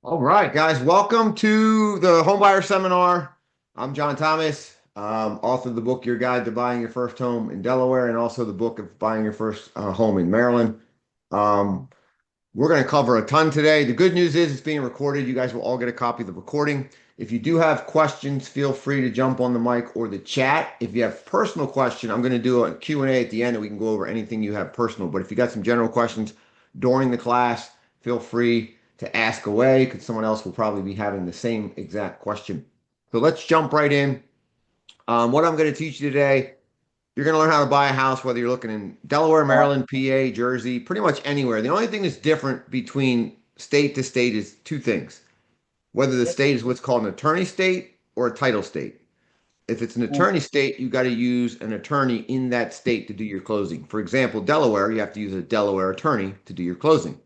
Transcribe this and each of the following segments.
All right, guys, welcome to the Homebuyer Seminar. I'm John Thomas, author of the book Your Guide to Buying Your First Home in Delaware, and also the book of Buying Your First Home in Maryland. Um, we're going to cover a ton today. The good news is it's being recorded. You guys will all get a copy of the recording. If you do have questions, feel free to jump on the mic or the chat. If you have personal question, I'm going to do a Q&A at the end, and we can go over anything you have personal. But if you got some general questions during the class, feel free to ask away because someone else will probably be having the same exact question. So let's jump right in. What I'm going to teach you today, you're going to learn how to buy a house, whether you're looking in Delaware, Maryland, PA, Jersey, pretty much anywhere. The only thing that's different between state to state is two things. Whether the state is what's called an attorney state or a title state. If it's an attorney state, you got to use an attorney in that state to do your closing. For example, Delaware, you have to use a Delaware attorney to do your closing.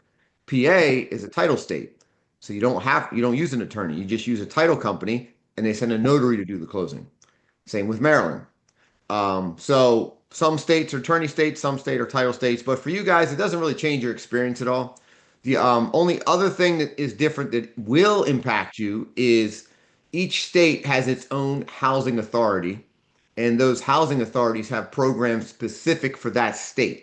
PA is a title state. So you don't use an attorney. You just use a title company and they send a notary to do the closing. Same with Maryland. So some states are attorney states, some state are title states, but for you guys, it doesn't really change your experience at all. The only other thing that is different that will impact you is each state has its own housing authority, and those housing authorities have programs specific for that state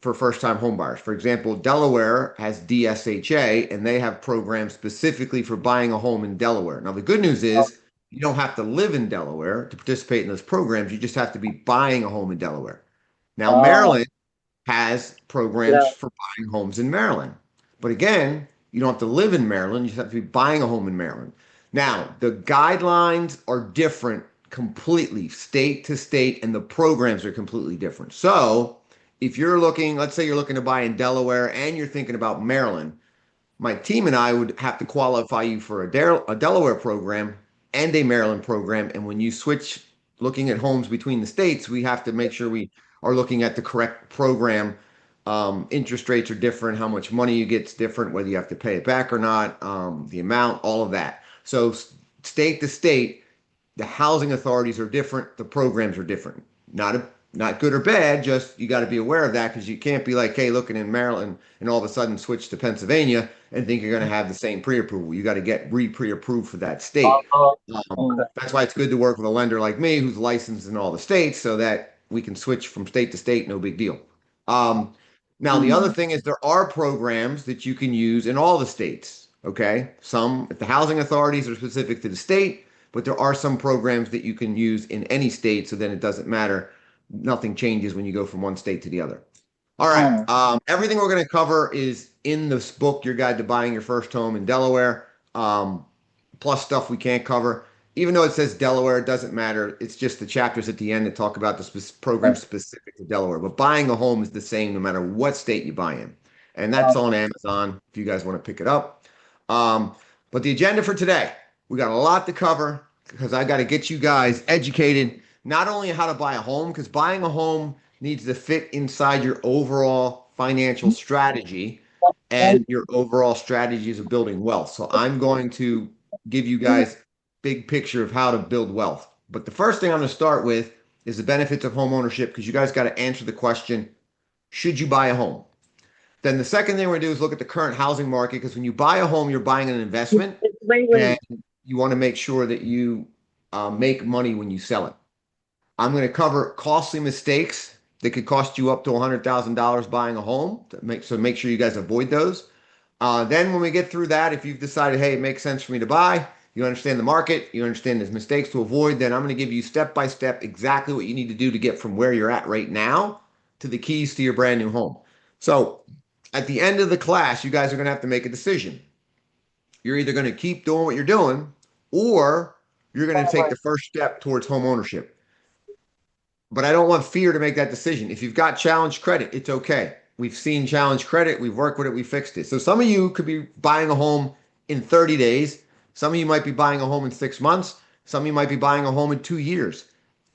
for first-time homebuyers. For example, Delaware has DSHA, and they have programs specifically for buying a home in Delaware. Now, the good news is you don't have to live in Delaware to participate in those programs. You just have to be buying a home in Delaware. Now, Oh, Maryland has programs yeah. for buying homes in Maryland. But again, you don't have to live in Maryland. You just have to be buying a home in Maryland. Now, the guidelines are different completely, state to state, and the programs are completely different. So, if you're looking, let's say you're looking to buy in Delaware and you're thinking about Maryland, my team and I would have to qualify you for a Delaware program and a Maryland program. And when you switch looking at homes between the states, we have to make sure we are looking at the correct program. Interest rates are different, how much money you get is different, whether you have to pay it back or not, the amount, all of that. So state to state, the housing authorities are different, the programs are different. Not good or bad, just you got to be aware of that because you can't be like, hey, looking in Maryland and all of a sudden switch to Pennsylvania and think you're going to have the same pre-approval. You got to get pre-approved for that state. Oh, okay. That's why it's good to work with a lender like me who's licensed in all the states so that we can switch from state to state, no big deal. Um, Now, the other Mm. thing is there are programs that you can use in all the states. Okay. Some, if the housing authorities are specific to the state, but there are some programs that you can use in any state. So then it doesn't matter. Nothing changes when you go from one state to the other. All right. Mm. Everything we're going to cover is in this book, Your Guide to Buying Your First Home in Delaware, plus stuff we can't cover. Even though it says Delaware, it doesn't matter. It's just the chapters at the end that talk about the program specific to Delaware. But buying a home is the same no matter what state you buy in. And that's on Amazon if you guys want to pick it up. Um, but the agenda for today, we got a lot to cover because I got to get you guys educated, not only how to buy a home, because buying a home needs to fit inside your overall financial strategy and your overall strategies of building wealth. So I'm going to give you guys big picture of how to build wealth. But the first thing I'm going to start with is the benefits of home ownership because you guys got to answer the question, should you buy a home? Then the second thing we're going to do is look at the current housing market because when you buy a home, you're buying an investment Wait, and wait. you want to make sure that you make money when you sell it. I'm going to cover costly mistakes that could cost you up to $100,000 buying a home. Make sure you guys avoid those. Then when we get through that, if you've decided, hey, it makes sense for me to buy, you understand the market, you understand there's mistakes to avoid, then I'm going to give you step by step exactly what you need to do to get from where you're at right now to the keys to your brand new home. So at the end of the class, you guys are going to have to make a decision. You're either going to keep doing what you're doing or you're going to take the first step towards home ownership. But I don't want fear to make that decision. If you've got challenge credit, it's okay. We've seen challenge credit, we've worked with it, we fixed it. So some of you could be buying a home in 30 days. Some of you might be buying a home in 6 months. Some of you might be buying a home in 2 years.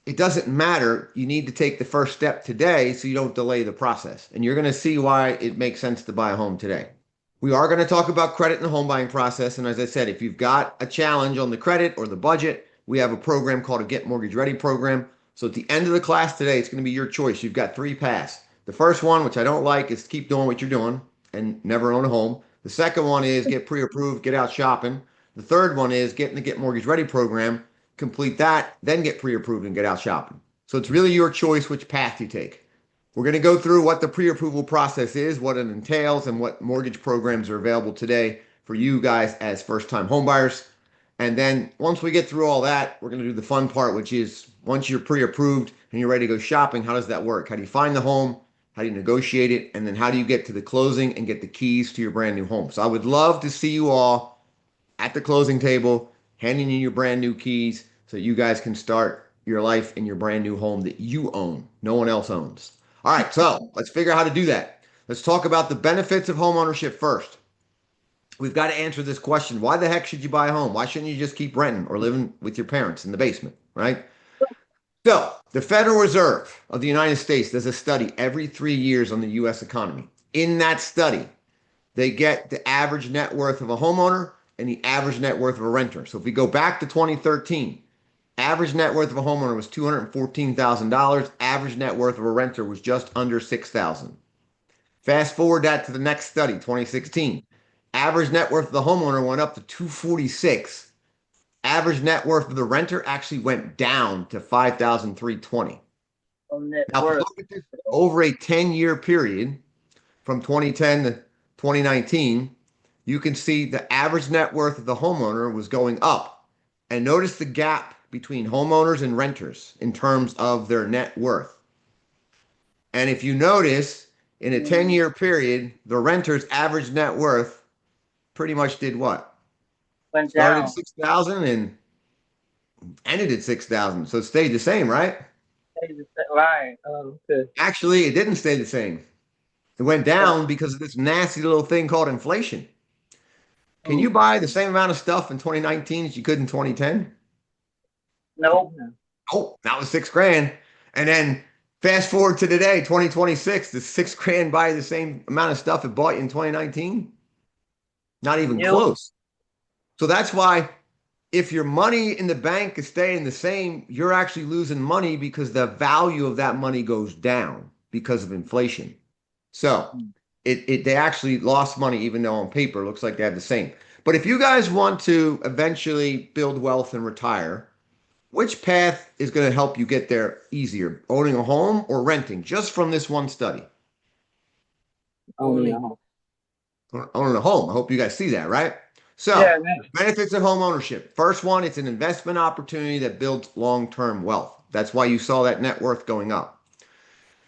It doesn't matter. You need to take the first step today so you don't delay the process. And you're going to see why it makes sense to buy a home today. We are going to talk about credit in the home buying process. And as I said, if you've got a challenge on the credit or the budget, we have a program called a Get Mortgage Ready program. So at the end of the class today, it's going to be your choice. You've got three paths. The first one, which I don't like, is keep doing what you're doing and never own a home. The second one is get pre-approved, get out shopping. The third one is get in the Get Mortgage Ready program, complete that, then get pre-approved and get out shopping. So it's really your choice which path you take. We're going to go through what the pre-approval process is, what it entails, and what mortgage programs are available today for you guys as first-time homebuyers. And then once we get through all that, we're going to do the fun part, which is once you're pre-approved and you're ready to go shopping, how does that work? How do you find the home? How do you negotiate it? And then how do you get to the closing and get the keys to your brand new home? So I would love to see you all at the closing table, handing you your brand new keys so you guys can start your life in your brand new home that you own. No one else owns. All right, so let's figure out how to do that. Let's talk about the benefits of home ownership first. We've got to answer this question. Why the heck should you buy a home? Why shouldn't you just keep renting or living with your parents in the basement, right? So the Federal Reserve of the United States does a study every 3 years on the U.S. economy. In that study, they get the average net worth of a homeowner and the average net worth of a renter. So if we go back to 2013, average net worth of a homeowner was $214,000. Average net worth of a renter was just under $6,000. Fast forward that to the next study, 2016. Average net worth of the homeowner went up to 246. Average net worth of the renter actually went down to 5,320. Now, if you look at this over a 10-year period from 2010 to 2019, you can see the average net worth of the homeowner was going up. And notice the gap between homeowners and renters in terms of their net worth. And if you notice, in a 10-year period, the renter's average net worth pretty much did what? Went Started down. at 6,000 and ended at 6,000. So it stayed the same, right? Right. Okay. Actually, it didn't stay the same. It went down because of this nasty little thing called inflation. Can you buy the same amount of stuff in 2019 as you could in 2010? Nope. Oh, that was $6,000. And then fast forward to today, 2026, does $6,000 buy the same amount of stuff it bought you in 2019? Not even Nope. close. So that's why if your money in the bank is staying the same, you're actually losing money because the value of that money goes down because of inflation. So they actually lost money, even though on paper it looks like they have the same. But if you guys want to eventually build wealth and retire, which path is going to help you get there easier? Owning a home or renting? Just from this one study. Owning Owning a home. I hope you guys see that, right? So, yeah, benefits of home ownership. First one, it's an investment opportunity that builds long-term wealth. That's why you saw that net worth going up.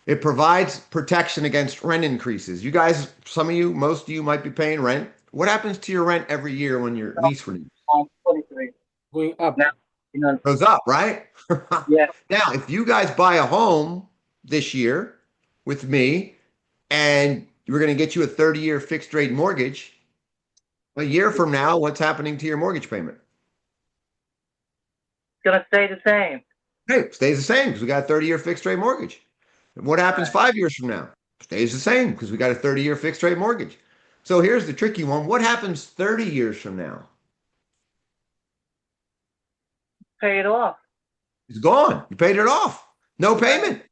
It provides protection against rent increases. You guys, some of you, most of you might be paying rent. What happens to your rent every year when your lease renews? 23. Going up. Now, Goes up, right? yeah. Now, if you guys buy a home this year with me and we're going to get you a 30-year fixed rate mortgage, a year from now, what's happening to your mortgage payment? It's gonna stay the same. Hey, it stays the same because we got a 30-year fixed rate mortgage. And what happens 5 years from now? Stays the same because we got a 30-year fixed rate mortgage. So here's the tricky one. What happens 30 years from now? Pay it off. It's gone. You paid it off. No payment.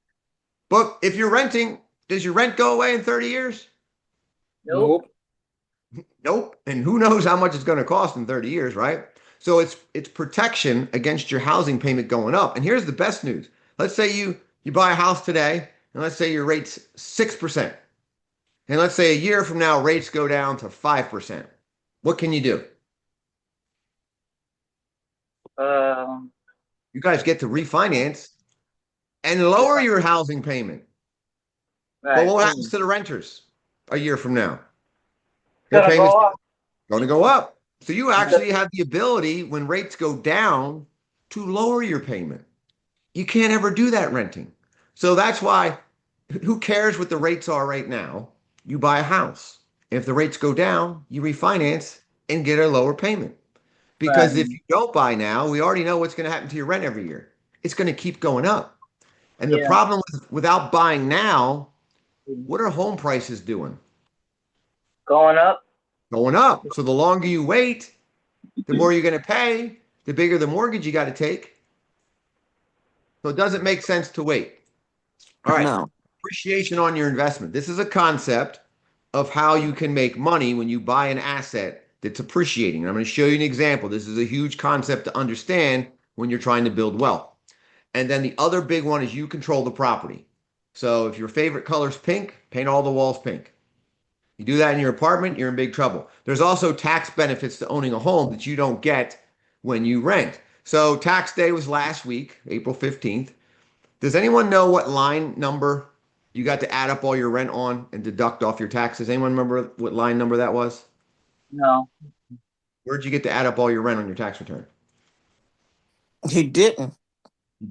But if you're renting, does your rent go away in 30 years? Nope. Nope. And who knows how much it's going to cost in 30 years, right? So it's protection against your housing payment going up. And here's the best news. Let's say you buy a house today, and let's say your rate's 6%. And let's say a year from now, rates go down to 5%. What can you do? You guys get to refinance and lower your housing payment. Right. But what happens to the renters a year from now? It's Their gonna payment's go up. going to go up. So you actually have the ability, when rates go down, to lower your payment. You can't ever do that renting. So that's why, who cares what the rates are right now? You buy a house. If the rates go down, you refinance and get a lower payment. Because if you don't buy now, we already know what's going to happen to your rent every year. It's going to keep going up. And the problem without buying now, what are home prices doing? Going up. Going up. So the longer you wait, the more you're going to pay, the bigger the mortgage you got to take. So it doesn't make sense to wait. All right. No. Appreciation on your investment. This is a concept of how you can make money when you buy an asset that's appreciating. And I'm going to show you an example. This is a huge concept to understand when you're trying to build wealth. And then the other big one is you control the property. So if your favorite color is pink, paint all the walls pink. You do that in your apartment, you're in big trouble. There's also tax benefits to owning a home that you don't get when you rent. So tax day was last week, April 15th. Does anyone know what line number you got to add up all your rent on and deduct off your taxes? Anyone remember what line number that was? No. Where'd you get to add up all your rent on your tax return? He didn't.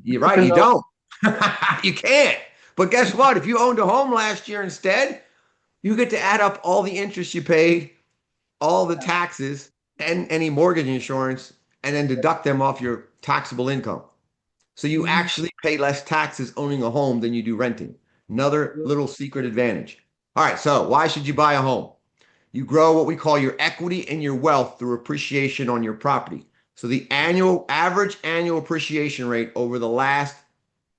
You're right, you don't. You can't. But guess what? If you owned a home last year instead, you get to add up all the interest you paid, all the taxes, and any mortgage insurance, and then deduct them off your taxable income. So you actually pay less taxes owning a home than you do renting. Another little secret advantage. All right, so why should you buy a home? You grow what we call your equity and your wealth through appreciation on your property. So the average annual appreciation rate over the last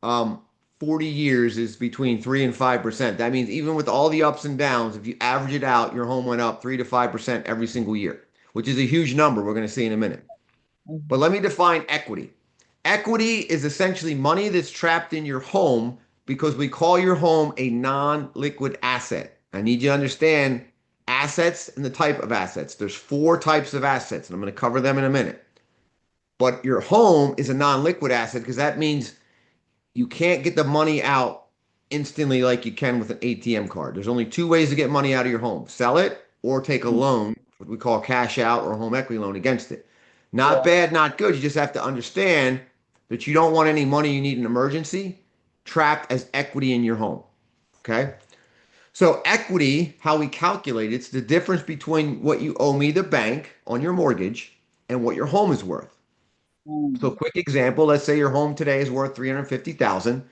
40 years is between 3 and 5%. That means even with all the ups and downs, if you average it out, your home went up 3 to 5% every single year, which is a huge number we're going to see in a minute. But let me define equity. Equity is essentially money that's trapped in your home because we call your home a non-liquid asset. I need you to understand assets and the type of assets. There's 4 types of assets, and I'm going to cover them in a minute. But your home is a non-liquid asset because that means you can't get the money out instantly like you can with an ATM card. There's only 2 ways to get money out of your home: sell it or take a loan, what we call cash out, or a home equity loan against it. Not bad, not good. You just have to understand that you don't want any money you need in an emergency trapped as equity in your home. Okay? So equity, how we calculate it's the difference between what you owe me, the bank, on your mortgage and what your home is worth. So quick example, let's say your home today is worth $350,000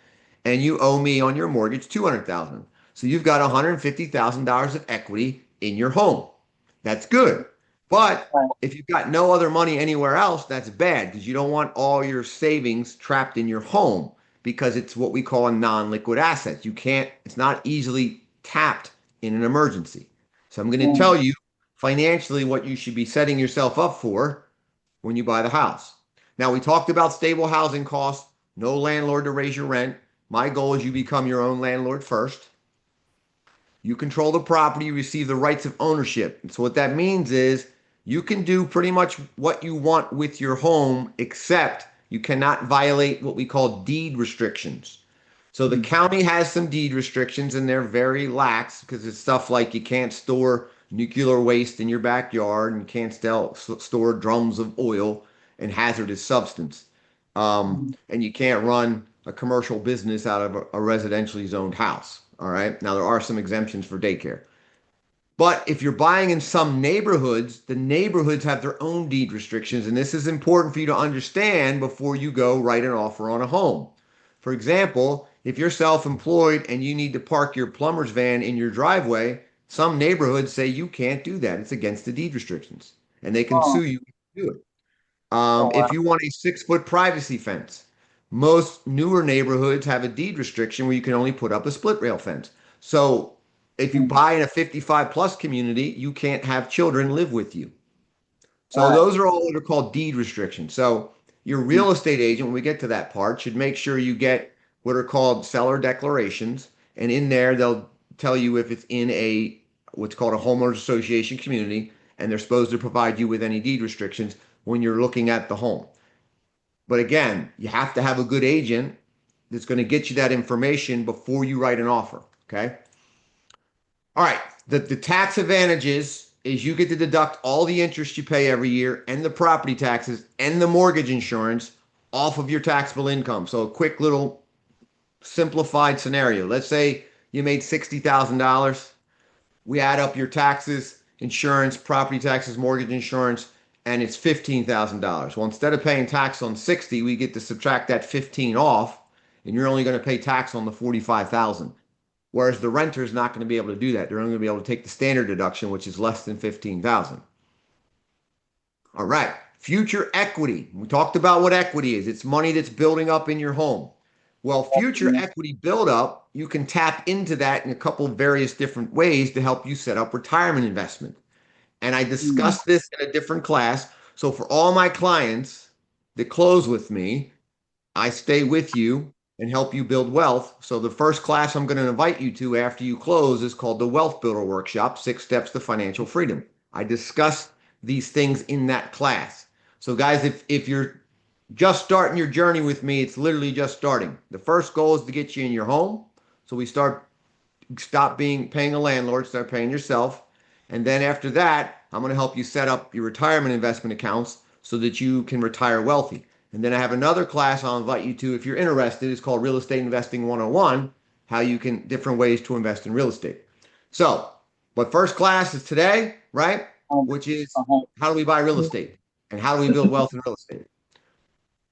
and you owe me on your mortgage $200,000. So you've got $150,000 of equity in your home. That's good. But if you've got no other money anywhere else, that's bad because you don't want all your savings trapped in your home because it's what we call a non-liquid asset. It's not easily tapped in an emergency. So I'm going to tell you financially what you should be setting yourself up for when you buy the house. Now, we talked about stable housing costs, no landlord to raise your rent. My goal is you become your own landlord first. You control the property, you receive the rights of ownership. And so what that means is you can do pretty much what you want with your home, except you cannot violate what we call deed restrictions. So the county has some deed restrictions and they're very lax because it's stuff like you can't store nuclear waste in your backyard and you can't store drums of oil and hazardous substance. And you can't run a commercial business out of a residentially zoned house. All right. Now, there are some exemptions for daycare. But if you're buying in some neighborhoods, the neighborhoods have their own deed restrictions. And this is important for you to understand before you go write an offer on a home. For example, if you're self-employed and you need to park your plumber's van in your driveway, some neighborhoods say you can't do that. It's against the deed restrictions. And they can sue you if you do it. If you want a 6-foot privacy fence, most newer neighborhoods have a deed restriction where you can only put up a split rail fence. So if you buy in a 55 plus community, you can't have children live with you. So those are all what are called deed restrictions. So your real estate agent, when we get to that part, should make sure you get what are called seller declarations. And in there, they'll tell you if it's in what's called a homeowners association community, and they're supposed to provide you with any deed restrictions when you're looking at the home. But again, you have to have a good agent that's going to get you that information before you write an offer. Okay. All right. The tax advantages is you get to deduct all the interest you pay every year and the property taxes and the mortgage insurance off of your taxable income. So a quick little simplified scenario. Let's say you made $60,000. We add up your taxes, insurance, property taxes, mortgage insurance, and it's $15,000. Well, instead of paying tax on 60, we get to subtract that 15 off, and you're only going to pay tax on the 45,000. Whereas the renter is not going to be able to do that. They're only going to be able to take the standard deduction, which is less than 15,000. All right, future equity. We talked about what equity is. It's money that's building up in your home. Well, future equity buildup, you can tap into that in a couple of various different ways to help you set up retirement investment. And I discussed this in a different class. So for all my clients that close with me, I stay with you and help you build wealth. So the first class I'm going to invite you to after you close is called the Wealth Builder Workshop, 6 Steps to Financial Freedom. I discuss these things in that class. So guys, if you're just starting your journey with me, it's literally just starting. The first goal is to get you in your home. So we stop paying a landlord, start paying yourself. And then after that, I'm going to help you set up your retirement investment accounts so that you can retire wealthy. And then I have another class I'll invite you to if you're interested. It's called Real Estate Investing 101, different ways to invest in real estate. So, but first class is today, right? Which is how do we buy real estate and how do we build wealth in real estate?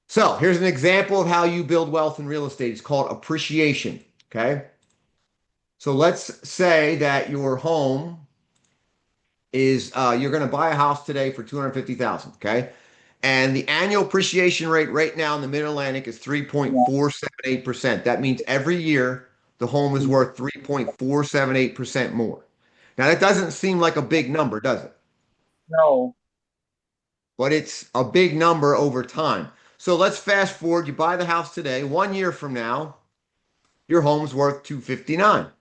So here's an example of how you build wealth in real estate. It's called appreciation, okay? So let's say that your home is, you're going to buy a house today for $250,000, okay? And the annual appreciation rate right now in the Mid-Atlantic is 3.478%. That means every year the home is worth 3.478% more. Now that doesn't seem like a big number, does it? No. But it's a big number over time. So let's fast forward. You buy the house today. 1 year from now, your home's worth $259,000.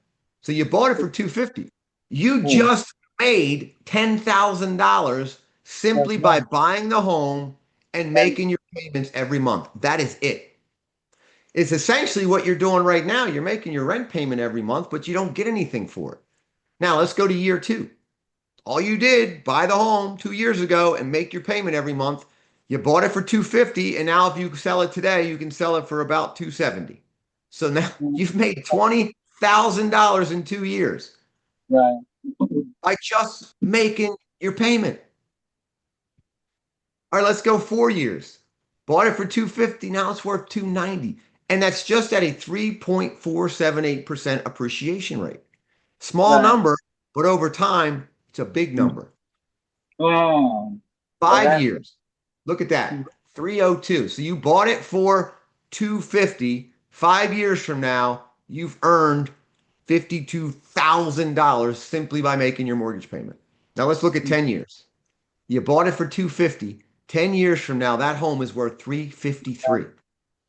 So you bought it for $250,000. You just made $10,000 simply by buying the home and making your payments every month. That is it. It's essentially what you're doing right now. You're making your rent payment every month, but you don't get anything for it. Now let's go to year 2. All you did, buy the home 2 years ago and make your payment every month. You bought it for $250,000, and now if you sell it today, you can sell it for about $270,000. So now you've made $20,000 in 2 years. Right. By just making your payment. All right, let's go 4 years. Bought it for $250,000, now it's worth $290,000. And that's just at a 3.478% appreciation rate. Small number, but over time, it's a big number. 5 years. Look at that. 302. So you bought it for $250,000. 5 years from now, you've earned $52,000 simply by making your mortgage payment. Now let's look at 10 years. You bought it for $250,000. 10 years from now, that home is worth $353,000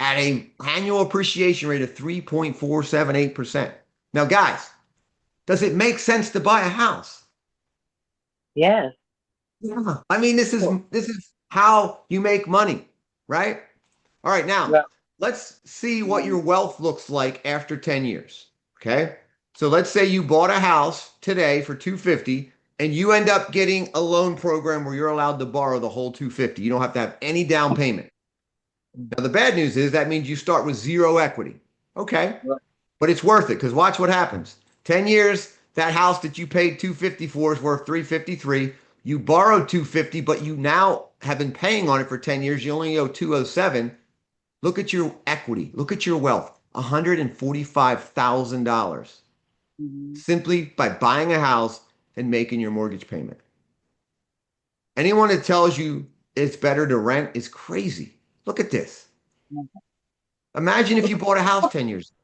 at an annual appreciation rate of 3.478%. Now, guys, does it make sense to buy a house? Yes. Yeah. I mean, this is how you make money, right? All right, now let's see what your wealth looks like after 10 years. Okay. So let's say you bought a house today for $250,000 and you end up getting a loan program where you're allowed to borrow the whole $250,000. You don't have to have any down payment. Now, the bad news is that means you start with zero equity. Okay. But it's worth it because watch what happens. 10 years, that house that you paid $250,000 for is worth $353,000. You borrowed $250,000, but you now have been paying on it for 10 years. You only owe $207,000. Look at your equity. Look at your wealth. $145,000 simply by buying a house and making your mortgage payment. Anyone that tells you it's better to rent is crazy. Look at this. Imagine if you bought a house 10 years ago.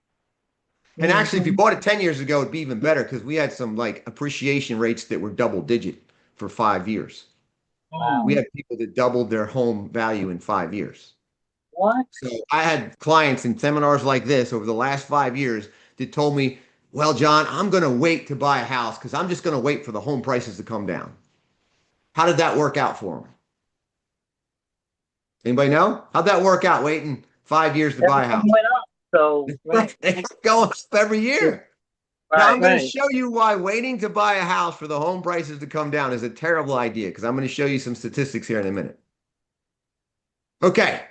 And actually, if you bought it 10 years ago, it'd be even better because we had some like appreciation rates that were double digit for 5 years. Wow. We had people that doubled their home value in 5 years. What? So I had clients in seminars like this over the last 5 years that told me, well, John, I'm going to wait to buy a house because I'm just going to wait for the home prices to come down. How did that work out for them? Anybody know? How'd that work out waiting 5 years to buy a house? Went up, so They go up every year. Now I'm going to show you why waiting to buy a house for the home prices to come down is a terrible idea because I'm going to show you some statistics here in a minute. Okay.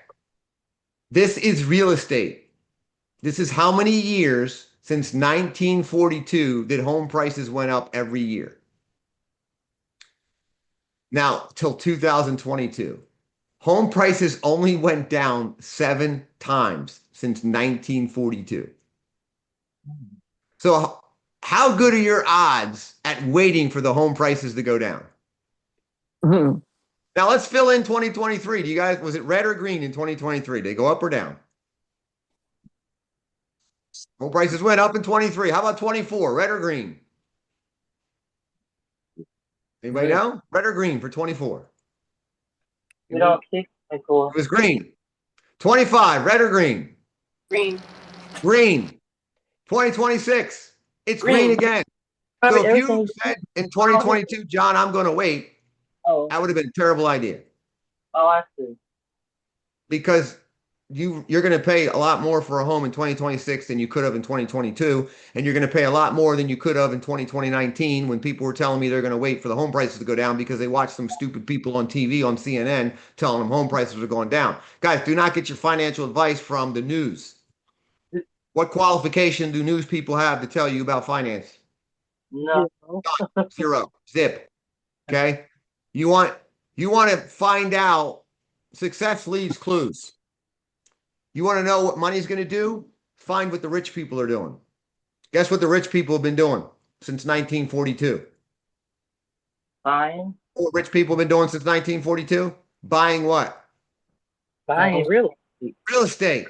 This is real estate. This is how many years since 1942 that home prices went up every year. Now, till 2022. Home prices only went down 7 times since 1942. So how good are your odds at waiting for the home prices to go down? Mhm. Now let's fill in 2023. Was it red or green in 2023? Did they go up or down? Home prices went up in 23. How about 24? Red or green? Anybody Green. know? Red or green for 24? We don't keep It cool. was green. 25, red or green? Green. Green. 2026, it's green Green. again. Probably So if you everything. said in 2022, John, I'm going to wait, Oh, that would have been a terrible idea I see. because you're going to pay a lot more for a home in 2026 than you could have in 2022, and you're going to pay a lot more than you could have in 2019 when people were telling me they're going to wait for the home prices to go down because they watched some stupid people on TV on CNN telling them home prices are going down. Guys, do not get your financial advice from the news. What qualification do news people have to tell you about finance? No. Zero. Zip. Okay. You want you want to find out success leaves clues. You want to know what money's going to do? Find what the rich people are doing. Guess what the rich people have been doing since 1942? Buying. What rich people have been doing since 1942? Buying what? Buying real estate. Real estate.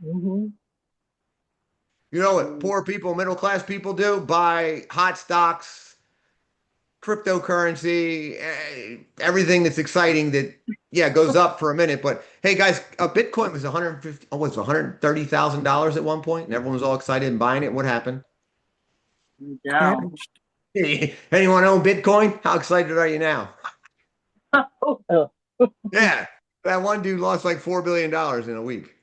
Mm-hmm. You know what poor people, middle class people do? Buy hot stocks, cryptocurrency, everything that's exciting that goes up for a minute. But hey guys, Bitcoin was 150, oh, was $130,000 at one point, and everyone was all excited and buying it. What happened? Down. Anyone own Bitcoin? How excited are you now? Oh, Yeah, that one dude lost like $4 billion in a week.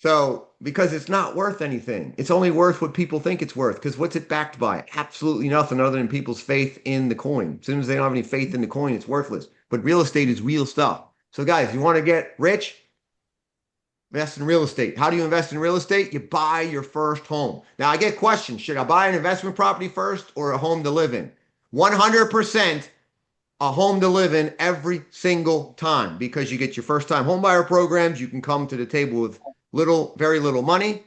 So, because it's not worth anything, it's only worth what people think it's worth. Because what's it backed by? Absolutely nothing other than people's faith in the coin. As soon as they don't have any faith in the coin, it's worthless. But real estate is real stuff. So, guys, you want to get rich? Invest in real estate. How do you invest in real estate? You buy your first home. Now, I get questions. Should I buy an investment property first or a home to live in? 100% a home to live in every single time because you get your first time home buyer programs. You can come to the table with very little money.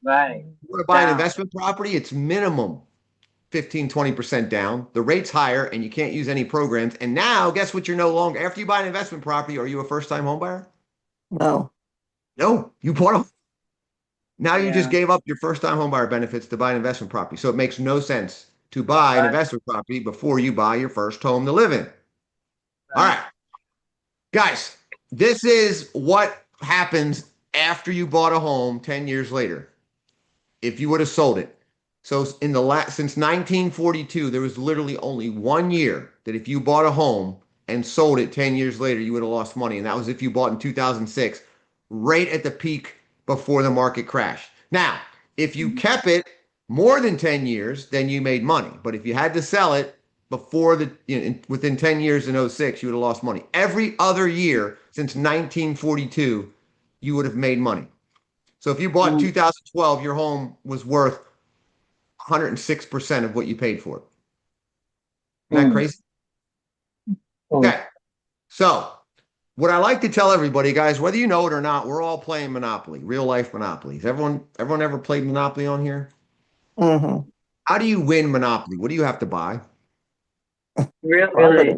right. You want to buy an Down. investment property, it's minimum 15, 20% down. The rate's higher and you can't use any programs. And now, guess what? You're no longer, after you buy an investment property, are you a first time home buyer? No. No, you bought a, now you just Yeah. gave up your first time home buyer benefits to buy an investment property. So it makes no sense to buy an Right. investment property before you buy your first home to live in. All right, guys, this is what happens after you bought a home 10 years later. If you would have sold it. So in the since 1942, there was literally only 1 year that if you bought a home and sold it 10 years later, you would have lost money. And that was if you bought in 2006, right at the peak before the market crashed. Now, if you kept it more than 10 years, then you made money. But if you had to sell it before within 10 years in 06, you would have lost money. Every other year since 1942, you would have made money. So if you bought in 2012, your home was worth 106% of what you paid for it. Isn't that crazy? Okay. So what I like to tell everybody, guys, whether you know it or not, we're all playing Monopoly, real life Monopoly. Everyone ever played Monopoly on here? Mm-hmm. How do you win Monopoly? What do you have to buy? Really?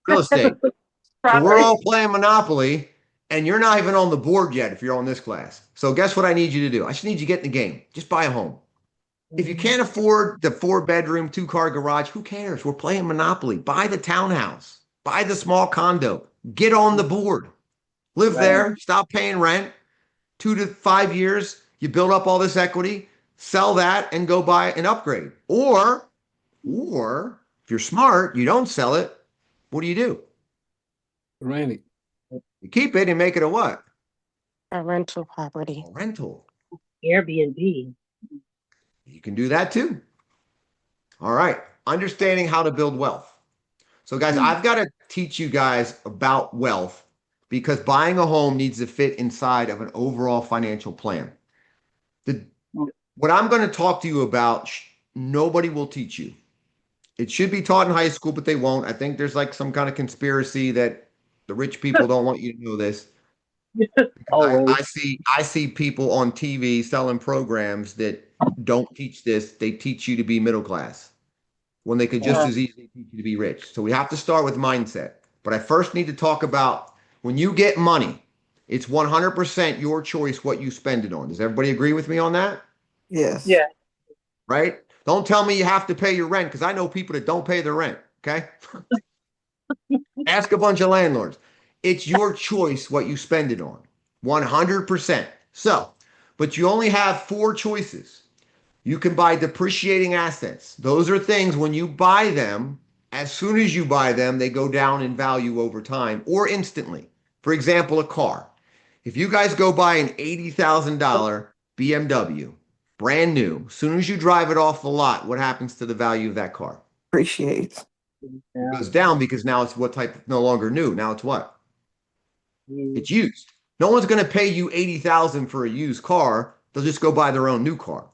Real estate. So we're all playing Monopoly, and you're not even on the board yet if you're on this class. So guess what I need you to do? I just need you to get in the game. Just buy a home. If you can't afford the 4-bedroom, 2-car garage, who cares? We're playing Monopoly. Buy the townhouse. Buy the small condo. Get on the board. Live there. Stop paying rent. 2 to 5 years, you build up all this equity, sell that, and go buy an upgrade. Or if you're smart, you don't sell it. What do? Randy. You keep it and make it a what? A rental property. A rental. Airbnb. You can do that too. All right. Understanding how to build wealth. So, guys, I've got to teach you guys about wealth because buying a home needs to fit inside of an overall financial plan. What I'm going to talk to you about, nobody will teach you. It should be taught in high school, but they won't. I think there's like some kind of conspiracy that the rich people don't want you to know this. I see people on TV selling programs that don't teach this. They teach you to be middle class when they could just as easily teach you to be rich. So we have to start with mindset. But I first need to talk about when you get money, It's 100% your choice what you spend it on. Does everybody agree with me on that? Yes. Yeah. Right? Don't tell me you have to pay your rent because I know people that don't pay their rent. Okay. Ask a bunch of landlords. It's your choice what you spend it on. 100%. So, but you only have four choices. You can buy depreciating assets. Those are things when you buy them, as soon as you buy them, they go down in value over time or instantly. For example, a car. If you guys go buy an $80,000 BMW, brand new, as soon as you drive it off the lot, what happens to the value of that car? Appreciates. It goes down because now it's what type, no longer new. Now it's what? It's used. No one's going to pay you 80,000 for a used car. They'll just go buy their own new car.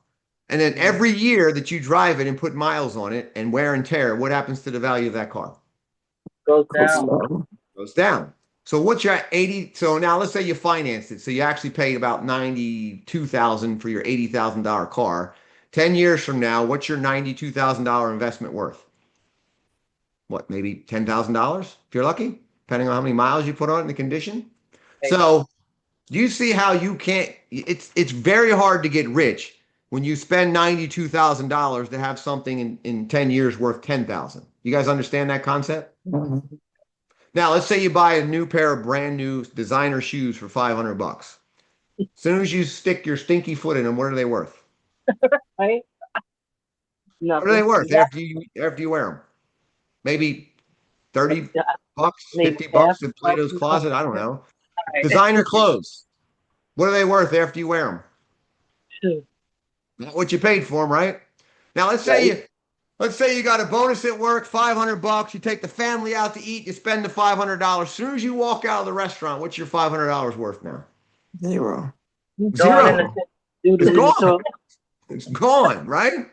And then every year that you drive it and put miles on it and wear and tear, what happens to the value of that car? Goes down. Goes down. So what's your 80? So now let's say you financed it. So you actually paid about 92,000 for your $80,000 car. 10 years from now, what's your $92,000 investment worth? What, maybe $10,000 if you're lucky, depending on how many miles you put on it and the condition. So do you see how you can't, it's very hard to get rich when you spend $92,000 to have something in 10 years worth 10,000. You guys understand that concept? Mhm. Now, let's say you buy a new pair of brand new designer shoes for $500. As soon as you stick your stinky foot in them, what are they worth? Right? What are they Nothing. worth after you wear them? Maybe 30 bucks, Maybe 50 half. bucks in Plato's closet. I don't know. Right. Designer clothes. What are they worth after you wear them? Shoot. Not what you paid for them, right? Now let's say you got a bonus at work, $500. You take the family out to eat, you spend the $500. As soon as you walk out of the restaurant, what's your $500 worth now? Zero. Going in Zero. the It's gone. toilet. It's gone, right?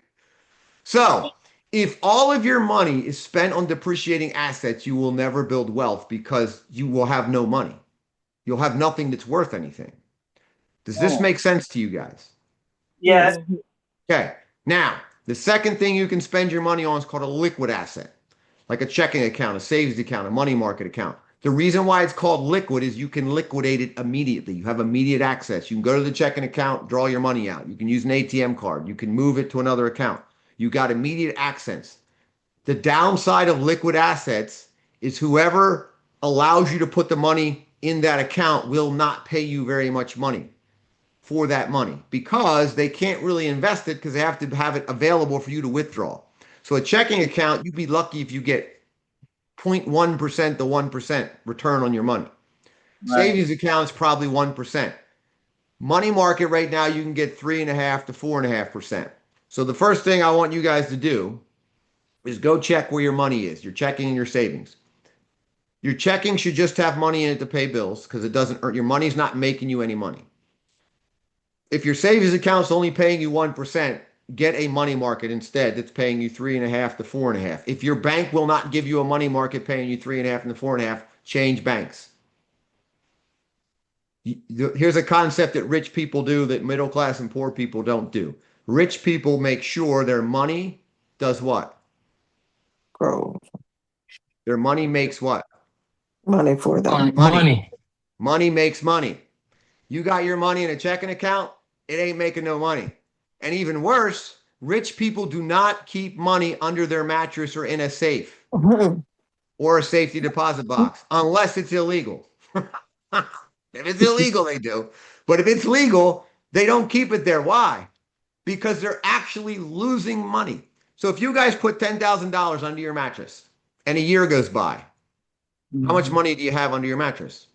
So if all of your money is spent on depreciating assets, you will never build wealth because you will have no money. You'll have nothing that's worth anything. Does this make sense to you guys? Yes. Okay. Now, the second thing you can spend your money on is called a liquid asset, like a checking account, a savings account, a money market account. The reason why it's called liquid is you can liquidate it immediately. You have immediate access. You can go to the checking account, draw your money out. You can use an ATM card. You can move it to another account. You got immediate access. The downside of liquid assets is whoever allows you to put the money in that account will not pay you very much money for that money because they can't really invest it because they have to have it available for you to withdraw. So a checking account, you'd be lucky if you get 0.1% to 1% return on your money. Right. Savings accounts probably 1%. Money market right now you can get 3.5 to 4.5%. So the first thing I want you guys to do is go check where your money is, your checking and your savings. Your checking should just have money in it to pay bills because it doesn't earn, your money's not making you any money. If your savings account's only paying you 1%, get a money market instead that's paying you 3.5 to 4.5. If your bank will not give you a money market paying you 3.5 and 4.5, change banks. Here's a concept that rich people do that middle class and poor people don't do. Rich people make sure their money does what? Grow. Their money makes what? Money for them. Money. Money makes money. You got your money in a checking account, it ain't making no money. And even worse, rich people do not keep money under their mattress or in a safe Mhm. or a safety deposit box unless it's illegal. If it's illegal, they do. But if it's legal, they don't keep it there. Why? Because they're actually losing money. So if you guys put $10,000 under your mattress and a year goes by, how much money do you have under your mattress?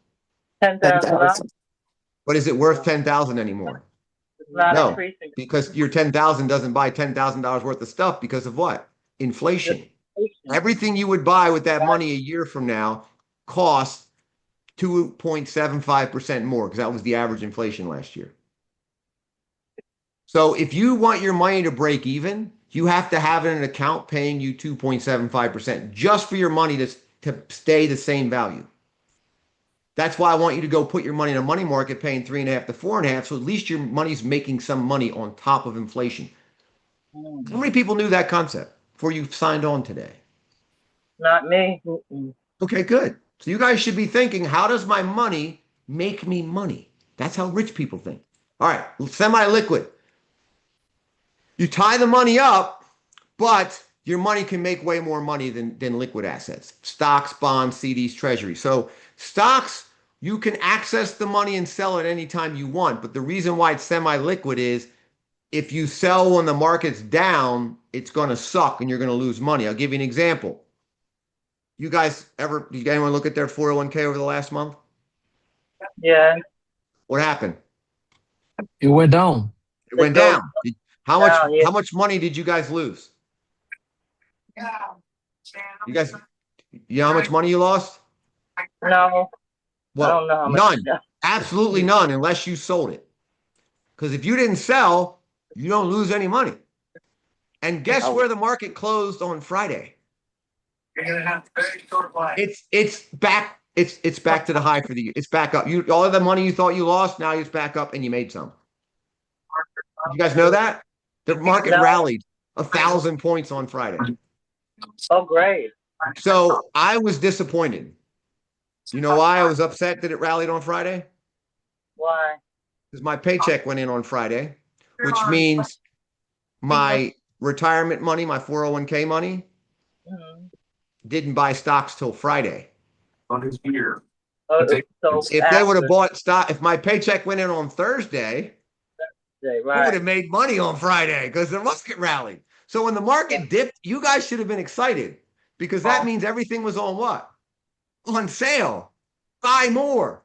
$10,000. 10,000. But is it worth 10,000 anymore? It's not No, increasing. because your 10,000 doesn't buy $10,000 worth of stuff because of what? Inflation. Everything you would buy with that money a year from now costs 2.75% more because that was the average inflation last year. So if you want your money to break even, you have to have it in an account paying you 2.75% just for your money to stay the same value. That's why I want you to go put your money in a money market paying 3.5 to 4.5, so at least your money's making some money on top of inflation. How many people knew that concept before you signed on today? Not me. Mm-mm. Okay, good. So you guys should be thinking, how does my money make me money. That's how rich people think. All right, semi-liquid. You tie the money up, but your money can make way more money than liquid assets. Stocks, bonds, CDs, treasuries. So stocks, you can access the money and sell it anytime you want. But the reason why it's semi-liquid is if you sell when the market's down, it's going to suck and you're going to lose money. I'll give you an example. Did anyone look at their 401k over the last month? Yeah. What happened? It went down. It went goes down. How much, down, yeah. how much money did you guys lose? You guys, you know how much money you lost? No, I Well, don't know how much. none. Yeah. Absolutely none unless you sold it. Because if you didn't sell, you don't lose any money. And guess where the market closed on Friday? It's back. It's back to the high for the year. It's back up. All of the money you thought you lost, now it's back up and you made some. You guys know that? The market No. rallied 1,000 points on Friday. Oh, great. So I was disappointed. You know why I was upset that it rallied on Friday? Why? Because my paycheck went in on Friday, which means my retirement money, my 401k money, Mhm. didn't buy stocks till Friday. Oh, so If they would have after bought stock, if my paycheck went in on Thursday, today, we would right? have made money on Friday because the market rallied. So when the market dipped, you guys should have been excited because that means everything was on what? On sale. Buy more.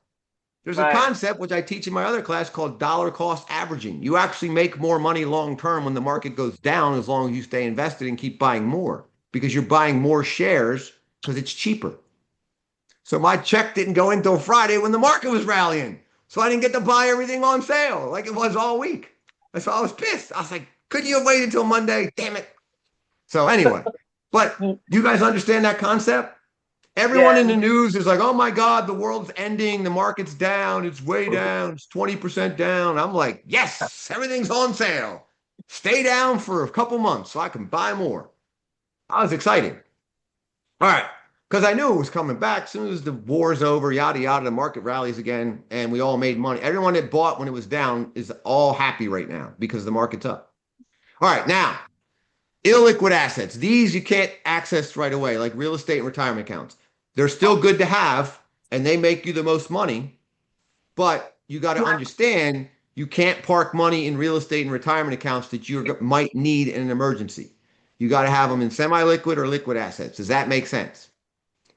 There's a Right. concept which I teach in my other class called dollar cost averaging. You actually make more money long term when the market goes down as long as you stay invested and keep buying more because you're buying more shares because it's cheaper. So my check didn't go in until Friday when the market was rallying. So I didn't get to buy everything on sale like it was all week. So I was pissed. I was like, couldn't you have waited until Monday? Damn it. So anyway, but you guys understand that concept? Everyone in the news is like, oh my God, the world's ending. The market's down. It's way down. It's 20% down. I'm like, yes, everything's on sale. Stay down for a couple months so I can buy more. I was excited. All right. Because I knew it was coming back. As soon as the war's over, yada, yada, the market rallies again, and we all made money. Everyone that bought when it was down is all happy right now because the market's up. All right, now, illiquid assets. These you can't access right away, like real estate and retirement accounts. They're still good to have, and they make you the most money. But you got to understand, you can't park money in real estate and retirement accounts that you might need in an emergency. You got to have them in semi-liquid or liquid assets. Does that make sense?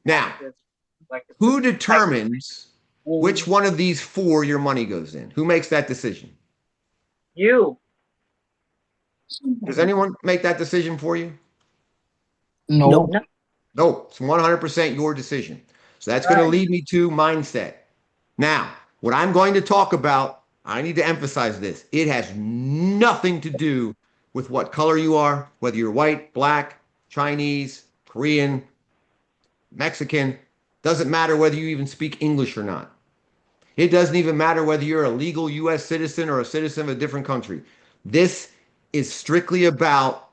Now, who determines which one of these four your money goes in? Who makes that decision? You. Does anyone make that decision for you? No. No. No, it's 100% your decision. So that's going to lead me to mindset. Now, what I'm going to talk about, I need to emphasize this. It has nothing to do with what color you are, whether you're white, black, Chinese, Korean, Mexican. Doesn't matter whether you even speak English or not. It doesn't even matter whether you're a legal U.S. citizen or a citizen of a different country. This is strictly about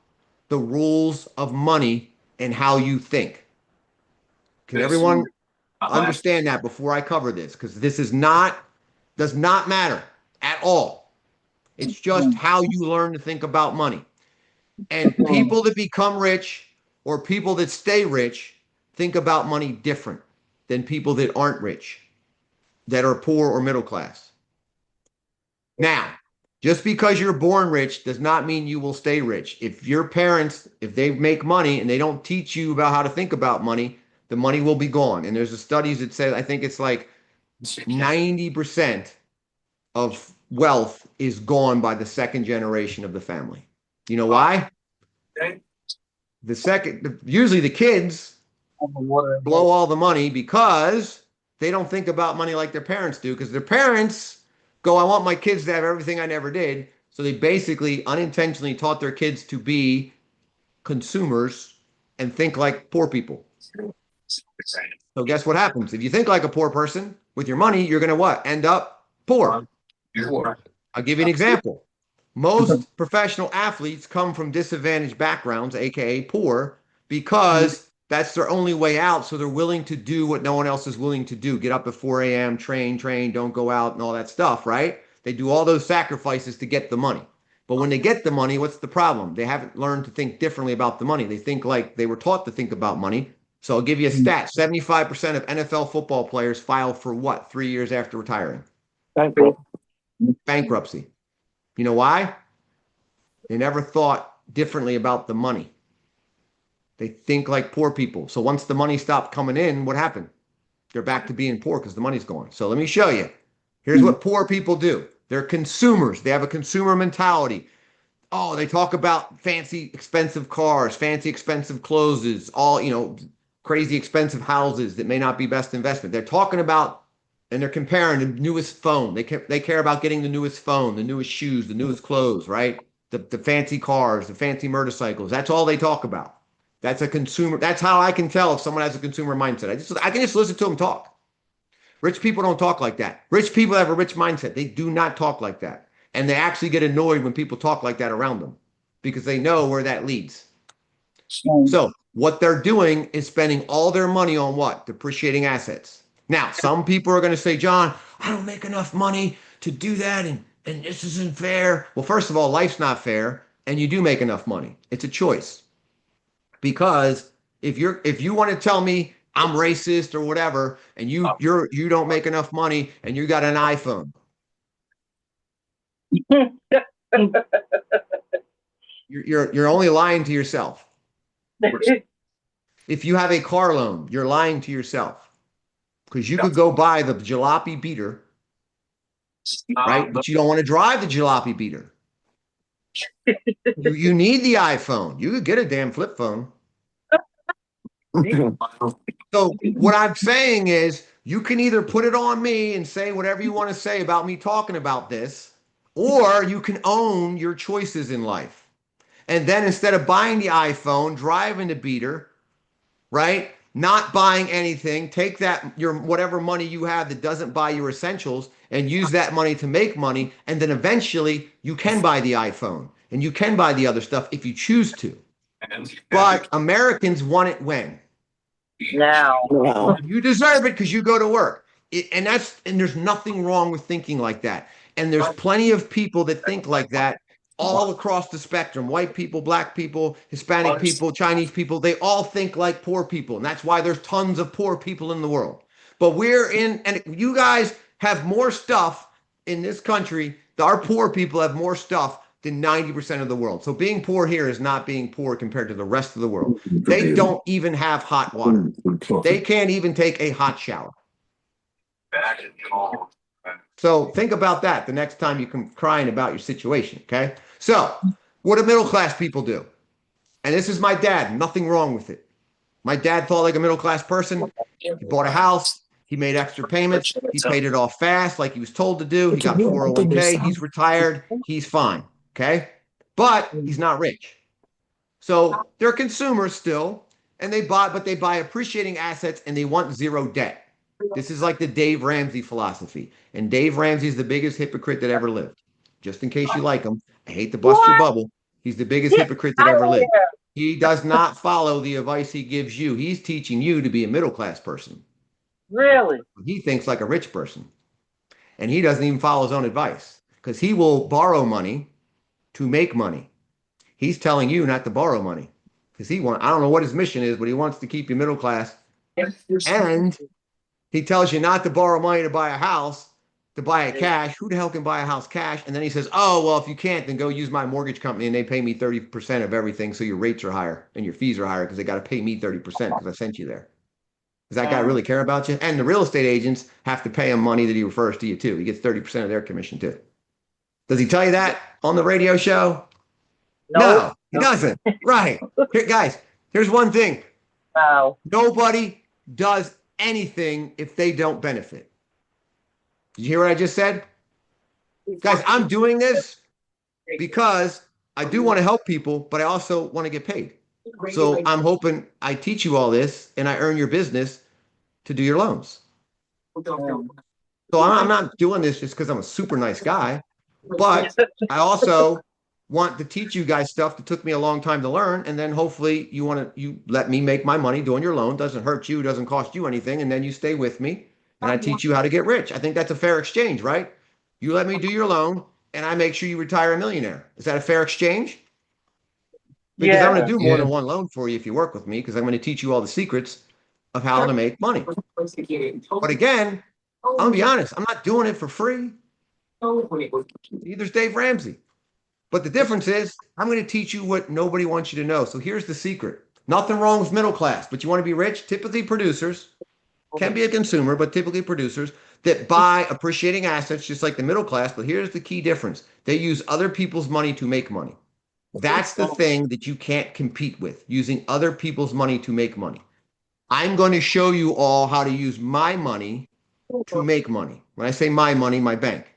the rules of money and how you think. Can everyone understand that before I cover this? Because this does not matter at all. It's just how you learn to think about money. And people that become rich or people that stay rich think about money different than people that aren't rich, that are poor or middle class. Now, just because you're born rich does not mean you will stay rich. If your parents, if they make money and they don't teach you about how to think about money, the money will be gone. And there's studies that say, I think it's like 90% of wealth is gone by the second generation of the family. You know why? Usually the kids blow all the money because they don't think about money like their parents do, because their parents go, I want my kids to have everything I never did. So they basically unintentionally taught their kids to be consumers and think like poor people. So guess what happens? If you think like a poor person with your money, you're going to what? End up poor. I'll give you an example. Most professional athletes come from disadvantaged backgrounds, aka poor, because That's their only way out. So they're willing to do what no one else is willing to do. Get up at 4 a.m., train, don't go out and all that stuff, right? They do all those sacrifices to get the money. But when they get the money, what's the problem? They haven't learned to think differently about the money. They think like they were taught to think about money. So I'll give you a stat. 75% of NFL football players file for what 3 years after retiring? Bankruptcy. You know why? They never thought differently about the money. They think like poor people. So once the money stopped coming in, what happened? They're back to being poor because the money's gone. So let me show you. Here's what poor people do. They're consumers. They have a consumer mentality. Oh, they talk about fancy, expensive cars, fancy, expensive clothes, all, crazy expensive houses that may not be best investment. They're talking about, and they're comparing the newest phone. They care about getting the newest phone, the newest shoes, the newest clothes, right? The fancy cars, the fancy motorcycles. That's all they talk about. That's a consumer. That's how I can tell if someone has a consumer mindset. I can just listen to them talk. Rich people don't talk like that. Rich people have a rich mindset. They do not talk like that. And they actually get annoyed when people talk like that around them because they know where that leads. So what they're doing is spending all their money on what? Depreciating assets. Now, some people are going to say, John, I don't make enough money to do that. And this isn't fair. Well, first of all, life's not fair. And you do make enough money. It's a choice. Because if you want to tell me I'm racist or whatever, and you don't make enough money and you got an iPhone, you're only lying to yourself. If you have a car loan, you're lying to yourself because you could go buy the jalopy beater, right? But you don't want to drive the jalopy beater. You need the iPhone. You could get a damn flip phone. So what I'm saying is you can either put it on me and say whatever you want to say about me talking about this, or you can own your choices in life. And then instead of buying the iPhone, driving the beater, right? Not buying anything, take that your whatever money you have that doesn't buy your essentials and use that money to make money. And then eventually you can buy the iPhone and you can buy the other stuff if you choose to. But Americans want it when? Now. Wow. You deserve it because you go to work. And there's nothing wrong with thinking like that. And there's plenty of people that think like that all across the spectrum. White people, black people, Hispanic people, Chinese people, they all think like poor people. And that's why there's tons of poor people in the world. But and you guys have more stuff in this country. Our poor people have more stuff than 90% of the world. So being poor here is not being poor compared to the rest of the world. They don't even have hot water. They can't even take a hot shower. So think about that the next time you come crying about your situation, okay? So what do middle-class people do? And this is my dad. Nothing wrong with it. My dad thought like a middle-class person. He bought a house. He made extra payments. He paid it off fast like he was told to do. He got 401k. He's retired. He's fine, okay? But he's not rich. So they're consumers still, and they buy appreciating assets and they want zero debt. This is like the Dave Ramsey philosophy. And Dave Ramsey is the biggest hypocrite that ever lived. Just in case you like him, I hate to bust your bubble. He's the biggest hypocrite that ever lived. He does not follow the advice he gives you. He's teaching you to be a middle-class person. Really? He thinks like a rich person. And he doesn't even follow his own advice because he will borrow money to make money. He's telling you not to borrow money because I don't know what his mission is, but he wants to keep you middle class. And he tells you not to borrow money to buy a house, to buy it cash. Who the hell can buy a house cash? And then he says, oh, well, if you can't, then go use my mortgage company and they pay me 30% of everything. So your rates are higher and your fees are higher because they got to pay me 30% because I sent you there. Does that guy really care about you? And the real estate agents have to pay him money that he refers to you too. He gets 30% of their commission too. Does he tell you that on the radio show? No, he doesn't. Right. Here, guys, here's one thing. Wow. Nobody does anything if they don't benefit. Did you hear what I just said? Guys, I'm doing this because I do want to help people, but I also want to get paid. So I'm hoping I teach you all this and I earn your business to do your loans. So I'm not doing this just because I'm a super nice guy, but I also want to teach you guys stuff that took me a long time to learn. And then hopefully you let me make my money doing your loan. Doesn't hurt you, doesn't cost you anything. And then you stay with me and I teach you how to get rich. I think that's a fair exchange, right? You let me do your loan and I make sure you retire a millionaire. Is that a fair exchange? Because I'm going to do more Yeah. than one loan for you if you work with me, because I'm going to teach you all the secrets of how to make money. But again, I'm going to be honest, I'm not doing it for free. Neither's Dave Ramsey. But the difference is I'm going to teach you what nobody wants you to know. So here's the secret. Nothing wrong with middle class, but you want to be rich? Typically producers, can be a consumer, but typically producers that buy appreciating assets just like the middle class. But here's the key difference. They use other people's money to make money. That's the thing that you can't compete with, using other people's money to make money. I'm going to show you all how to use my money to make money. When I say my money, my bank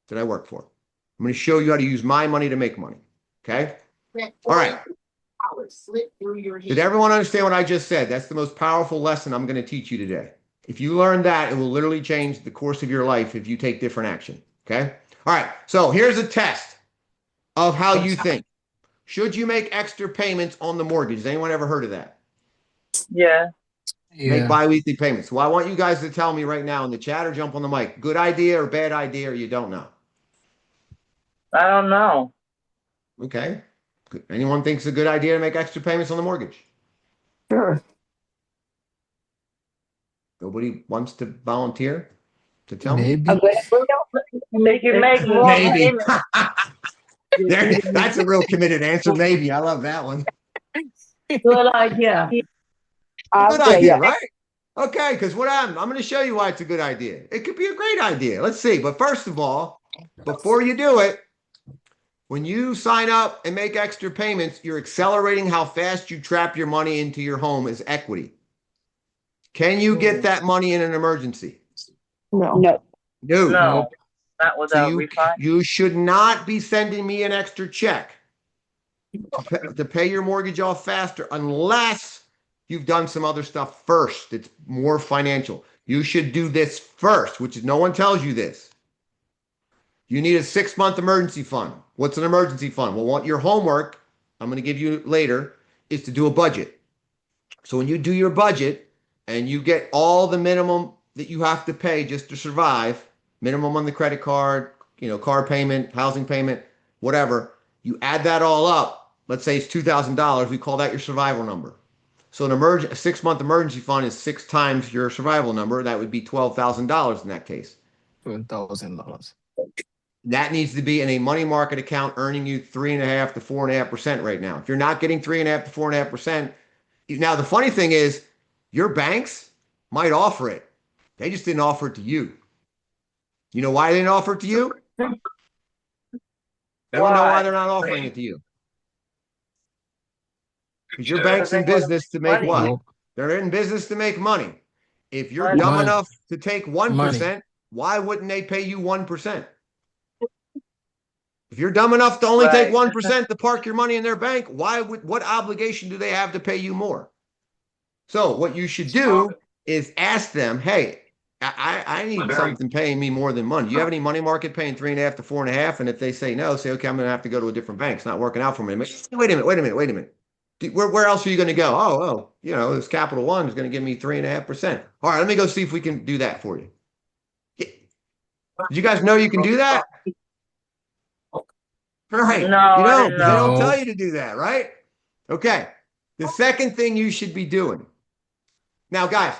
that I work for. I'm going to show you how to use my money to make money. Okay? All right. Did everyone understand what I just said? That's the most powerful lesson I'm going to teach you today. If you learn that, it will literally change the course of your life if you take different action. Okay? All right. So here's a test of how you think. Should you make extra payments on the mortgage? Has anyone ever heard of that? Yeah. Make biweekly payments. Well, I want you guys to tell me right now in the chat or jump on the mic. Good idea or bad idea, or you don't know? I don't know. Okay. Anyone thinks it's a good idea to make extra payments on the mortgage? Sure. Nobody wants to volunteer to tell me? Maybe. Make you make more Maybe. money. That's a real committed answer. Maybe. I love that one. Good idea. Good idea, right? Okay, because I'm going to show you why it's a good idea. It could be a great idea. Let's see. But first of all, before you do it, when you sign up and make extra payments, you're accelerating how fast you trap your money into your home as equity. Can you get that money in an emergency? No. No. No. Not without So you should not be sending me an extra check to pay your mortgage off faster unless you've done some other stuff first. It's more financial. You should do this first, which is no one tells you this. You need a 6-month emergency fund. What's an emergency fund? Well, what your homework, I'm going to give you later, is to do a budget. So when you do your budget and you get all the minimum that you have to pay just to survive, minimum on the credit card, car payment, housing payment, whatever, you add that all up. Let's say it's $2,000. We call that your survival number. So a 6-month emergency fund is 6 times your survival number. That would be $12,000 in that case. $12,000. That needs to be in a money market account earning you 3.5% to 4.5% right now. If you're not getting 3.5% to 4.5%, now the funny thing is your banks might offer it. They just didn't offer it to you. You know why they didn't offer it to you? They don't know why they're not offering it to you. Because your bank's in business to make what? They're in business to make money. If you're dumb enough to take 1%, why wouldn't they pay you 1%? If you're dumb enough to only take 1% to park your money in their bank, what obligation do they have to pay you more? So what you should do is ask them, hey, I need something paying me more than money. Do you have any money market paying 3.5% to 4.5%? And if they say no, say, okay, I'm going to have to go to a different bank. It's not working out for me. Wait a minute. Where else are you going to go? This Capital One is going to give me 3.5%. All right, let me go see if we can do that for you. Did you guys know you can do that? Right. No, they don't tell you to do that, right? Okay. The second thing you should be doing. Now, guys,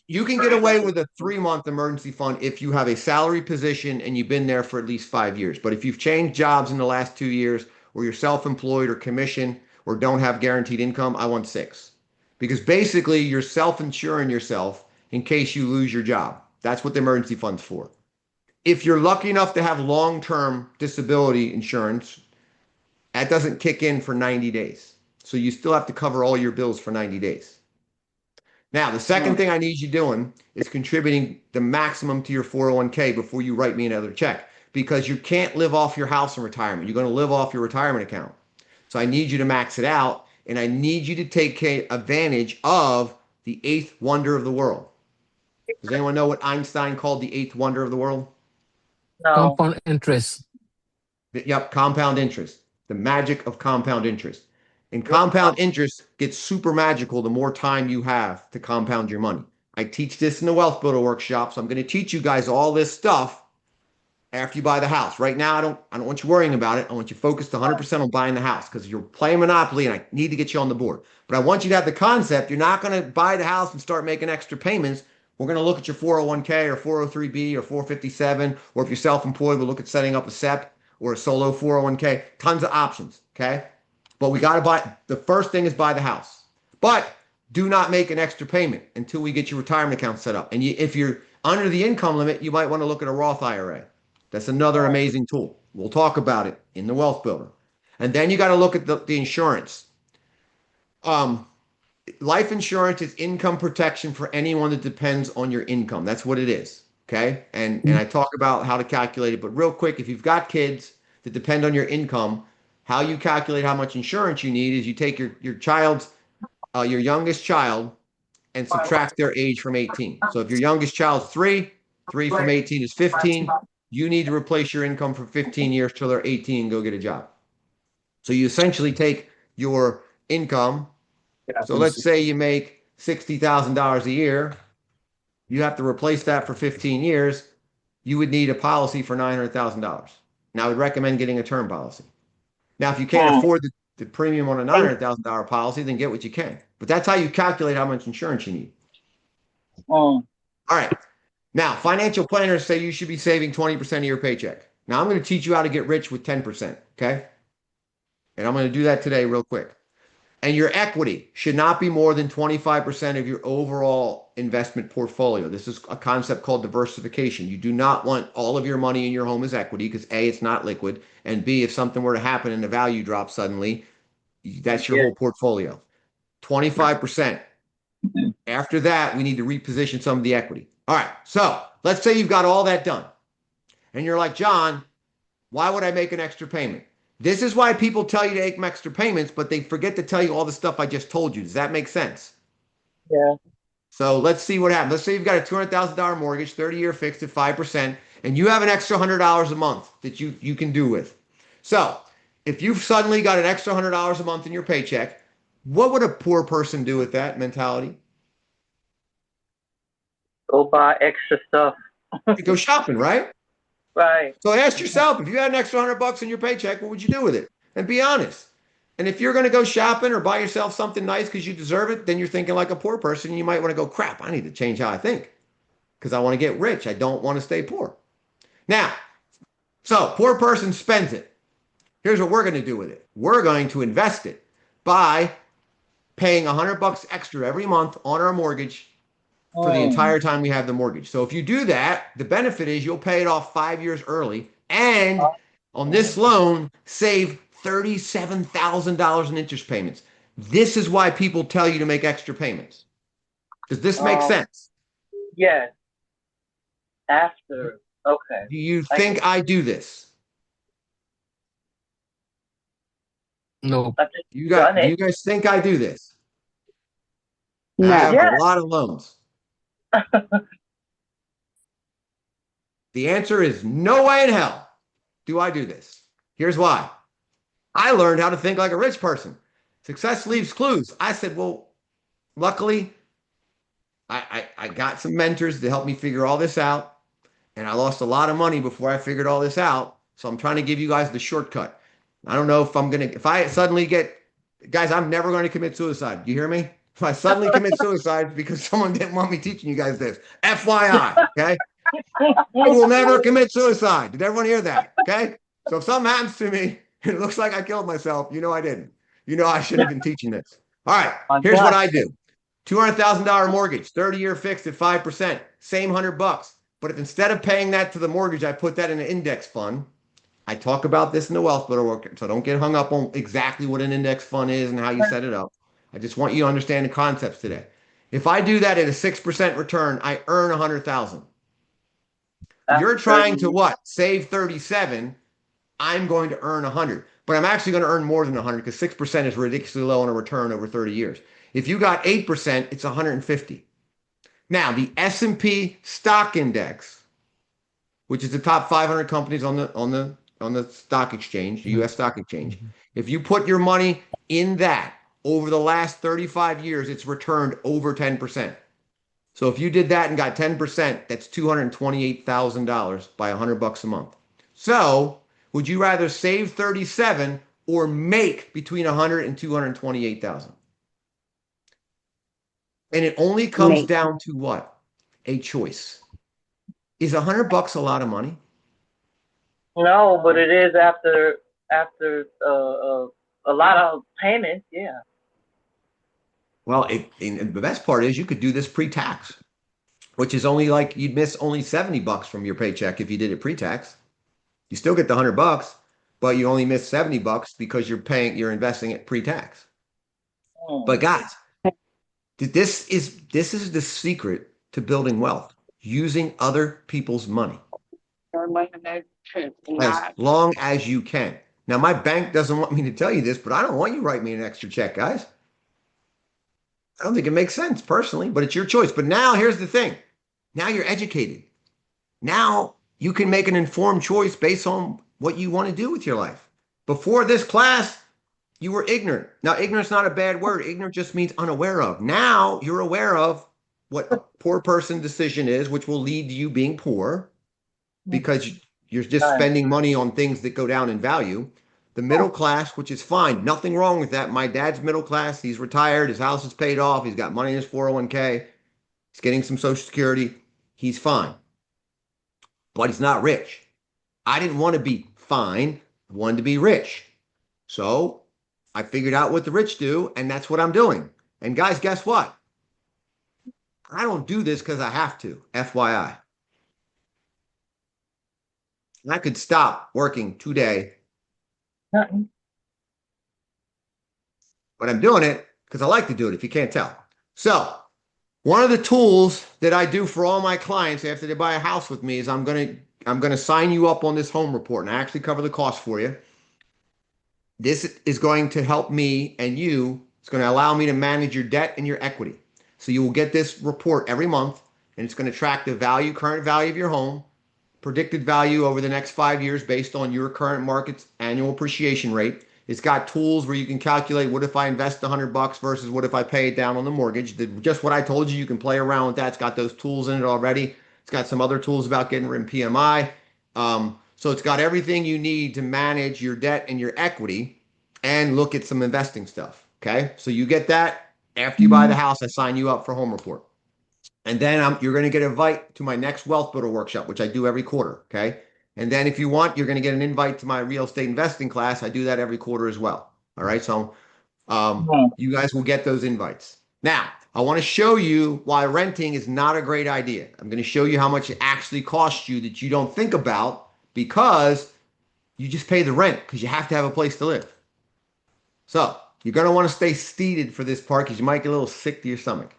you can get away with a 3-month emergency fund if you have a salary position and you've been there for at least 5 years. But if you've changed jobs in the last 2 years, or you're self-employed or commission or don't have guaranteed income, I want 6. Because basically you're self-insuring yourself in case you lose your job. That's what the emergency fund's for. If you're lucky enough to have long-term disability insurance, that doesn't kick in for 90 days. So you still have to cover all your bills for 90 days. Now, the second thing I need you doing is contributing the maximum to your 401k before you write me another check, because you can't live off your house in retirement. You're going to live off your retirement account. So I need you to max it out, and I need you to take advantage of the 8th wonder of the world. Does anyone know what Einstein called the 8th wonder of the world? No. Compound interest. Yep, compound interest. The magic of compound interest. And compound interest gets super magical the more time you have to compound your money. I teach this in the Wealth Builder workshop, so I'm going to teach you guys all this stuff after you buy the house. Right now, I don't want you worrying about it. I want you focused 100% on buying the house because you're playing Monopoly and I need to get you on the board. But I want you to have the concept. You're not going to buy the house and start making extra payments. We're going to look at your 401k or 403b or 457, or if you're self-employed, we'll look at setting up a SEP or a solo 401k. Tons of options, okay? But we got to buy, the first thing is buy the house. But do not make an extra payment until we get your retirement account set up. And if you're under the income limit, you might want to look at a Roth IRA. That's another amazing tool. We'll talk about it in the Wealth Builder. And then you got to look at the insurance. Life insurance is income protection for anyone that depends on your income. That's what it is. Okay. And I talk about how to calculate it, but real quick, if you've got kids that depend on your income, how you calculate how much insurance you need is you take your youngest child and subtract their age from 18. So if your youngest child's 3 from 18 is 15, you need to replace your income for 15 years till they're 18 and go get a job. So you essentially take your income. So let's say you make $60,000 a year. You have to replace that for 15 years. You would need a policy for $900,000. Now I would recommend getting a term policy. Now, if you can't afford the premium on a $900,000 policy, then get what you can. But that's how you calculate how much insurance you need. All right. Now, financial planners say you should be saving 20% of your paycheck. Now, I'm going to teach you how to get rich with 10%, okay? And I'm going to do that today real quick. And your equity should not be more than 25% of your overall investment portfolio. This is a concept called diversification. You do not want all of your money in your home as equity because A, it's not liquid, and B, if something were to happen and the value drops suddenly, that's your whole portfolio. 25%. After that, we need to reposition some of the equity. All right, so let's say you've got all that done. And you're like, John, why would I make an extra payment? This is why people tell you to make extra payments, but they forget to tell you all the stuff I just told you. Does that make sense? Yeah. So let's see what happens. Let's say you've got a $200,000 mortgage, 30-year fixed at 5%, and you have an extra $100 a month that you can do with. So if you've suddenly got an extra $100 a month in your paycheck, what would a poor person do with that mentality? Go buy extra stuff. Go shopping, right? Right. So ask yourself, if you had an extra $100 in your paycheck, what would you do with it? And be honest. And if you're going to go shopping or buy yourself something nice because you deserve it, then you're thinking like a poor person. And you might want to go, crap, I need to change how I think because I want to get rich. I don't want to stay poor. Now, so poor person spends it. Here's what we're going to do with it. We're going to invest it by paying $100 extra every month on our mortgage for the entire time we have the mortgage. So if you do that, the benefit is you'll pay it off 5 years early. And on this loan, save $37,000 in interest payments. This is why people tell you to make extra payments. Does this make sense? Yes. After. Okay. Do you think I do this? No. Do you guys think I do this? No. I have a lot of loans. The answer is no way in hell do I do this. Here's why. I learned how to think like a rich person. Success leaves clues. I said, well, luckily, I got some mentors to help me figure all this out. And I lost a lot of money before I figured all this out. So I'm trying to give you guys the shortcut. I don't know if I suddenly guys, I'm never going to commit suicide. Do you hear me? If I suddenly commit suicide because someone didn't want me teaching you guys this, FYI, okay? I will never commit suicide. Did everyone hear that? Okay? So if something happens to me, it looks like I killed myself. You know I didn't. You know I shouldn't have been teaching this. All right, here's what I do. $200,000 mortgage, 30-year fixed at 5%, same $100. But if instead of paying that to the mortgage, I put that in an index fund, I talk about this in the Wealth Builder work, so don't get hung up on exactly what an index fund is and how you set it up. I just want you to understand the concepts today. If I do that at a 6% return, I earn $100,000. You're trying to what? Save 37. I'm going to earn 100, but I'm actually going to earn more than 100 because 6% is ridiculously low on a return over 30 years. If you got 8%, it's 150. Now, the S&P stock index, which is the top 500 companies on the on the stock exchange, the US stock exchange. If you put your money in that over the last 35 years, it's returned over 10%. So if you did that and got 10%, that's $228,000 by $100 a month. So would you rather save 37 or make between 100 and 228,000? And it only comes Make. down to what? A choice. Is $100 a lot of money? No, but it is after a lot of payments. Yeah. Well, and the best part is you could do this pre-tax, which is only like you'd miss only $70 from your paycheck if you did it pre-tax. You still get the $100, but you only miss $70 because you're investing it pre-tax. But guys, this is the secret to building wealth, using other people's money as long as you can. Now, my bank doesn't want me to tell you this, but I don't want you to write me an extra check, guys. I don't think it makes sense personally, but it's your choice. But now here's the thing. Now you're educated. Now you can make an informed choice based on what you want to do with your life. Before this class, you were ignorant. Now, ignorant's not a bad word. Ignorant just means unaware of. Now you're aware of what a poor person decision is, which will lead to you being poor because you're just spending money on things that go down in value. The middle class, which is fine. Nothing wrong with that. My dad's middle class. He's retired. His house is paid off. He's got money in his 401k. He's getting some Social Security. He's fine. But he's not rich. I didn't want to be fine. I wanted to be rich. So I figured out what the rich do, and that's what I'm doing. And guys, guess what? I don't do this because I have to, FYI. I could stop working today, but I'm doing it because I like to do it, if you can't tell. So one of the tools that I do for all my clients after they buy a house with me is I'm gonna sign you up on this home report, and I actually cover the cost for you. This is going to help me and you. It's going to allow me to manage your debt and your equity. So you will get this report every month, and it's going to track the current value of your home, predicted value over the next 5 years based on your current market's annual appreciation rate. It's got tools where you can calculate what if I invest $100 versus what if I pay it down on the mortgage. Just what I told you, you can play around with that. It's got those tools in it already. It's got some other tools about getting rid of PMI. So it's got everything you need to manage your debt and your equity and look at some investing stuff. Okay. So you get that after you buy the house. I sign you up for home report. And then you're going to get an invite to my next wealth builder workshop, which I do every quarter. Okay. And then if you want, you're going to get an invite to my real estate investing class. I do that every quarter as well. All right. So you guys will get those invites. Now, I want to show you why renting is not a great idea. I'm going to show you how much it actually costs you that you don't think about because you just pay the rent because you have to have a place to live. So you're going to want to stay seated for this part because you might get a little sick to your stomach.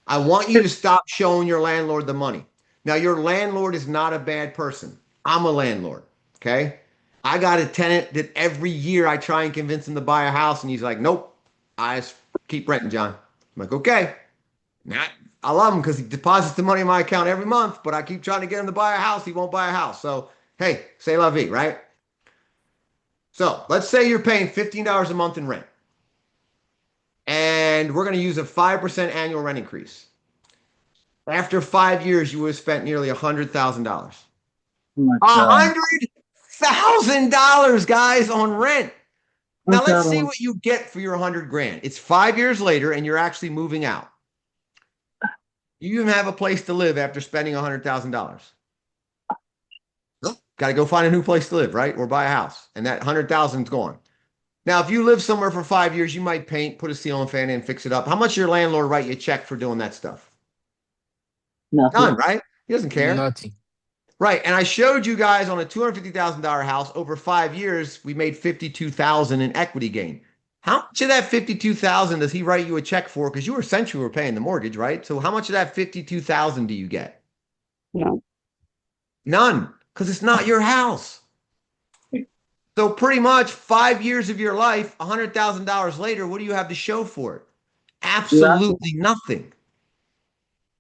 I want you to stop showing your landlord the money. Now, your landlord is not a bad person. I'm a landlord, okay? I got a tenant that every year I try and convince him to buy a house, and he's like, nope, I just keep renting, John. I'm like, okay. Now, I love him because he deposits the money in my account every month, but I keep trying to get him to buy a house. He won't buy a house. So, hey, c'est la vie, right? So let's say you're paying $15 a month in rent. And we're going to use a 5% annual rent increase. After 5 years, you would have spent nearly $100,000. $100,000, guys, on rent. Now let's see what you get for your $100,000. It's 5 years later, and you're actually moving out. You even have a place to live after spending $100,000. Got to go find a new place to live, right? Or buy a house, and that $100,000 is gone. Now, if you live somewhere for 5 years, you might paint, put a ceiling fan in, fix it up. How much your landlord write you a check for doing that stuff? Nothing. None, right? He doesn't care. Nothing. Right. And I showed you guys on a $250,000 house over 5 years, we made $52,000 in equity gain. How much of that $52,000 does he write you a check for? Because you essentially were paying the mortgage, right? So how much of that $52,000 do you get? No. None, because it's not your house. So pretty much 5 years of your life, $100,000 later, what do you have to show for it? Absolutely nothing.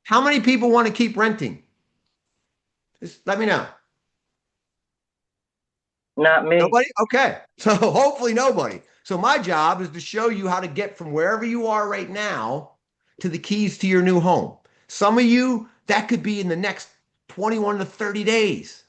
How many people want to keep renting? Just let me know. Not me. Nobody? Okay. So hopefully nobody. So my job is to show you how to get from wherever you are right now to the keys to your new home. Some of you, that could be in the next 21 to 30 days.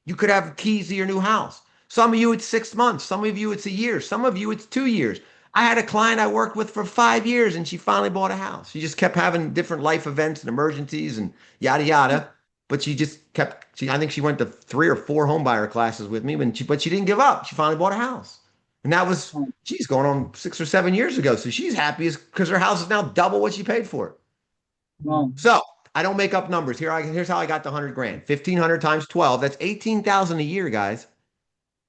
You could have keys to your new house. Some of you, it's 6 months. Some of you, it's a year. Some of you, it's 2 years. I had a client I worked with for 5 years and she finally bought a house. She just kept having different life events and emergencies and yada, yada. But she just kept, I think she went to 3 or 4 home buyer classes with me, but she didn't give up. She finally bought a house. And that was, she's going on 6 or 7 years ago. So she's happy because her house is now double what she paid for it. So I don't make up numbers. Here's how I got the 100 grand. 1,500 times 12. That's 18,000 a year, guys.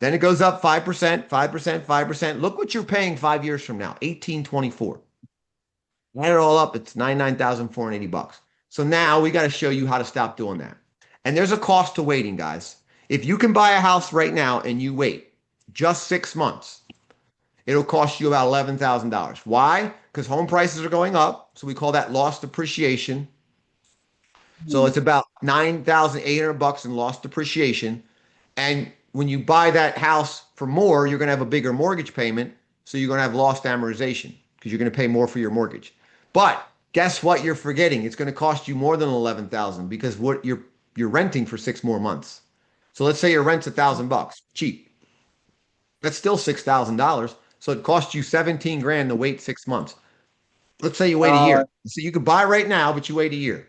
Then it goes up 5%, 5%, 5%. Look what you're paying 5 years from now, 1824. Add it all up, it's $99,480. So now we got to show you how to stop doing that. And there's a cost to waiting, guys. If you can buy a house right now and you wait just 6 months, it'll cost you about $11,000. Why? Because home prices are going up. So we call that lost depreciation. So it's about $9,800 in lost depreciation. And when you buy that house for more, you're going to have a bigger mortgage payment. So you're going to have lost amortization because you're going to pay more for your mortgage. But guess what you're forgetting? It's going to cost you more than $11,000 because what you're renting for 6 more months. So let's say your rent's $1,000, cheap. That's still $6,000. So it costs you 17 grand to wait 6 months. Let's say you wait a year. So you could buy right now, but you wait a year.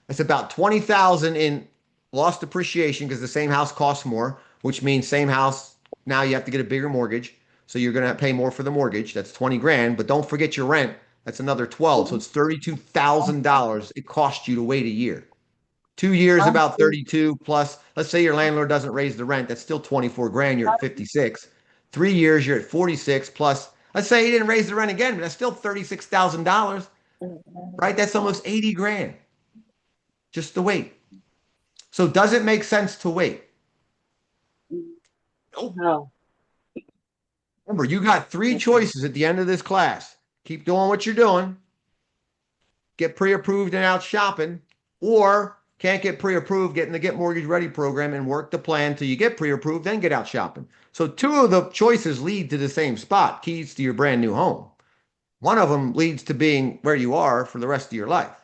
That's about 20,000 in lost depreciation because the same house costs more, which means same house. Now you have to get a bigger mortgage. So you're going to pay more for the mortgage. That's 20 grand, but don't forget your rent. That's another 12. So it's $32,000 it costs you to wait a year. 2 years, about 32 plus. Let's say your landlord doesn't raise the rent. That's still 24 grand. You're at 56. 3 years, you're at 46 plus. Let's say he didn't raise the rent again, but that's still $36,000, right? That's almost 80 grand just to wait. So does it make sense to wait? No. Remember, you got 3 choices at the end of this class. Keep doing what you're doing, get pre-approved and out shopping, or can't get pre-approved, get in the Get Mortgage Ready program and work the plan till you get pre-approved, then get out shopping. So 2 of the choices lead to the same spot, keys to your brand new home. One of them leads to being where you are for the rest of your life,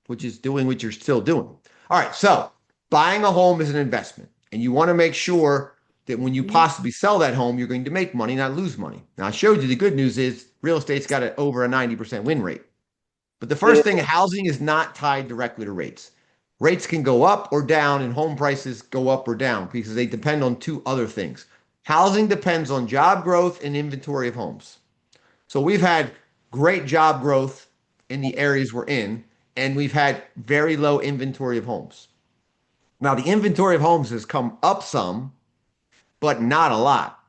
which is doing what you're still doing. All right, so buying a home is an investment, and you want to make sure that when you possibly sell that home, you're going to make money, not lose money. Now, I showed you the good news is real estate's got over a 90% win rate. But the first thing, housing is not tied directly to rates. Rates can go up or down, and home prices go up or down because they depend on 2 other things. Housing depends on job growth and inventory of homes. So we've had great job growth in the areas we're in, and we've had very low inventory of homes. Now, the inventory of homes has come up some, but not a lot,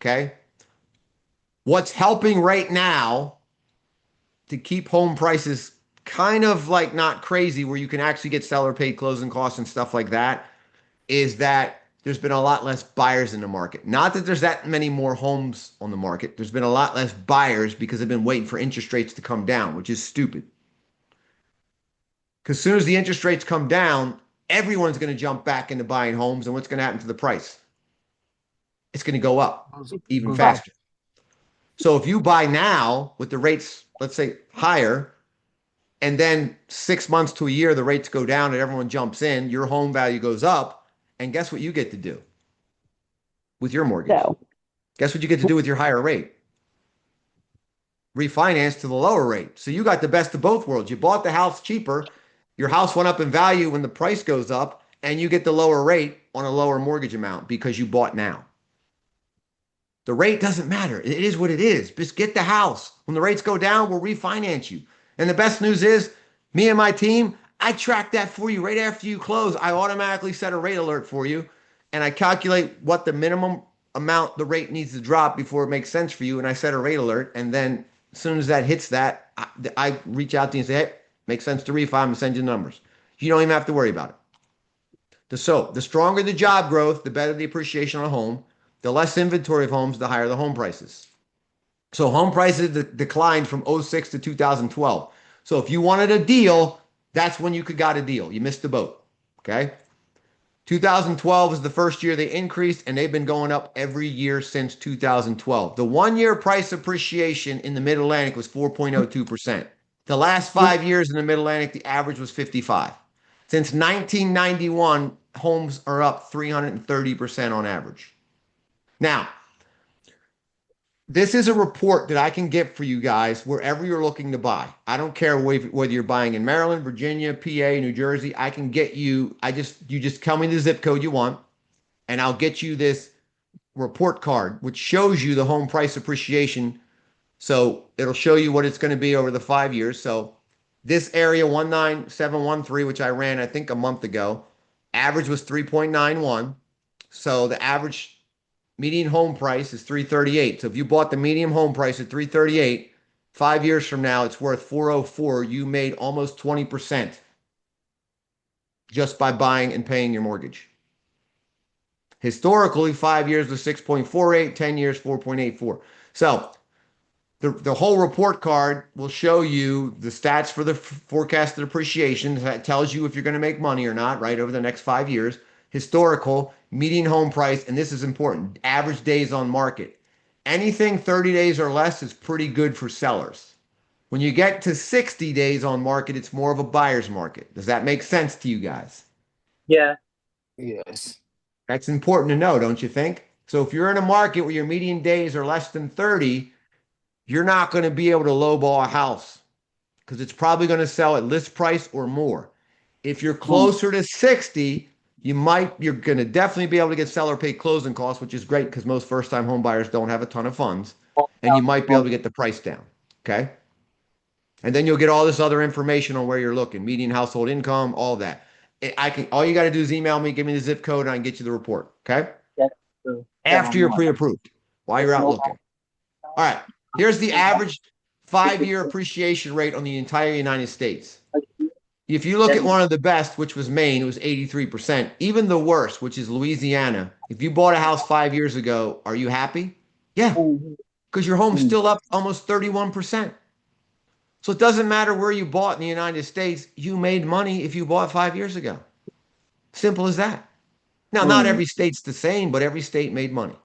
okay? What's helping right now to keep home prices kind of like not crazy where you can actually get seller paid closing costs and stuff like that is that there's been a lot less buyers in the market. Not that there's that many more homes on the market. There's been a lot less buyers because they've been waiting for interest rates to come down, which is stupid. Because as soon as the interest rates come down, everyone's going to jump back into buying homes. And what's going to happen to the price? It's going to go up even faster. So if you buy now with the rates, let's say higher, and then 6 months to a year, the rates go down and everyone jumps in, your home value goes up. And guess what you get to do with your mortgage? So, Guess what you get to do with your higher rate? Refinance to the lower rate. So you got the best of both worlds. You bought the house cheaper. Your house went up in value when the price goes up, and you get the lower rate on a lower mortgage amount because you bought now. The rate doesn't matter. It is what it is. Just get the house. When the rates go down, we'll refinance you. And the best news is, me and my team, I track that for you right after you close. I automatically set a rate alert for you, and I calculate what the minimum amount the rate needs to drop before it makes sense for you, and I set a rate alert. And then as soon as that hits that, I reach out to you and say, hey, makes sense to refi, I'm going to send you the numbers. You don't even have to worry about it. So the stronger the job growth, the better the appreciation on a home. The less inventory of homes, the higher the home prices. So home prices declined from 06 to 2012. So if you wanted a deal, that's when you got a deal. You missed the boat, okay? 2012 is the first year they increased, and they've been going up every year since 2012. The 1 year price appreciation in the Mid-Atlantic was 4.02%. The last 5 years in the Mid-Atlantic, the average was 55. Since 1991, homes are up 330% on average. Now, this is a report that I can get for you guys wherever you're looking to buy. I don't care whether you're buying in Maryland, Virginia, PA, New Jersey. I can get you. You just tell me the zip code you want, and I'll get you this report card, which shows you the home price appreciation. So it'll show you what it's going to be over the 5 years. So this area 19713, which I ran, I think a month ago, average was 3.91. So the average median home price is 338. So if you bought the median home price at 338, 5 years from now, it's worth 404. You made almost 20% just by buying and paying your mortgage. Historically, 5 years was 6.48, 10 years, 4.84. So the whole report card will show you the stats for the forecasted appreciation. That tells you if you're going to make money or not, right, over the next 5 years. Historical, median home price, and this is important, average days on market. Anything 30 days or less is pretty good for sellers. When you get to 60 days on market, it's more of a buyer's market. Does that make sense to you guys? Yeah. Yes. That's important to know, don't you think? So if you're in a market where your median days are less than 30, you're not going to be able to lowball a house because it's probably going to sell at list price or more. If you're closer to 60, you're going to definitely be able to get seller paid closing costs, which is great because most first-time home buyers don't have a ton of funds, and you might be able to get the price down, okay? And then you'll get all this other information on where you're looking, median household income, all that. All you got to do is email me, give me the zip code, and I can get you the report, okay? After you're pre-approved, while you're out looking. All right, here's the average 5-year appreciation rate on the entire United States. If you look at one of the best, which was Maine, it was 83%. Even the worst, which is Louisiana, if you bought a house 5 years ago, are you happy? Yeah, because your home's still up almost 31%. So it doesn't matter where you bought in the United States, you made money if you bought 5 years ago. Simple as that. Now, not every state's the same, but every state made money.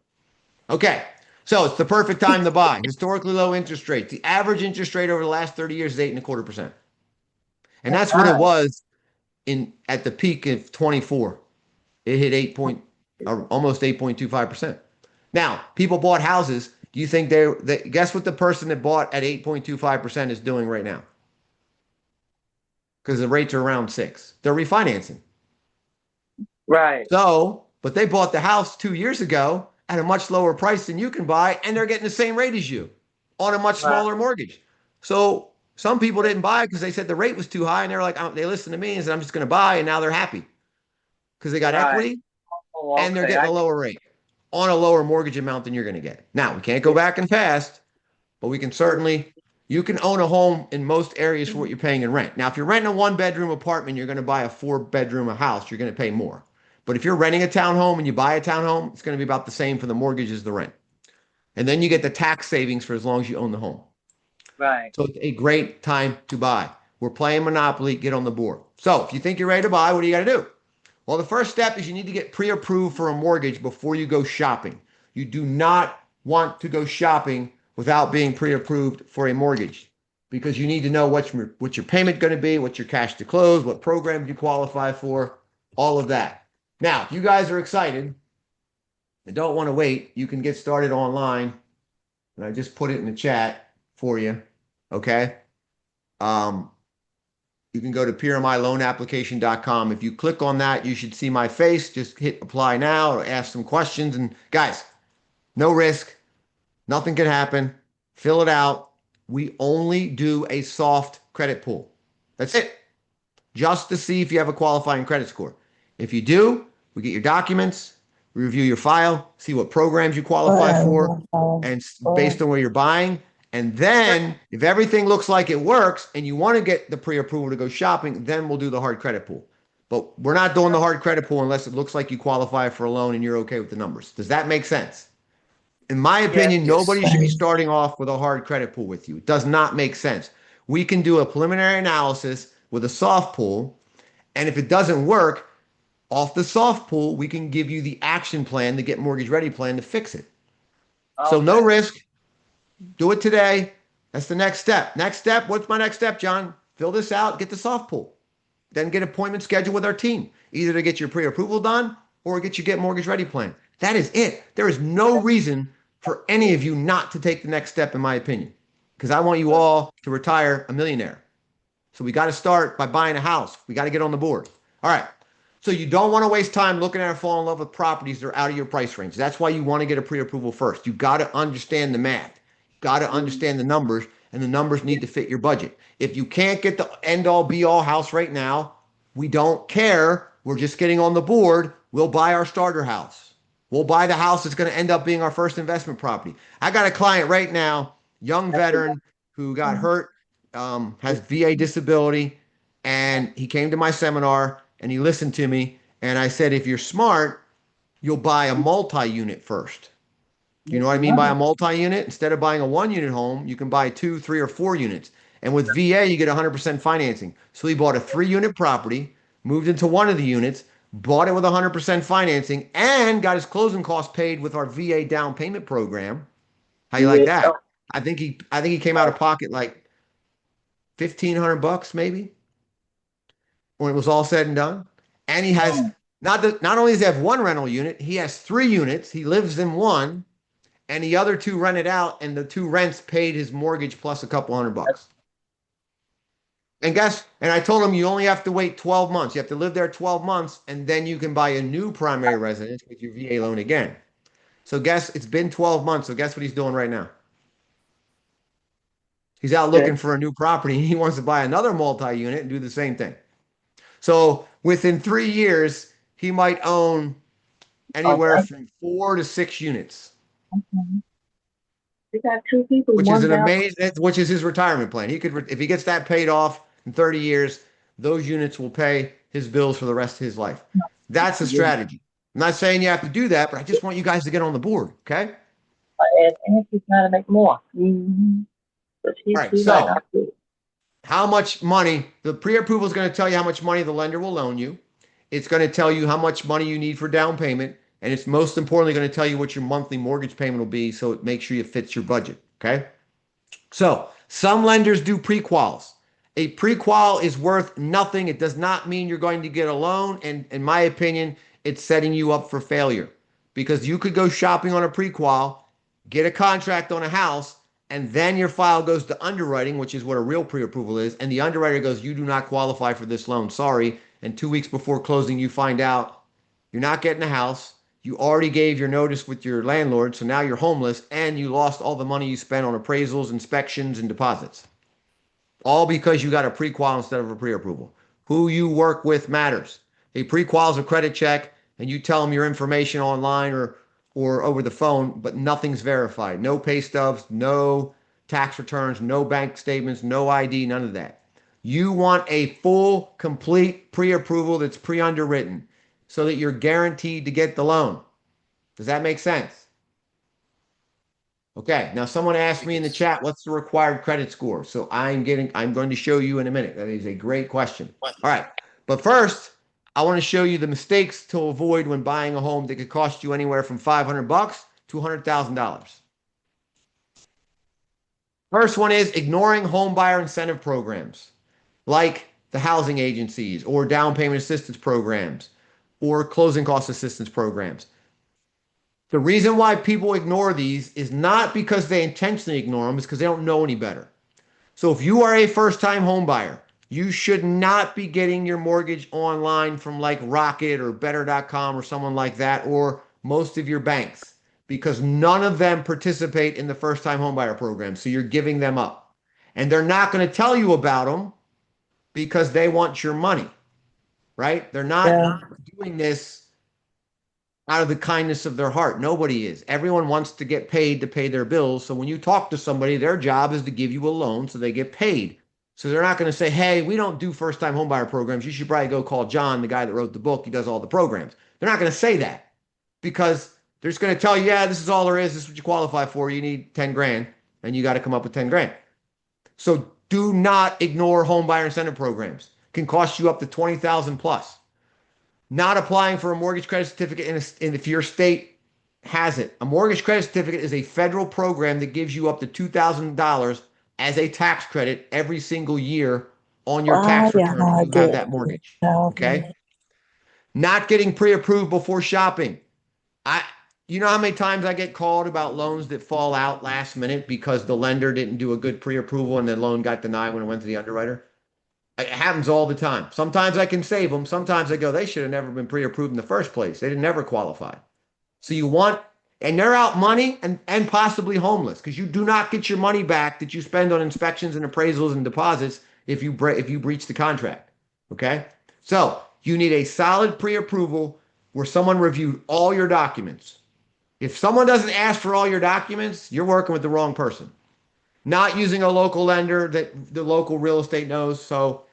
Okay, so it's the perfect time to buy. Historically low interest rates. The average interest rate over the last 30 years is 8.25%. And that's what it was at the peak of 24. It hit almost 8.25%. Now, people bought houses. Do you think guess what the person that bought at 8.25% is doing right now? Because the rates are around 6. They're refinancing. Right. So, but they bought the house 2 years ago at a much lower price than you can buy, and they're getting the same rate as you on a much smaller mortgage. So some people didn't buy because they said the rate was too high, and they're like, they listened to me and said, I'm just going to buy, and now they're happy because they got equity and they're getting a lower rate on a lower mortgage amount than you're going to get. Now, we can't go back and past, but we can certainly, you can own a home in most areas for what you're paying in rent. Now, if you're renting a 1-bedroom apartment, you're going to buy a 4-bedroom house, you're going to pay more. But if you're renting a townhome and you buy a townhome, it's going to be about the same for the mortgage as the rent. And then you get the tax savings for as long as you own the home. Right. So it's a great time to buy. We're playing Monopoly, get on the board. So if you think you're ready to buy, what do you got to do? Well, the first step is you need to get pre-approved for a mortgage before you go shopping. You do not want to go shopping without being pre-approved for a mortgage because you need to know what's your payment going to be, what's your cash to close, what program you qualify for, all of that. Now, if you guys are excited and don't want to wait, you can get started online. And I just put it in the chat for you. Okay. You can go to PRMILoanApplication.com. If you click on that, you should see my face. Just hit apply now or ask some questions. And guys, no risk. Nothing can happen. Fill it out. We only do a soft credit pull. That's it. Just to see if you have a qualifying credit score. If you do, we get your documents, we review your file, see what programs you qualify for, and based on where you're buying. And then if everything looks like it works and you want to get the pre-approval to go shopping, then we'll do the hard credit pool. But we're not doing the hard credit pool unless it looks like you qualify for a loan and you're okay with the numbers. Does that make sense? In my opinion, nobody should be starting off with a hard credit pool with you. It does not make sense. We can do a preliminary analysis with a soft pool, and if it doesn't work, Off the soft pool, we can give you the action plan, the get mortgage ready plan to fix it. So no Okay. risk. Do it today. That's the next step. Next step. What's my next step, John? Fill this out, get the soft pool. Then get appointment scheduled with our team, either to get your pre-approval done or get your get mortgage ready plan. That is it. There is no reason for any of you not to take the next step, in my opinion, because I want you all to retire a millionaire. So we got to start by buying a house. We got to get on the board. All right. So you don't want to waste time looking at or fall in love with properties that are out of your price range. That's why you want to get a pre-approval first. You got to understand the math. You got to understand the numbers, and the numbers need to fit your budget. If you can't get the end-all be-all house right now, we don't care. We're just getting on the board. We'll buy our starter house. We'll buy the house that's going to end up being our first investment property. I got a client right now, young veteran who got hurt, has VA disability, and he came to my seminar and he listened to me. And I said, if you're smart, you'll buy a multi-unit first. Do you know what I mean by a multi-unit? Instead of buying a one-unit home, you can buy 2, 3, or 4 units. And with VA, you get 100% financing. So he bought a 3-unit property, moved into one of the units, bought it with 100% financing, and got his closing costs paid with our VA down payment program. How you like that? I think he came out of pocket like $1,500 maybe when it was all said and done. And he has not only does he have one rental unit, he has 3 units. He lives in one, and the other 2 rented out, and the 2 rents paid his mortgage plus a couple $100. And I told him you only have to wait 12 months. You have to live there 12 months, and then you can buy a new primary residence with your VA loan again. So it's been 12 months. So guess what he's doing right now? He's out looking for a new property. He wants to buy another multi-unit and do the same thing. So within 3 years, he might own anywhere from 4 to 6 units. We got 2 people. Which is which is his retirement plan. He could, if he gets that paid off in 30 years, those units will pay his bills for the rest of his life. That's a strategy. I'm not saying you have to do that, but I just want you guys to get on the board. Okay. And he's trying to make more. All right. So how much money, the pre-approval is going to tell you how much money the lender will loan you. It's going to tell you how much money you need for down payment. And it's most importantly going to tell you what your monthly mortgage payment will be, so it makes sure it fits your budget. Okay. So some lenders do pre-quals. A pre-qual is worth nothing. It does not mean you're going to get a loan. And in my opinion, it's setting you up for failure, because you could go shopping on a pre-qual, get a contract on a house, and then your file goes to underwriting, which is what a real pre-approval is. And the underwriter goes, you do not qualify for this loan. Sorry. And 2 weeks before closing, you find out you're not getting a house. You already gave your notice with your landlord, so now you're homeless, and you lost all the money you spent on appraisals, inspections, and deposits. All because you got a pre-qual instead of a pre-approval. Who you work with matters. A pre-qual is a credit check, and you tell them your information online or over the phone, but nothing's verified. No pay stubs, no tax returns, no bank statements, no ID, none of that. You want a full, complete pre-approval that's pre-underwritten, so that you're guaranteed to get the loan. Does that make sense? Okay, now someone asked me in the chat, what's the required credit score? So I'm going to show you in a minute. That is a great question. All right, but first, I want to show you the mistakes to avoid when buying a home that could cost you anywhere from $500 to $100,000. First one is ignoring home buyer incentive programs, like the housing agencies or down payment assistance programs or closing cost assistance programs. The reason why people ignore these is not because they intentionally ignore them, it's because they don't know any better. So if you are a first-time home buyer, you should not be getting your mortgage online from like Rocket or Better.com or someone like that, or most of your banks, because none of them participate in the first-time home buyer program. So you're giving them up. And they're not going to tell you about them because they want your money, right? They're not doing this out of the kindness of their heart. Nobody is. Everyone wants to get paid to pay their bills. So when you talk to somebody, their job is to give you a loan so they get paid. So they're not going to say, hey, we don't do first-time homebuyer programs. You should probably go call John, the guy that wrote the book. He does all the programs. They're not going to say that, because they're just going to tell you, yeah, this is all there is. This is what you qualify for. You need 10 grand, and you got to come up with 10 grand. So do not ignore homebuyer incentive programs. It can cost you up to $20,000 plus. not applying for a mortgage credit certificate if your state has it. A mortgage credit certificate is a federal program that gives you up to $2,000 as a tax credit every single year on your Oh, tax yeah, return no, if I you have did. that mortgage. Okay? Okay. Not getting pre-approved before shopping. I you know how many times I get called about loans that fall out last minute because the lender didn't do a good pre-approval and the loan got denied when it went to the underwriter? It happens all the time. Sometimes I can save them. Sometimes I go, they should have never been pre-approved in the first place. They didn't never qualify. So you want, and they're out money and possibly homeless because you do not get your money back that you spend on inspections and appraisals and deposits if you breach the contract. Okay, so you need a solid pre-approval where someone reviewed all your documents. If someone doesn't ask for all your documents, you're working with the wrong person. Not using a local lender that the local real estate knows. So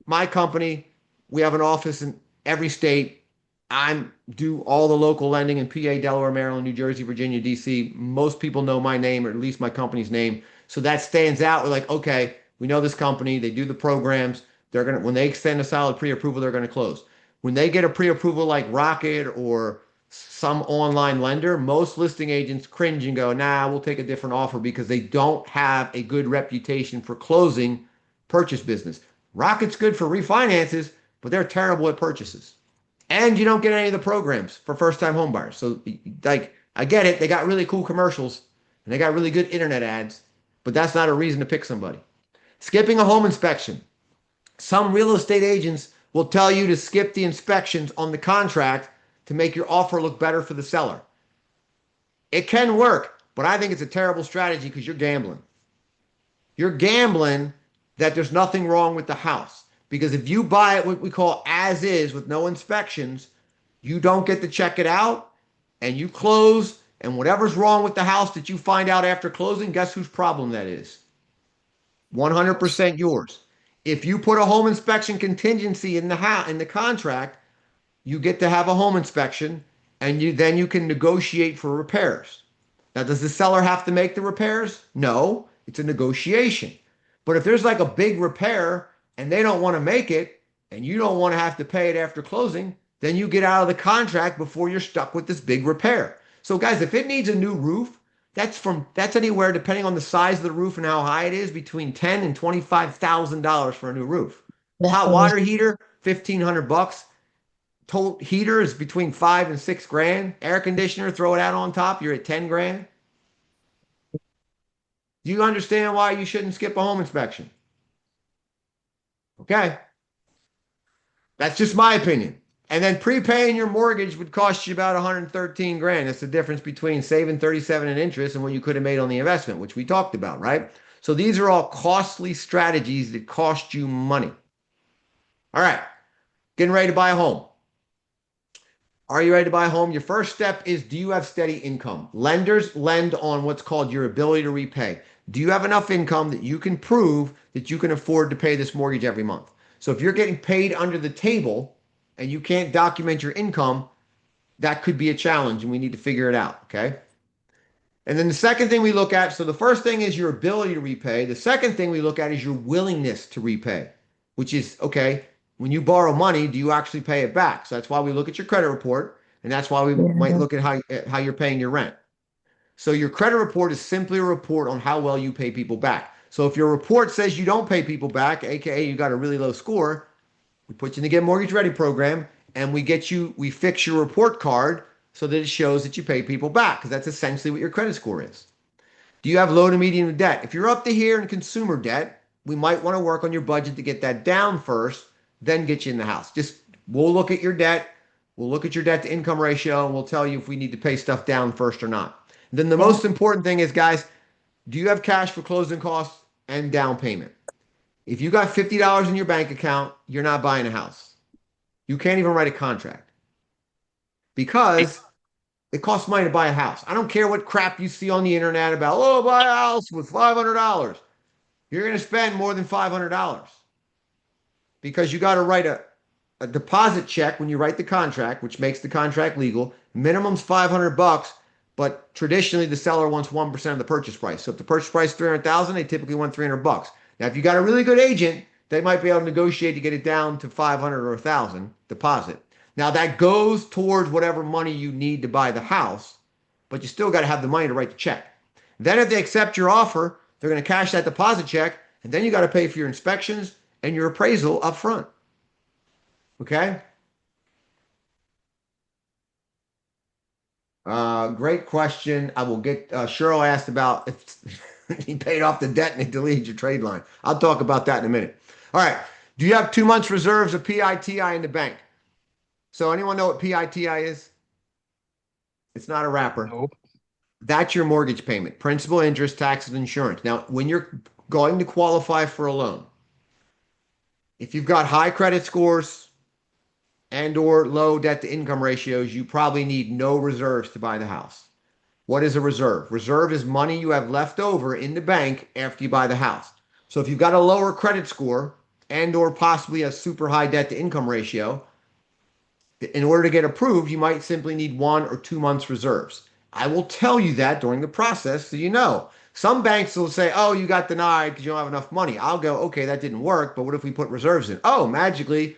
my company, we have an office in every state. I do all the local lending in PA, Delaware, Maryland, New Jersey, Virginia, DC. Most people know my name or at least my company's name. So that stands out. We're like, okay, we know this company. They do the programs. They're gonna when they extend a solid pre-approval, they're gonna close. When they get a pre-approval like Rocket or some online lender, most listing agents cringe and go, nah, we'll take a different offer because they don't have a good reputation for closing purchase business. Rocket's good for refinances, but they're terrible at purchases. And you don't get any of the programs for first-time homebuyers. So, like, I get it. They got really cool commercials and they got really good internet ads, but that's not a reason to pick somebody. Skipping a home inspection. Some real estate agents will tell you to skip the inspections on the contract to make your offer look better for the seller. It can work, but I think it's a terrible strategy because you're gambling. You're gambling that there's nothing wrong with the house. Because if you buy it what we call as is with no inspections, you don't get to check it out and you close, and whatever's wrong with the house that you find out after closing, guess whose problem that is? 100% yours. If you put a home inspection contingency in the contract, you get to have a home inspection and then you can negotiate for repairs. Now, does the seller have to make the repairs? No, it's a negotiation. But if there's like a big repair and they don't want to make it and you don't want to have to pay it after closing, then you get out of the contract before you're stuck with this big repair. So guys, if it needs a new roof, that's anywhere, depending on the size of the roof and how high it is, between $10,000 and $25,000 for a new roof. Hot water heater, $1,500. Total heater is between 5 and 6 grand. Air conditioner, throw it out on top, you're at 10 grand. Do you understand why you shouldn't skip a home inspection? Okay. That's just my opinion. And then prepaying your mortgage would cost you about 113 grand. That's the difference between saving 37 in interest and what you could have made on the investment, which we talked about, right? So these are all costly strategies that cost you money. All right. Getting ready to buy a home. Are you ready to buy a home? Your first step is, do you have steady income? Lenders lend on what's called your ability to repay. Do you have enough income that you can prove that you can afford to pay this mortgage every month? So if you're getting paid under the table and you can't document your income, that could be a challenge and we need to figure it out, okay? And then the second thing we look at, so the first thing is your ability to repay. The second thing we look at is your willingness to repay, which is, okay, when you borrow money, do you actually pay it back? So that's why we look at your credit report, and that's why we might look at how you're paying your rent. So your credit report is simply a report on how well you pay people back. So if your report says you don't pay people back, aka you got a really low score, we put you in the Get Mortgage Ready program, and we fix your report card so that it shows that you pay people back, because that's essentially what your credit score is. Do you have low to medium debt? If you're up to here in consumer debt, we might want to work on your budget to get that down first, then get you in the house. We'll look at your debt. We'll look at your debt to income ratio, and we'll tell you if we need to pay stuff down first or not. Then the most important thing is, guys, do you have cash for closing costs and down payment? If you got $50 in your bank account, you're not buying a house. You can't even write a contract because it costs money to buy a house. I don't care what crap you see on the internet about, oh, buy a house with $500. You're going to spend more than $500 because you got to write a deposit check when you write the contract, which makes the contract legal. Minimum's $500, but traditionally the seller wants 1% of the purchase price. So if the purchase price is $300,000, they typically want $300. Now, if you got a really good agent, they might be able to negotiate to get it down to 500 or 1,000 deposit. Now that goes towards whatever money you need to buy the house, but you still got to have the money to write the check. Then if they accept your offer, they're going to cash that deposit check, and then you got to pay for your inspections and your appraisal up front. Okay? Great question. I will get, Cheryl asked about if he paid off the debt and he deleted your trade line. I'll talk about that in a minute. All right. Do you have 2 months reserves of PITI in the bank? So anyone know what PITI is? It's not a wrapper. Nope. That's your mortgage payment, principal, interest, taxes, insurance. Now, when you're going to qualify for a loan, if you've got high credit scores and or low debt to income ratios, you probably need no reserves to buy the house. What is a reserve? Reserve is money you have left over in the bank after you buy the house. So if you've got a lower credit score and or possibly a super high debt to income ratio, in order to get approved, you might simply need 1 or 2 months reserves. I will tell you that during the process so you know. Some banks will say, oh, you got denied because you don't have enough money. I'll go, okay, that didn't work, but what if we put reserves in? Oh, magically,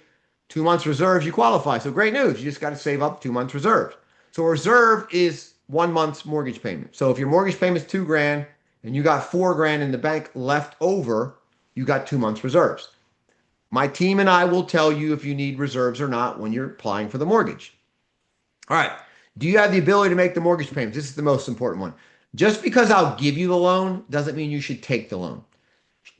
2 months reserves, you qualify. So great news. You just got to save up 2 months reserves. So a reserve is 1 month's mortgage payment. So if your mortgage payment is $2,000 and you got $4,000 in the bank left over, you got 2 months reserves. My team and I will tell you if you need reserves or not when you're applying for the mortgage. All right. Do you have the ability to make the mortgage payments? This is the most important one. Just because I'll give you the loan doesn't mean you should take the loan.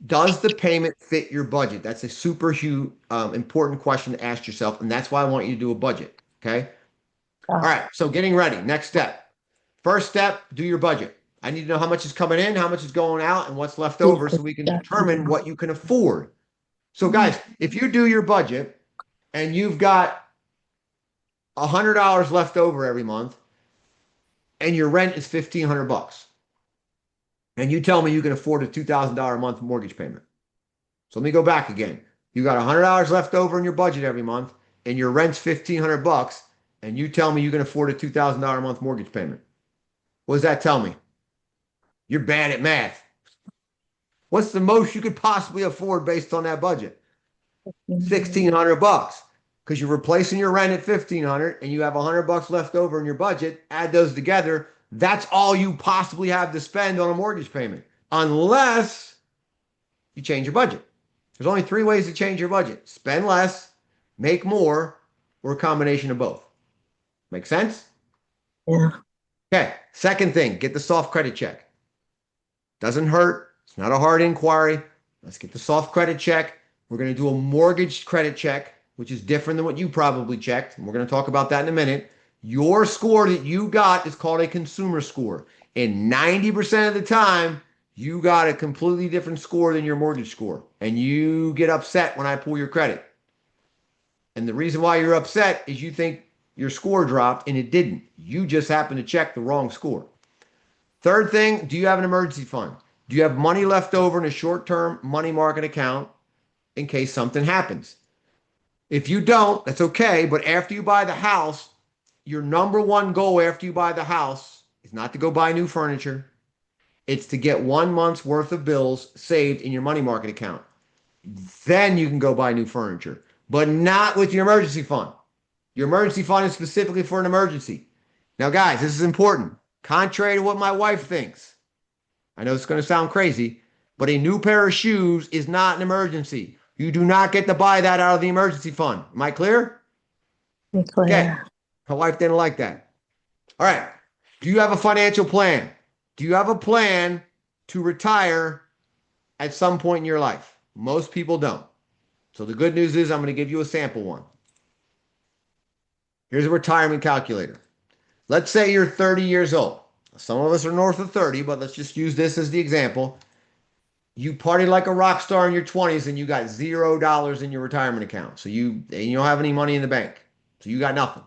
Does the payment fit your budget? That's a super huge, important question to ask yourself, and that's why I want you to do a budget, okay? All right, so getting ready. Next step. First step, do your budget. I need to know how much is coming in, how much is going out, and what's left over so we can determine what you can afford. So guys, if you do your budget and you've got $100 left over every month and your rent is $1,500 and you tell me you can afford a $2,000 a month mortgage payment. So let me go back again. You got $100 left over in your budget every month and your rent's $1,500 and you tell me you can afford a $2,000 a month mortgage payment. What does that tell me? You're bad at math. What's the most you could possibly afford based on that budget? $1,600 because you're replacing your rent at $1,500 and you have $100 left over in your budget. Add those together. That's all you possibly have to spend on a mortgage payment, unless you change your budget. There's only 3 ways to change your budget: spend less, make more, or a combination of both. Make sense? Yeah. Okay. Second thing, get the soft credit check. Doesn't hurt. It's not a hard inquiry. Let's get the soft credit check. We're going to do a mortgage credit check, which is different than what you probably checked. And we're going to talk about that in a minute. Your score that you got is called a consumer score. And 90% of the time, you got a completely different score than your mortgage score. And you get upset when I pull your credit. And the reason why you're upset is you think your score dropped, and it didn't. You just happened to check the wrong score. Third thing, do you have an emergency fund? Do you have money left over in a short-term money market account in case something happens? If you don't, that's okay. But after you buy the house, your number one goal after you buy the house is not to go buy new furniture. It's to get 1 month's worth of bills saved in your money market account. Then you can go buy new furniture, but not with your emergency fund. Your emergency fund is specifically for an emergency. Now, guys, this is important. Contrary to what my wife thinks, I know it's going to sound crazy, but a new pair of shoes is not an emergency. You do not get to buy that out of the emergency fund. Am I clear? Clear. Okay. My wife didn't like that. All right. Do you have a financial plan? Do you have a plan to retire at some point in your life? Most people don't. So the good news is I'm going to give you a sample one. Here's a retirement calculator. Let's say you're 30 years old. Some of us are north of 30, but let's just use this as the example. You partied like a rock star in your 20s and you got $0 in your retirement account. So you don't have any money in the bank. So you got nothing.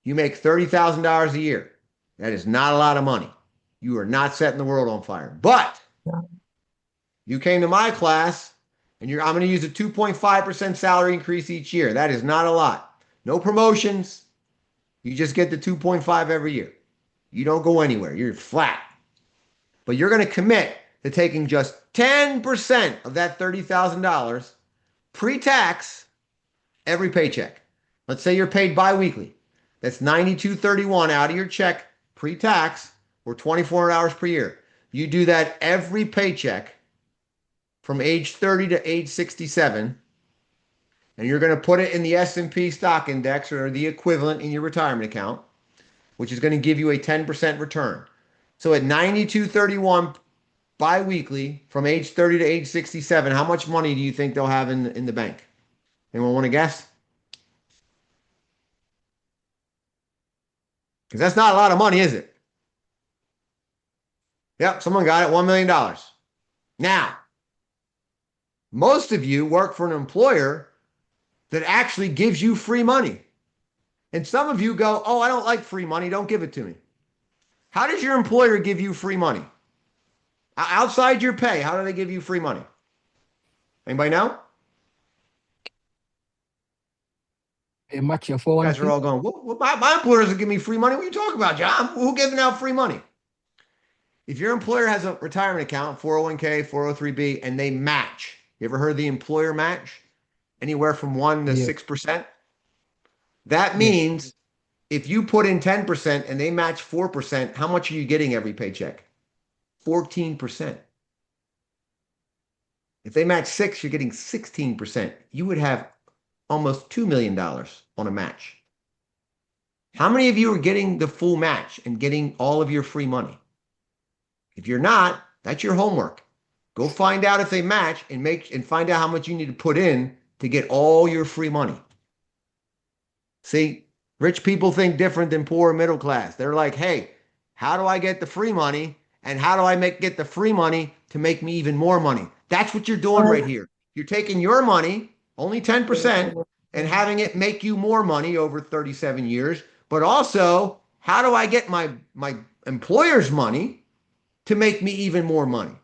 You make $30,000 a year. That is not a lot of money. You are not setting the world on fire. But you came to my class and I'm going to use a 2.5% salary increase each year. That is not a lot. No promotions. You just get the 2.5 every year. You don't go anywhere. You're flat. But you're going to commit to taking just 10% of that $30,000 pre-tax every paycheck. Let's say you're paid bi-weekly. That's $92.31 out of your check pre-tax or 24 hours per year. You do that every paycheck from age 30 to age 67, and you're going to put it in the S&P stock index or the equivalent in your retirement account, which is going to give you a 10% return. So at 92.31 bi-weekly from age 30 to age 67, how much money do you think they'll have in the bank? Anyone want to guess? Because that's not a lot of money, is it? Yep, someone got it, $1 million. Now, most of you work for an employer that actually gives you free money. And some of you go, oh, I don't like free money. Don't give it to me. How does your employer give you free money? Outside your pay, how do they give you free money? Anybody know? They match your You guys are 401k. all going, well, my employer doesn't give me free money. What are you talking about, John? Who giving out free money? If your employer has a retirement account, 401k, 403b, and they match, you ever heard the employer match? Anywhere from 1 to 6%? That means if you put in 10% and they match 4%, how much are you getting every paycheck? 14%. If they match 6, you're getting 16%. You would have almost $2 million on a match. How many of you are getting the full match and getting all of your free money? If you're not, that's your homework. Go find out if they match and find out how much you need to put in to get all your free money. See, rich people think different than poor middle class. They're like, hey, how do I get the free money? And how do I get the free money to make me even more money? That's what you're doing right here. You're taking your money, only 10%, and having it make you more money over 37 years. But also, how do I get my employer's money to make me even more money?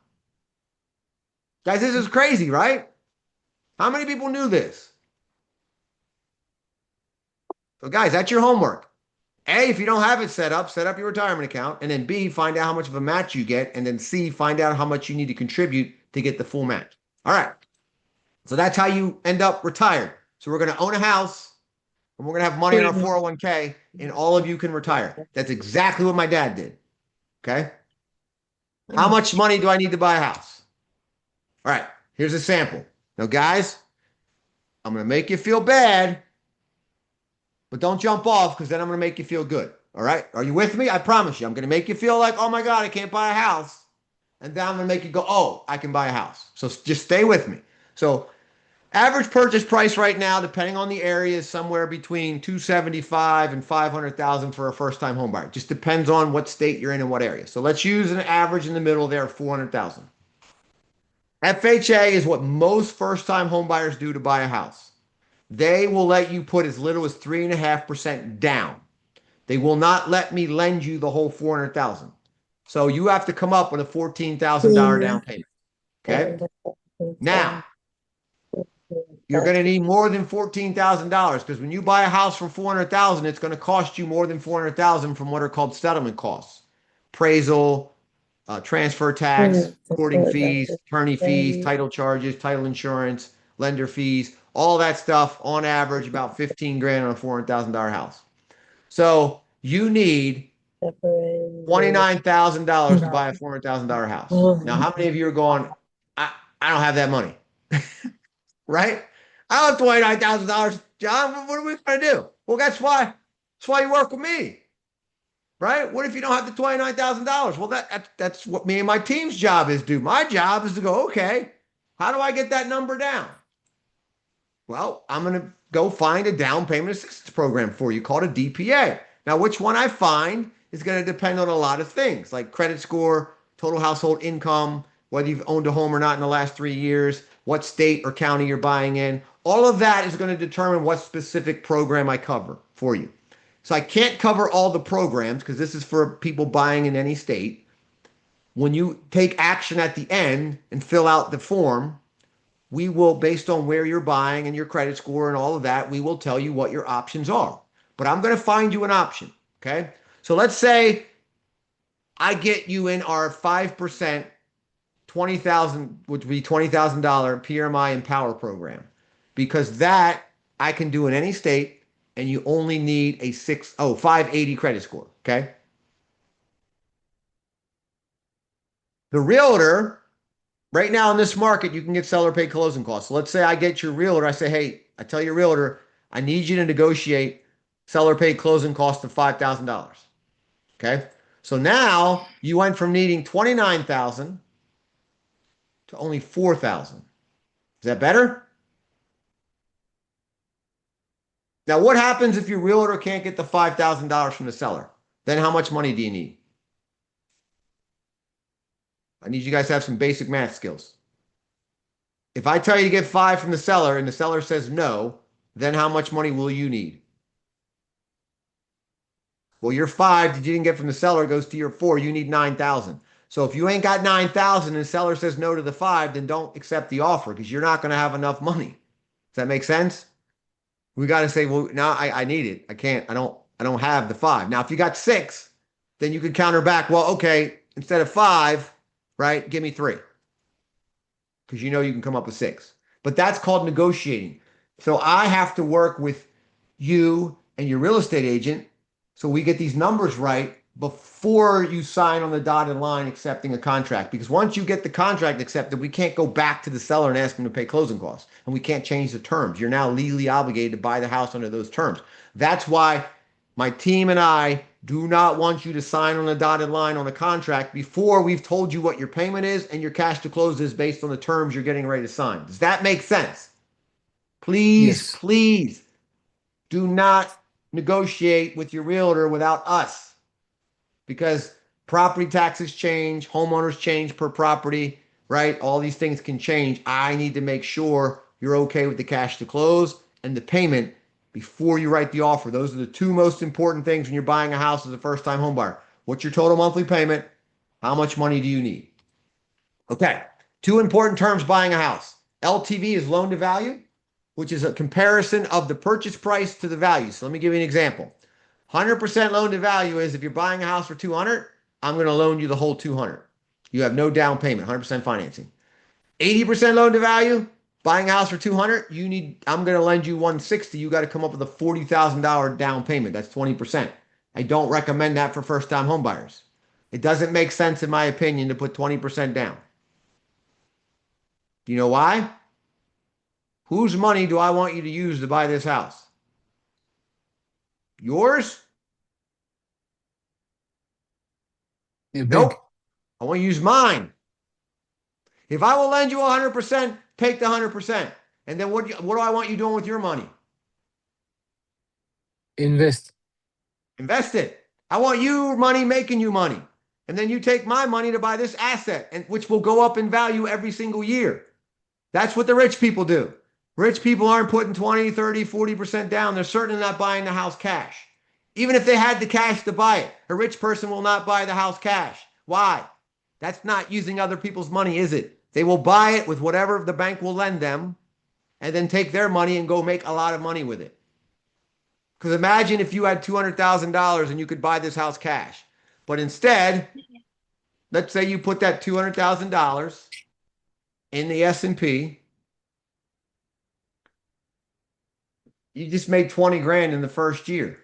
Guys, this is crazy, right? How many people knew this? So guys, that's your homework. A, if you don't have it set up your retirement account. And then B, find out how much of a match you get. And then C, find out how much you need to contribute to get the full match. All right. So that's how you end up retired. So we're going to own a house and we're going to have money in our 401k and all of you can retire. That's exactly what my dad did. Okay. How much money do I need to buy a house? All right. Here's a sample. Now, guys, I'm going to make you feel bad, but don't jump off because then I'm going to make you feel good. All right. Are you with me? I promise you. I'm going to make you feel like, oh my God, I can't buy a house. And then I'm going to make you go, oh, I can buy a house. So just stay with me. So average purchase price right now, depending on the area, is somewhere between $275,000 and $500,000 for a first-time home buyer. Just depends on what state you're in and what area. So let's use an average in the middle there of $400,000. FHA is what most first-time home buyers do to buy a house. They will let you put as little as 3.5% down. They will not let me lend you the whole $400,000. So you have to come up with a $14,000 down payment. Okay. Now, you're going to need more than $14,000 because when you buy a house for $400,000, it's going to cost you more than $400,000 from what are called settlement costs, appraisal, transfer tax, courting fees, attorney fees, title charges, title insurance, lender fees, all that stuff. On average, about 15 grand on a $400,000 house. So you need $29,000 to buy a $400,000 house. Now, how many of you are going, I don't have that money, right? I don't have $29,000, John. What are we going to do? Well, that's why you work with me, right? What if you don't have the $29,000? Well, that's what me and my team's job is to do. My job is to go, okay, how do I get that number down? Well, I'm going to go find a down payment assistance program for you called a DPA. Now, which one I find is going to depend on a lot of things like credit score, total household income, whether you've owned a home or not in the last 3 years, what state or county you're buying in. All of that is going to determine what specific program I cover for you. So I can't cover all the programs because this is for people buying in any state. When you take action at the end and fill out the form, we will, based on where you're buying and your credit score and all of that, we will tell you what your options are. But I'm going to find you an option, okay? So let's say I get you in our 5% $20,000, which would be $20,000 PMI Empower program, because that I can do in any state, and you only need a 580 credit score. Okay. The realtor, right now in this market, you can get seller paid closing costs. So let's say I get your realtor. I say, hey, I tell your realtor, I need you to negotiate seller paid closing costs of $5,000. Okay. So now you went from needing 29,000 to only 4,000. Is that better? Now, what happens if your realtor can't get the $5,000 from the seller? Then how much money do you need? I need you guys to have some basic math skills. If I tell you to get 5 from the seller and the seller says no, then how much money will you need? Well, your 5 that you didn't get from the seller goes to your 4. You need 9,000. So if you ain't got 9,000 and the seller says no to the 5, then don't accept the offer because you're not going to have enough money. Does that make sense? We got to say, well, now I need it. I can't, I don't have the 5. Now, if you got 6, then you could counter back. Well, okay, instead of 5, right, give me 3. Because you know you can come up with 6. But that's called negotiating. So I have to work with you and your real estate agent so we get these numbers right before you sign on the dotted line accepting a contract. Because once you get the contract accepted, we can't go back to the seller and ask him to pay closing costs. And we can't change the terms. You're now legally obligated to buy the house under those terms. That's why my team and I do not want you to sign on the dotted line on a contract before we've told you what your payment is and your cash to close is based on the terms you're getting ready to sign. Does that make sense? Please, please do not negotiate with your realtor without us, because property taxes change, homeowners change per property, right? All these things can change. I need to make sure you're okay with the cash to close and the payment before you write the offer. Those are the 2 most important things when you're buying a house as a first-time home buyer. What's your total monthly payment? How much money do you need? Okay, 2 important terms buying a house. LTV is loan to value, which is a comparison of the purchase price to the value. So let me give you an example. 100% loan to value is if you're buying a house for 200, I'm going to loan you the whole 200. You have no down payment, 100% financing. 80% loan to value, buying a house for 200, I'm going to lend you 160. You got to come up with a $40,000 down payment. That's 20%. I don't recommend that for first-time home buyers. It doesn't make sense, in my opinion, to put 20% down. Do you know why? Whose money do I want you to use to buy this house? Yours? Nope. I want to use mine. If I will lend you 100%, take the 100%. And then what do I want you doing with your money? Invest. Invest it. I want your money making you money. And then you take my money to buy this asset, and which will go up in value every single year. That's what the rich people do. Rich people aren't putting 20, 30, 40% down. They're certainly not buying the house cash. Even if they had the cash to buy it, a rich person will not buy the house cash. Why? That's not using other people's money, is it? They will buy it with whatever the bank will lend them and then take their money and go make a lot of money with it. Because imagine if you had $200,000 and you could buy this house cash. But instead, let's say you put that $200,000 in the S&P. You just made 20 grand in the first year.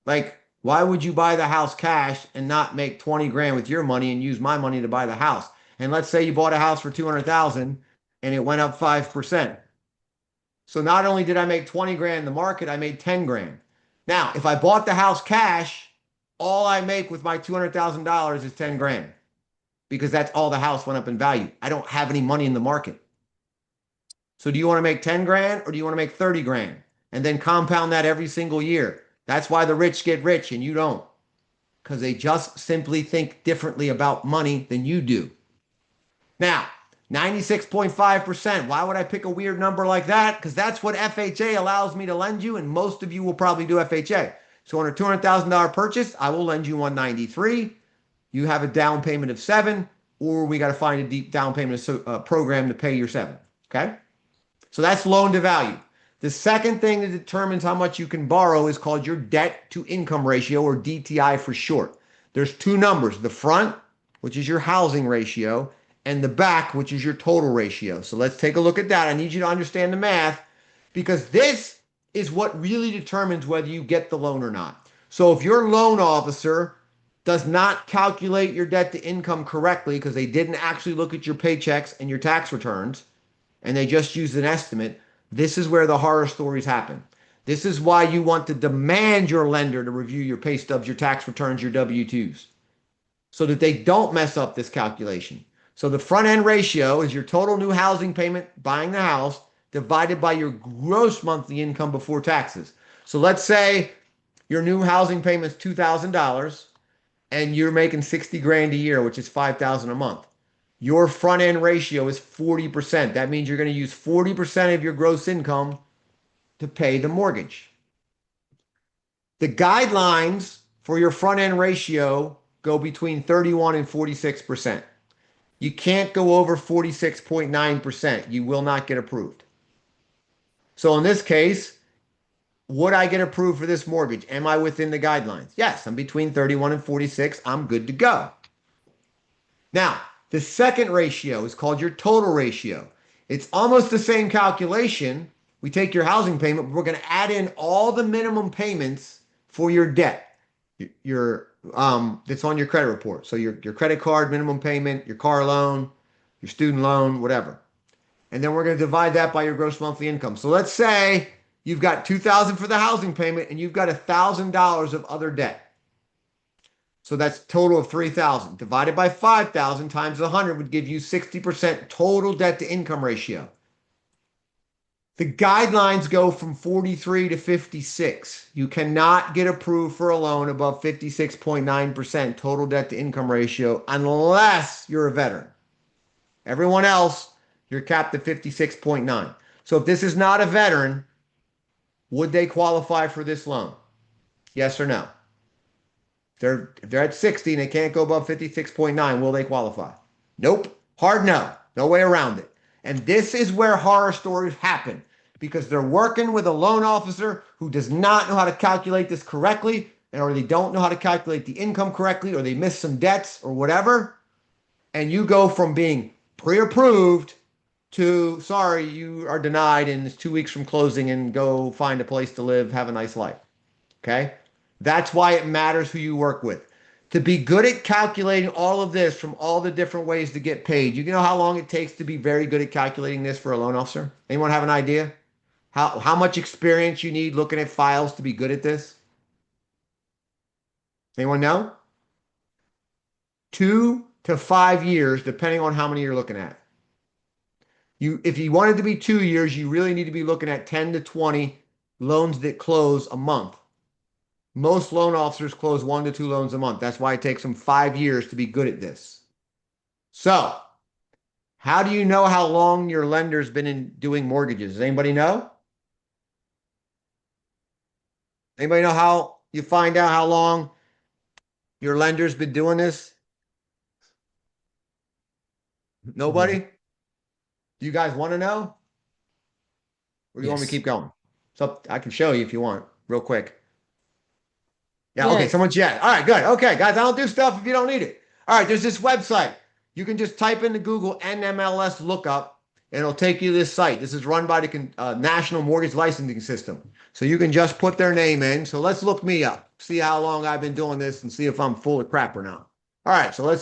Like, why would you buy the house cash and not make 20 grand with your money and use my money to buy the house? And let's say you bought a house for 200,000 and it went up 5%. So not only did I make 20 grand in the market, I made 10 grand. Now, if I bought the house cash, all I make with my $200,000 is 10 grand because that's all the house went up in value. I don't have any money in the market. So do you want to make 10 grand or do you want to make 30 grand and then compound that every single year? That's why the rich get rich and you don't, because they just simply think differently about money than you do. Now, 96.5%. Why would I pick a weird number like that? Because that's what FHA allows me to lend you, and most of you will probably do FHA. So on a $200,000 purchase, I will lend you 193. You have a down payment of 7, or we got to find a deep down payment program to pay your 7. Okay? So that's loan to value. The second thing that determines how much you can borrow is called your debt to income ratio, or DTI for short. There's 2 numbers, the front which is your housing ratio, and the back, which is your total ratio. So let's take a look at that. I need you to understand the math because this is what really determines whether you get the loan or not. So if your loan officer does not calculate your debt to income correctly because they didn't actually look at your paychecks and your tax returns, and they just used an estimate, this is where the horror stories happen. This is why you want to demand your lender to review your pay stubs, your tax returns, your W-2s, so that they don't mess up this calculation. So the front end ratio is your total new housing payment buying the house divided by your gross monthly income before taxes. So let's say your new housing payment is $2,000 and you're making 60 grand a year, which is 5,000 a month. Your front end ratio is 40%. That means you're going to use 40% of your gross income to pay the mortgage. The guidelines for your front end ratio go between 31 and 46%. You can't go over 46.9%. You will not get approved. So in this case, would I get approved for this mortgage? Am I within the guidelines? Yes, I'm between 31 and 46. I'm good to go. Now, the second ratio is called your total ratio. It's almost the same calculation. We take your housing payment, but we're going to add in all the minimum payments for your debt. That's on your credit report. So your credit card minimum payment, your car loan, your student loan, whatever. And then we're going to divide that by your gross monthly income. So let's say you've got $2,000 for the housing payment and you've got $1,000 of other debt. So that's a total of $3,000 divided by 5,000 times 100 would give you 60% total debt to income ratio. The guidelines go from 43 to 56. You cannot get approved for a loan above 56.9% total debt to income ratio unless you're a veteran. Everyone else, you're capped at 56.9. So if this is not a veteran, would they qualify for this loan? Yes or no? If they're at 60 and they can't go above 56.9, will they qualify? Nope. Hard no. No way around it. And this is where horror stories happen because they're working with a loan officer who does not know how to calculate this correctly, or they don't know how to calculate the income correctly, or they miss some debts or whatever. And you go from being pre-approved to, sorry, you are denied and it's 2 weeks from closing and go find a place to live, have a nice life. Okay? That's why it matters who you work with. To be good at calculating all of this from all the different ways to get paid, you know how long it takes to be very good at calculating this for a loan officer? Anyone have an idea? How much experience you need looking at files to be good at this? Anyone know? 2 to 5 years, depending on how many you're looking at. If you want it to be 2 years, you really need to be looking at 10 to 20 loans that close a month. Most loan officers close 1 to 2 loans a month. That's why it takes them 5 years to be good at this. So, how do you know how long your lender's been doing mortgages? Does anybody know? Anybody know how you find out how long your lender's been doing this? Nobody? Do you guys want to know? Or do you want me to Yes. keep going? So I can show you if you want, real quick. Yeah, okay, Yes. someone's yeah. All right, good. Okay, guys, I don't do stuff if you don't need it. All right, there's this website. You can just type into Google NMLS lookup, and it'll take you to this site. This is run by the National Mortgage Licensing System. So you can just put their name in. So let's look me up, see how long I've been doing this, and see if I'm full of crap or not. All right, so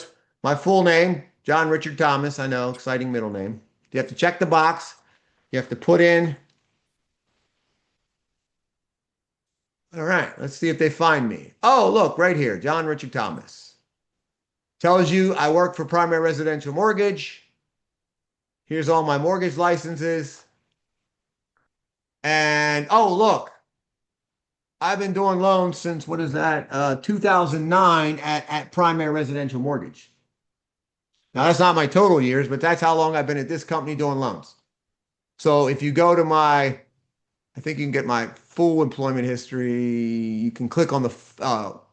my full name, John Richard Thomas. I know, exciting middle name. You have to check the box. You have to put in. All right, let's see if they find me. Oh, look, right here, John Richard Thomas. Tells you I work for Primary Residential Mortgage. Here's all my mortgage licenses. And, oh, look, I've been doing loans since, 2009 at Primary Residential Mortgage. Now, that's not my total years, but that's how long I've been at this company doing loans. So if you go to I think you can get my full employment history. You can click on the, full.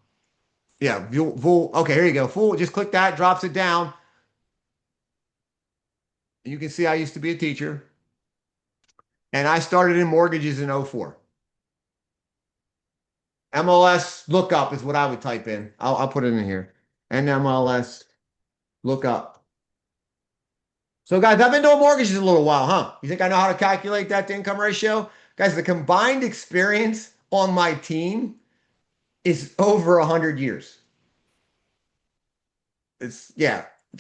Okay, here you go. Full, just click that, drops it down. You can see I used to be a teacher. And I started in mortgages in 04. MLS lookup is what I would type in. I'll put it in here. NMLS Look up. So guys, I've been doing mortgages a little while, huh? You think I know how to calculate that to income ratio? Guys, the combined experience on my team is over 100 years. It's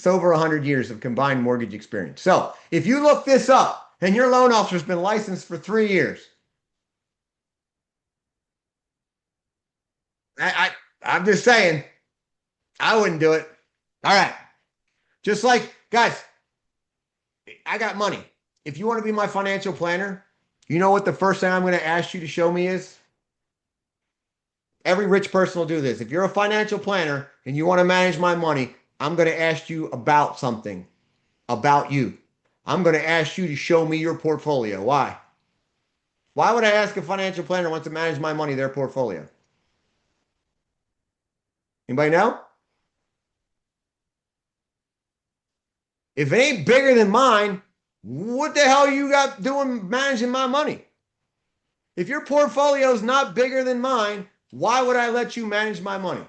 over 100 years of combined mortgage experience. So if you look this up and your loan officer's been licensed for 3 years, I'm just saying, I wouldn't do it. All right. Just like, guys, I got money. If you want to be my financial planner, you know what the first thing I'm going to ask you to show me is? Every rich person will do this. If you're a financial planner and you want to manage my money, I'm going to ask you about something, about you. I'm going to ask you to show me your portfolio. Why? Why would I ask a financial planner who wants to manage my money, their portfolio? Anybody know? If it ain't bigger than mine, what the hell you got doing managing my money? If your portfolio is not bigger than mine, why would I let you manage my money?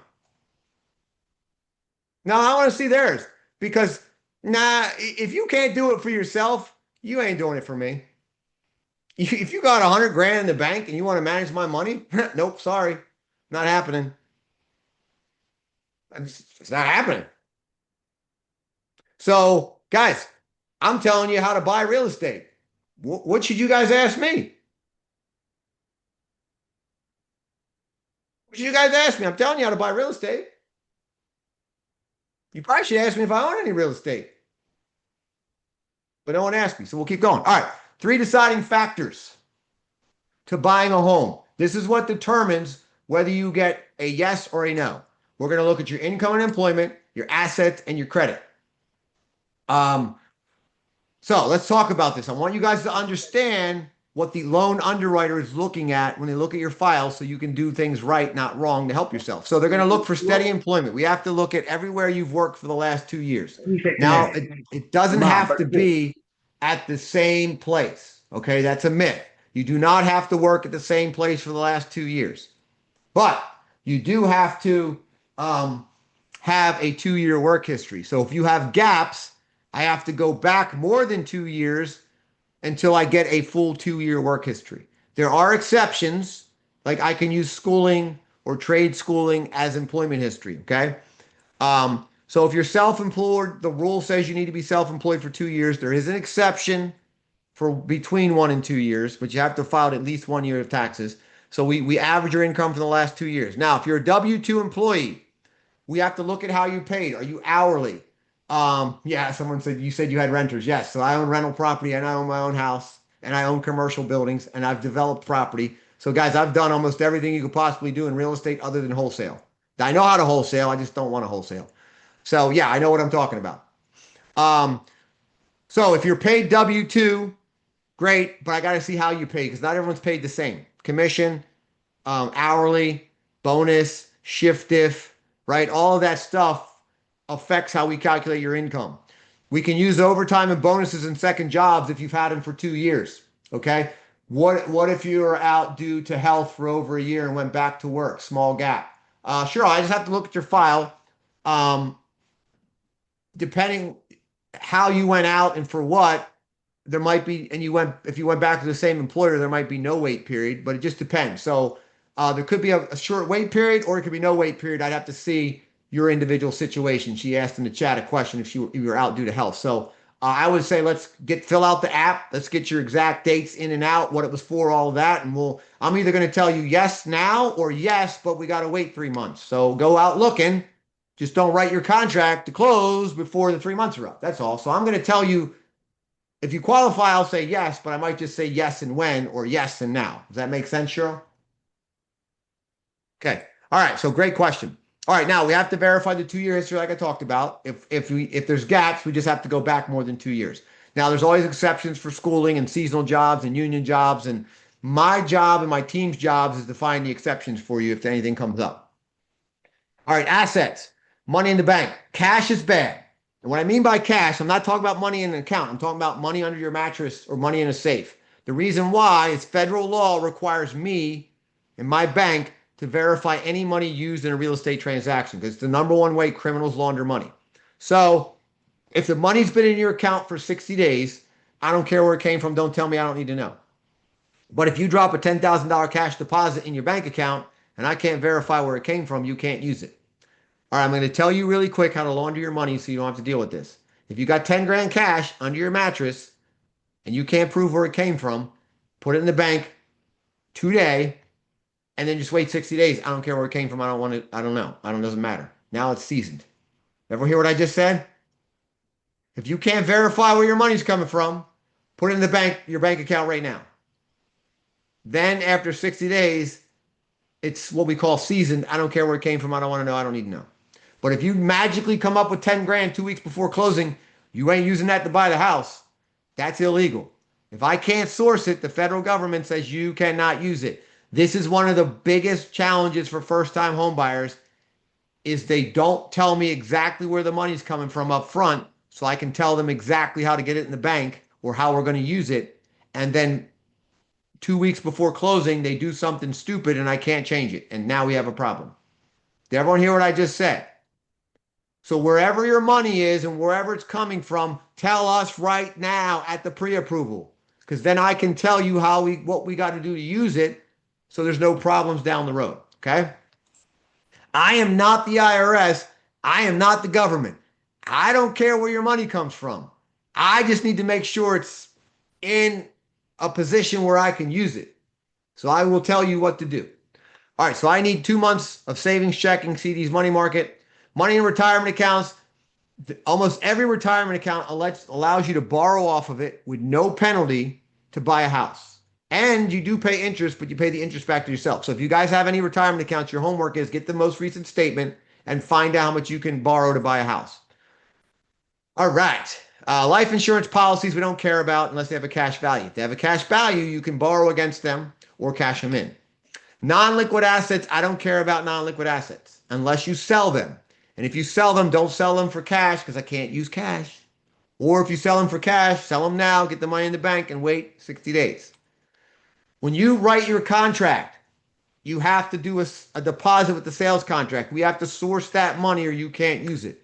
Now, I want to see theirs because, if you can't do it for yourself, you ain't doing it for me. If you got 100 grand in the bank and you want to manage my money, nope, sorry, not happening. It's not happening. So, guys, I'm telling you how to buy real estate. What should you guys ask me? What should you guys ask me? I'm telling you how to buy real estate. You probably should ask me if I own any real estate. But no one asked me, so we'll keep going. All right, 3 deciding factors to buying a home. This is what determines whether you get a yes or a no. We're going to look at your income and employment, your assets, and your credit. So let's talk about this. I want you guys to understand what the loan underwriter is looking at when they look at your file so you can do things right, not wrong, to help yourself. So they're going to look for steady employment. We have to look at everywhere you've worked for the last 2 years. Now, it doesn't have to be at the same place. Okay, that's a myth. You do not have to work at the same place for the last 2 years. But you do have to have a 2-year work history. So if you have gaps, I have to go back more than 2 years until I get a full 2-year work history. There are exceptions, like I can use schooling or trade schooling as employment history, okay? So if you're self-employed, the rule says you need to be self-employed for 2 years. There is an exception for between 1 and 2 years, but you have to file at least 1 year of taxes. So we average your income for the last 2 years. Now, if you're a W-2 employee, we have to look at how you paid. Are you hourly? Yeah, someone said, you said you had renters. Yes. So I own rental property and I own my own house and I own commercial buildings and I've developed property. So guys, I've done almost everything you could possibly do in real estate other than wholesale. I know how to wholesale. I just don't want to wholesale. So yeah, I know what I'm talking about. So if you're paid W-2, great, but I got to see how you pay because not everyone's paid the same. Commission, hourly, bonus, shift diff, right? All of that stuff affects how we calculate your income. We can use overtime and bonuses and second jobs if you've had them for 2 years. Okay. What if you were out due to health for over a year and went back to work? Small gap. Sure. I just have to look at your file. Depending how you went out and for what, there might be, and if you went back to the same employer, there might be no wait period, but it just depends. So there could be a short wait period or it could be no wait period. I'd have to see your individual situation. She asked in the chat a question if you were out due to health. So I would say fill out the app. Let's get your exact dates in and out, what it was for, all of that. And I'm either going to tell you yes now or yes, but we got to wait 3 months. So go out looking. Just don't write your contract to close before the 3 months are up. That's all. So I'm going to tell you, if you qualify, I'll say yes, but I might just say yes and when or yes and now. Does that make sense, Cheryl? Okay. All right. So great question. All right, now we have to verify the 2-year history like I talked about. If there's gaps, we just have to go back more than 2 years. Now, there's always exceptions for schooling and seasonal jobs and union jobs. And my job and my team's jobs is to find the exceptions for you if anything comes up. All right, assets, money in the bank. Cash is bad. And what I mean by cash, I'm not talking about money in an account. I'm talking about money under your mattress or money in a safe. The reason why is federal law requires me and my bank to verify any money used in a real estate transaction because it's the #1 way criminals launder money. So If the money's been in your account for 60 days, I don't care where it came from. Don't tell me. I don't need to know. But if you drop a $10,000 cash deposit in your bank account and I can't verify where it came from, you can't use it. All right, I'm going to tell you really quick how to launder your money so you don't have to deal with this. If you got 10 grand cash under your mattress and you can't prove where it came from, put it in the bank today and then just wait 60 days. I don't care where it came from. I don't want to, I don't know. Doesn't matter. Now it's seasoned. Ever hear what I just said? If you can't verify where your money's coming from, put it in the bank, your bank account right now. Then after 60 days, it's what we call seasoned. I don't care where it came from. I don't want to know. I don't need to know. But if you magically come up with 10 grand 2 weeks before closing, you ain't using that to buy the house. That's illegal. If I can't source it, the federal government says you cannot use it. This is one of the biggest challenges for first-time home buyers is they don't tell me exactly where the money's coming from up front so I can tell them exactly how to get it in the bank or how we're going to use it. And then 2 weeks before closing, they do something stupid and I can't change it. And now we have a problem. Did everyone hear what I just said? So wherever your money is and wherever it's coming from, tell us right now at the pre-approval. Because then I can tell you what we got to do to use it so there's no problems down the road. Okay? I am not the IRS. I am not the government. I don't care where your money comes from. I just need to make sure it's in a position where I can use it. So I will tell you what to do. All right, so I need 2 months of savings, checking, CDs, money market, money in retirement accounts. Almost every retirement account allows you to borrow off of it with no penalty to buy a house. And you do pay interest, but you pay the interest back to yourself. So if you guys have any retirement accounts, your homework is get the most recent statement and find out how much you can borrow to buy a house. All right. Life insurance policies we don't care about unless they have a cash value. If they have a cash value, you can borrow against them or cash them in. Non-liquid assets, I don't care about non-liquid assets unless you sell them. And if you sell them, don't sell them for cash because I can't use cash. Or if you sell them for cash, sell them now, get the money in the bank and wait 60 days. When you write your contract, you have to do a deposit with the sales contract. We have to source that money or you can't use it.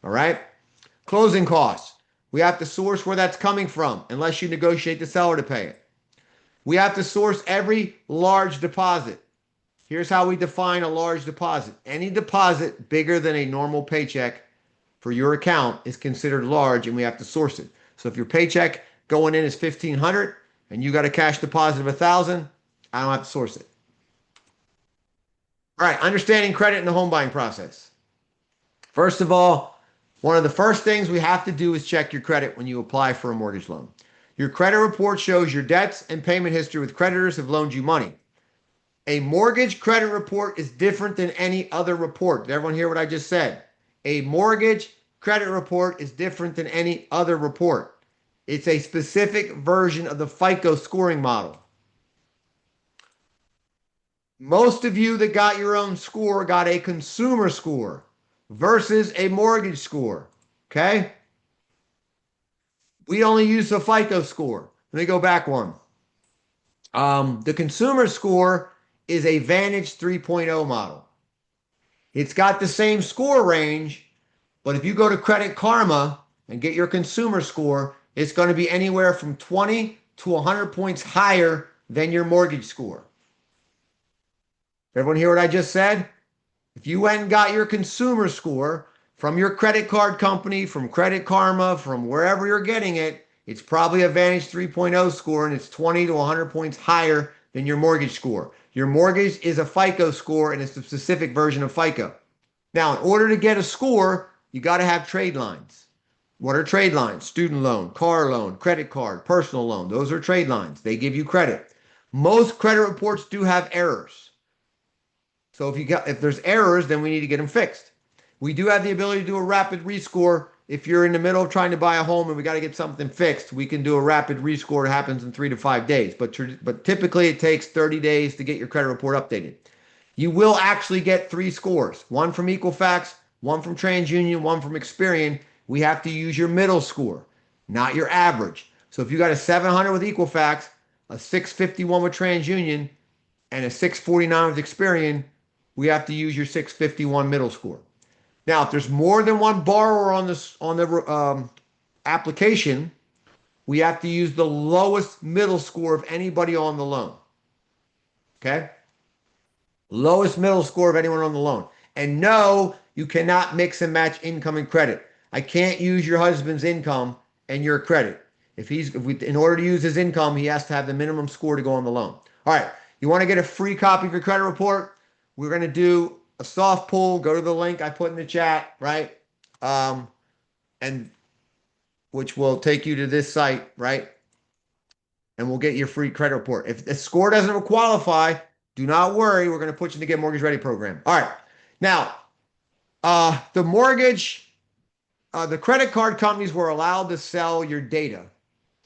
All right? Closing costs. We have to source where that's coming from unless you negotiate the seller to pay it. We have to source every large deposit. Here's how we define a large deposit. Any deposit bigger than a normal paycheck for your account is considered large and we have to source it. So if your paycheck going in is $1,500 and you got a cash deposit of $1,000, I don't have to source it. All right, understanding credit in the home buying process. First of all, one of the first things we have to do is check your credit when you apply for a mortgage loan. Your credit report shows your debts and payment history with creditors have loaned you money. A mortgage credit report is different than any other report. Did everyone hear what I just said? A mortgage credit report is different than any other report. It's a specific version of the FICO scoring model. Most of you that got your own score got a consumer score versus a mortgage score, okay? We only use the FICO score. Let me go back one. The consumer score is a Vantage 3.0 model. It's got the same score range, but if you go to Credit Karma and get your consumer score, it's going to be anywhere from 20 to 100 points higher than your mortgage score. Everyone hear what I just said? If you went and got your consumer score from your credit card company, from Credit Karma, from wherever you're getting it, it's probably a Vantage 3.0 score and it's 20 to 100 points higher than your mortgage score. Your mortgage is a FICO score and it's a specific version of FICO. Now, in order to get a score, you got to have trade lines. What are trade lines? Student loan, car loan, credit card, personal loan. Those are trade lines. They give you credit. Most credit reports do have errors. So if there's errors, then we need to get them fixed. We do have the ability to do a rapid rescore. If you're in the middle of trying to buy a home and we got to get something fixed, we can do a rapid rescore. It happens in 3 to 5 days. But typically it takes 30 days to get your credit report updated. You will actually get 3 scores. One from Equifax, one from TransUnion, one from Experian. We have to use your middle score, not your average. So if you got a 700 with Equifax, a 651 with TransUnion, and a 649 with Experian, we have to use your 651 middle score. Now, if there's more than one borrower on the application, we have to use the lowest middle score of anybody on the loan. Okay? Lowest middle score of anyone on the loan. And no, you cannot mix and match income and credit. I can't use your husband's income and your credit. In order to use his income, he has to have the minimum score to go on the loan. All right. You want to get a free copy of your credit report? We're going to do a soft pull. Go to the link I put in the chat, right? And which will take you to this site, right? And we'll get your free credit report. If the score doesn't qualify, do not worry. We're going to put you in the Get Mortgage Ready program. All right. Now, the credit card companies were allowed to sell your data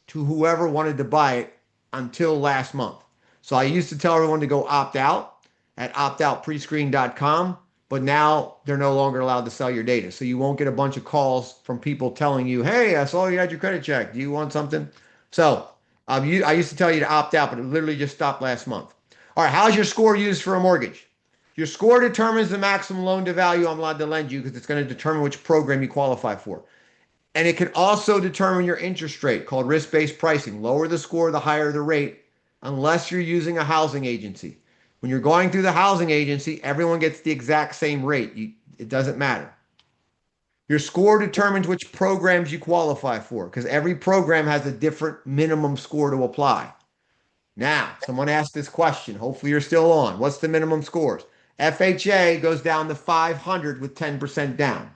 to whoever wanted to buy it until last month. So I used to tell everyone to go opt out at optoutprescreen.com, but now they're no longer allowed to sell your data. So you won't get a bunch of calls from people telling you, hey, I saw you had your credit check. Do you want something? So I used to tell you to opt out, but it literally just stopped last month. All right, how's your score used for a mortgage? Your score determines the maximum loan to value I'm allowed to lend you because it's going to determine which program you qualify for. And it can also determine your interest rate, called risk-based pricing. Lower the score, the higher the rate, unless you're using a housing agency. When you're going through the housing agency, everyone gets the exact same rate. It doesn't matter. Your score determines which programs you qualify for because every program has a different minimum score to apply. Now, someone asked this question. Hopefully you're still on. What's the minimum scores? FHA goes down to 500 with 10% down.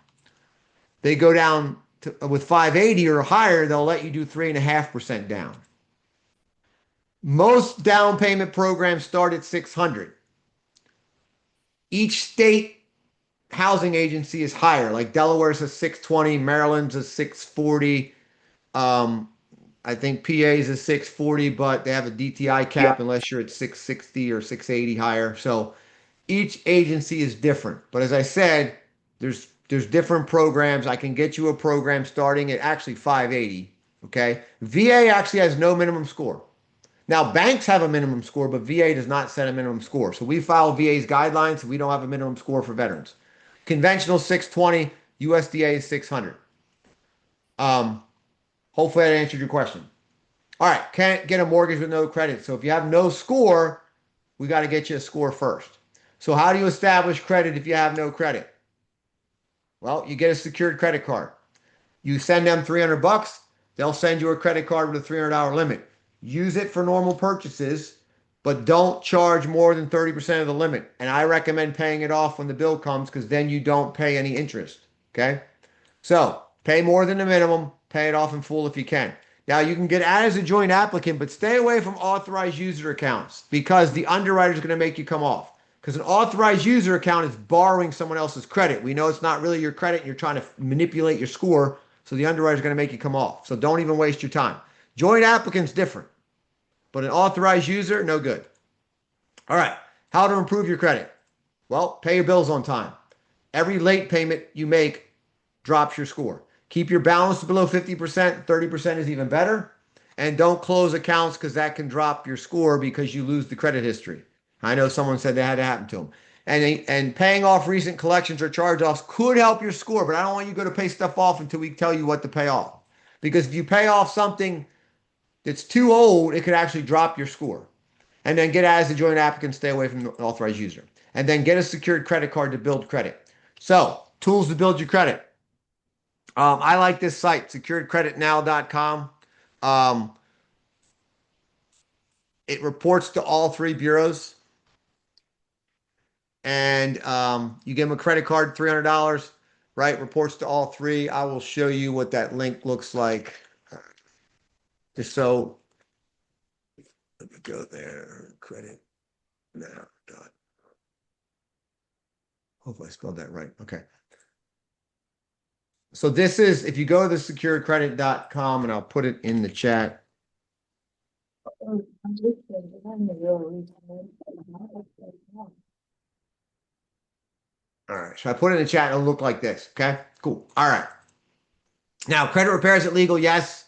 They go down with 580 or higher, they'll let you do 3.5% down. Most down payment programs start at 600. Each state housing agency is higher. Like Delaware's a 620, Maryland's a 640. I think PA's a 640, but they have a DTI cap unless you're at 660 or 680 higher. So each agency is different. But as I said, there's different programs. I can get you a program starting at actually 580. Okay. VA actually has no minimum score. Now, banks have a minimum score, but VA does not set a minimum score. So we follow VA's guidelines. So we don't have a minimum score for veterans. Conventional 620, USDA is 600. Hopefully that answered your question. All right. Can't get a mortgage with no credit. So if you have no score, we got to get you a score first. So how do you establish credit if you have no credit? Well, you get a secured credit card. You send them $300. They'll send you a credit card with a $300 limit. Use it for normal purchases, but don't charge more than 30% of the limit. And I recommend paying it off when the bill comes because then you don't pay any interest. Okay? So pay more than the minimum. Pay it off in full if you can. Now, you can get added as a joint applicant, but stay away from authorized user accounts because the underwriter is going to make you come off. Because an authorized user account is borrowing someone else's credit. We know it's not really your credit. And you're trying to manipulate your score. So the underwriter is going to make you come off. So don't even waste your time. Joint applicant's different. But an authorized user, no good. All right. How to improve your credit? Well, pay your bills on time. Every late payment you make drops your score. Keep your balance below 50%. 30% is even better. And don't close accounts because that can drop your score because you lose the credit history. I know someone said that had to happen to them. And paying off recent collections or charge-offs could help your score, but I don't want you to go to pay stuff off until we tell you what to pay off. Because if you pay off something that's too old, it could actually drop your score. And then get as a joint applicant, stay away from the authorized user. And then get a secured credit card to build credit. So, tools to build your credit. I like this site, securedcreditnow.com. It reports to all three bureaus. And you give them a credit card, $300, right? Reports to all three. I will show you what that link looks like. Just so, let me go there. Credit now. Hopefully I spelled that right. Okay. So this is, if you go to the securedcredit.com, and I'll put it in the chat. All right, so I put it in the chat, it'll look like this, okay? Cool, all right. Now, credit repair, is it legal? Yes.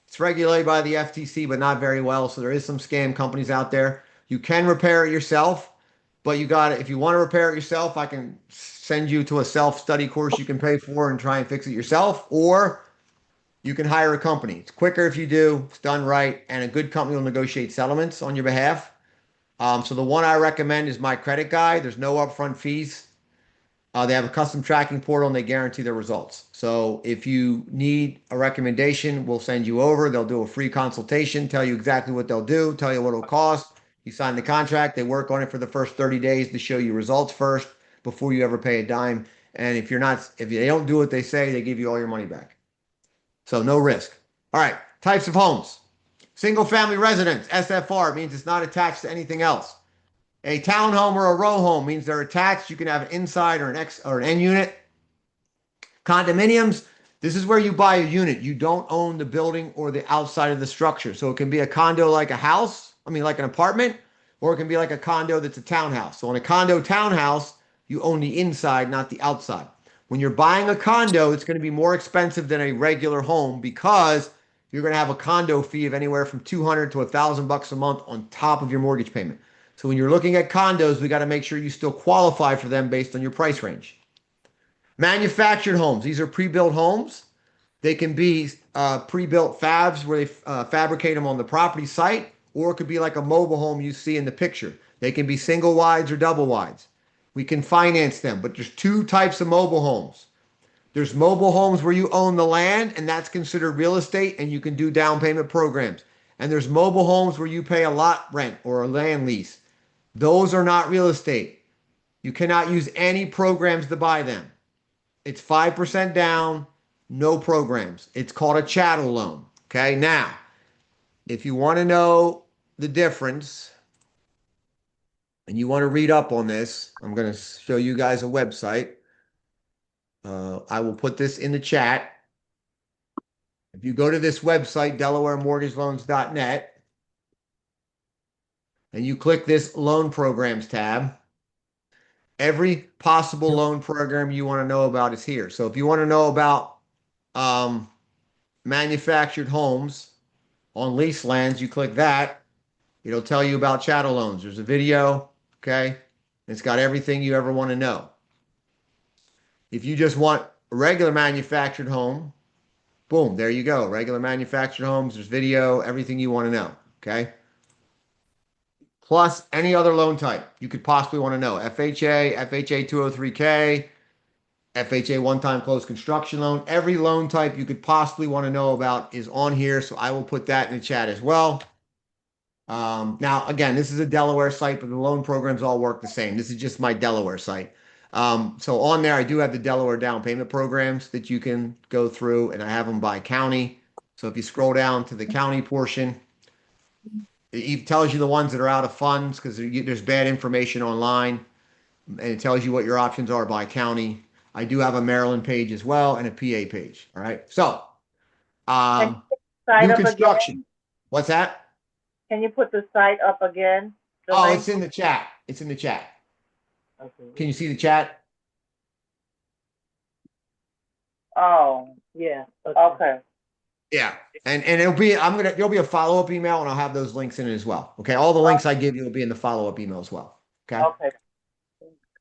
It's regulated by the FTC, but not very well, so there is some scam companies out there. You can repair it yourself. but you got it. If you want to repair it yourself, I can send you to a self-study course you can pay for and try and fix it yourself, or you can hire a company. It's quicker if you do, it's done right, and a good company will negotiate settlements on your behalf. So the one I recommend is My Credit Guy. There's no upfront fees. They have a custom tracking portal and they guarantee their results. So if you need a recommendation, we'll send you over. They'll do a free consultation, tell you exactly what they'll do, tell you what it'll cost. You sign the contract. They work on it for the first 30 days to show you results first before you ever pay a dime. And if they don't do what they say, they give you all your money back. So no risk. All right. Types of homes. Single family residence, SFR, means it's not attached to anything else. A townhome or a row home means they're attached. You can have an inside or an end unit. Condominiums, this is where you buy a unit. You don't own the building or the outside of the structure. So it can be a condo like a house, like an apartment, or it can be like a condo that's a townhouse. So in a condo townhouse, you own the inside, not the outside. When you're buying a condo, it's going to be more expensive than a regular home because you're going to have a condo fee of anywhere from $200 to $1,000 a month on top of your mortgage payment. So when you're looking at condos, we got to make sure you still qualify for them based on your price range. Manufactured homes. These are pre-built homes. They can be pre-built fabs where they fabricate them on the property site, or it could be like a mobile home you see in the picture. They can be single wides or double wides. We can finance them, but there's two types of mobile homes. There's mobile homes where you own the land, and that's considered real estate, and you can do down payment programs. And there's mobile homes where you pay a lot rent or a land lease. Those are not real estate. You cannot use any programs to buy them. It's 5% down, no programs. It's called a chattel loan. Okay, now, if you want to know the difference and you want to read up on this, I'm going to show you guys a website. I will put this in the chat. If you go to this website, DelawareMortgageLoans.net, and you click this loan programs tab, every possible loan program you want to know about is here. So if you want to know about manufactured homes on lease lands, you click that. It'll tell you about chattel loans. There's a video, okay? It's got everything you ever want to know. If you just want a regular manufactured home, boom, there you go. Regular manufactured homes, there's video, everything you want to know, okay? Plus any other loan type you could possibly want to know. FHA, FHA 203K, FHA one-time closed construction loan. Every loan type you could possibly want to know about is on here, so I will put that in the chat as well. Now, again, this is a Delaware site, but the loan programs all work the same. This is just my Delaware site. So on there, I do have the Delaware down payment programs that you can go through, and I have them by county. So if you scroll down to the county portion, it tells you the ones that are out of funds because there's bad information online, and it tells you what your options are by county. I do have a Maryland page as well and a PA page. All right. So, new construction. Again? What's that? Can you put the site up again? It's in the chat. It's in the chat. Okay. Can you see the chat? Oh, yeah. Okay. Yeah. And there'll be a follow-up email and I'll have those links in it as well. Okay. All the links I give you will be in the follow-up email as well. Okay. Okay.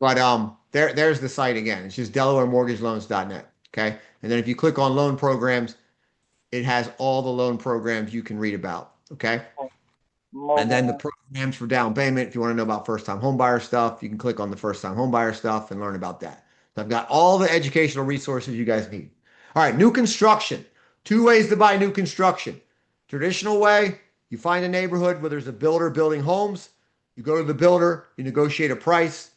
But there's the site again. It's just DelawareMortgageLoans.net. Okay. And then if you click on loan programs, it has all the loan programs you can read about. Okay. And then the programs for down payment. If you want to know about first-time homebuyer stuff, you can click on the first-time homebuyer stuff and learn about that. So I've got all the educational resources you guys need. All right, new construction. 2 ways to buy new construction. Traditional way, you find a neighborhood where there's a builder building homes. You go to the builder, you negotiate a price.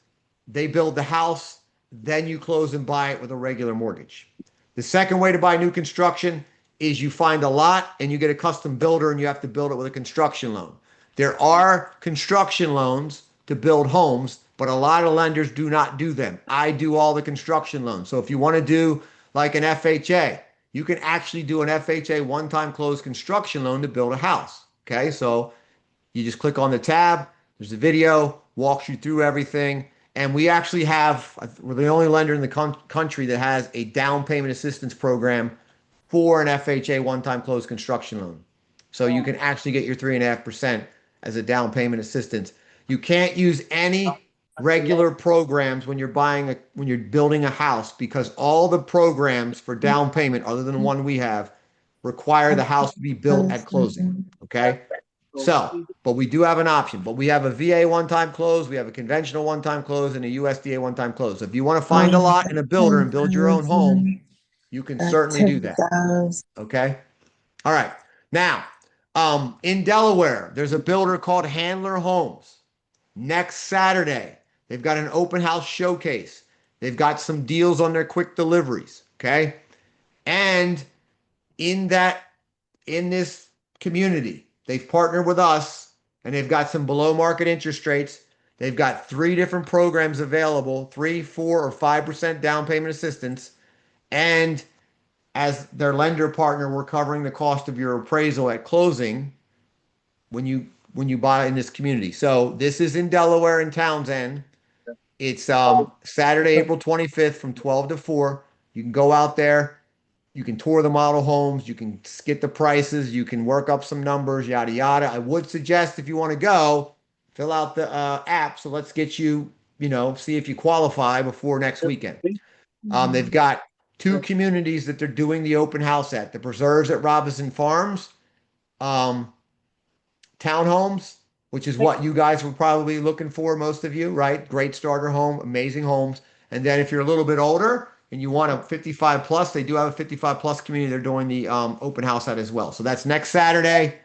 They build the house. Then you close and buy it with a regular mortgage. The second way to buy new construction is you find a lot and you get a custom builder and you have to build it with a construction loan. There are construction loans to build homes, but a lot of lenders do not do them. I do all the construction loans. So if you want to do like an FHA, you can actually do an FHA one-time closed construction loan to build a house. Okay, so you just click on the tab. There's a video, walks you through everything. And we actually we're the only lender in the country that has a down payment assistance program for an FHA one-time closed construction loan. So you can actually get your 3.5% as a down payment assistance. You can't use any regular programs when you're when you're building a house, because all the programs for down payment, other than the one we have, require the house to be built at closing. Okay. So, but we do have an option, but we have a VA one-time close, we have a conventional one-time close, and a USDA one-time close. If you want to find a lot in a builder and build your own home, you can certainly do that. Okay. All right. Now, in Delaware, there's a builder called Handler Homes. Next Saturday, they've got an open house showcase. They've got some deals on their quick deliveries. Okay. And in this community, they've partnered with us and they've got some below market interest rates. They've got 3 different programs available, 3, 4, or 5% down payment assistance. And as their lender partner, we're covering the cost of your appraisal at closing when you buy in this community. So this is in Delaware in Townsend. It's Saturday, April 25th from 12 to 4. You can go out there. You can tour the model homes. You can get the prices. You can work up some numbers, yada, yada. I would suggest if you want to go, fill out the app. So let's get you, see if you qualify before next weekend. They've got 2 communities that they're doing the open house at. The Preserves at Robinson Farms, Townhomes, which is what you guys were probably looking for, most of you, right? Great starter home, amazing homes. And then if you're a little bit older and you want a 55 plus, they do have a 55 plus community they're doing the open house at as well. So that's next Saturday.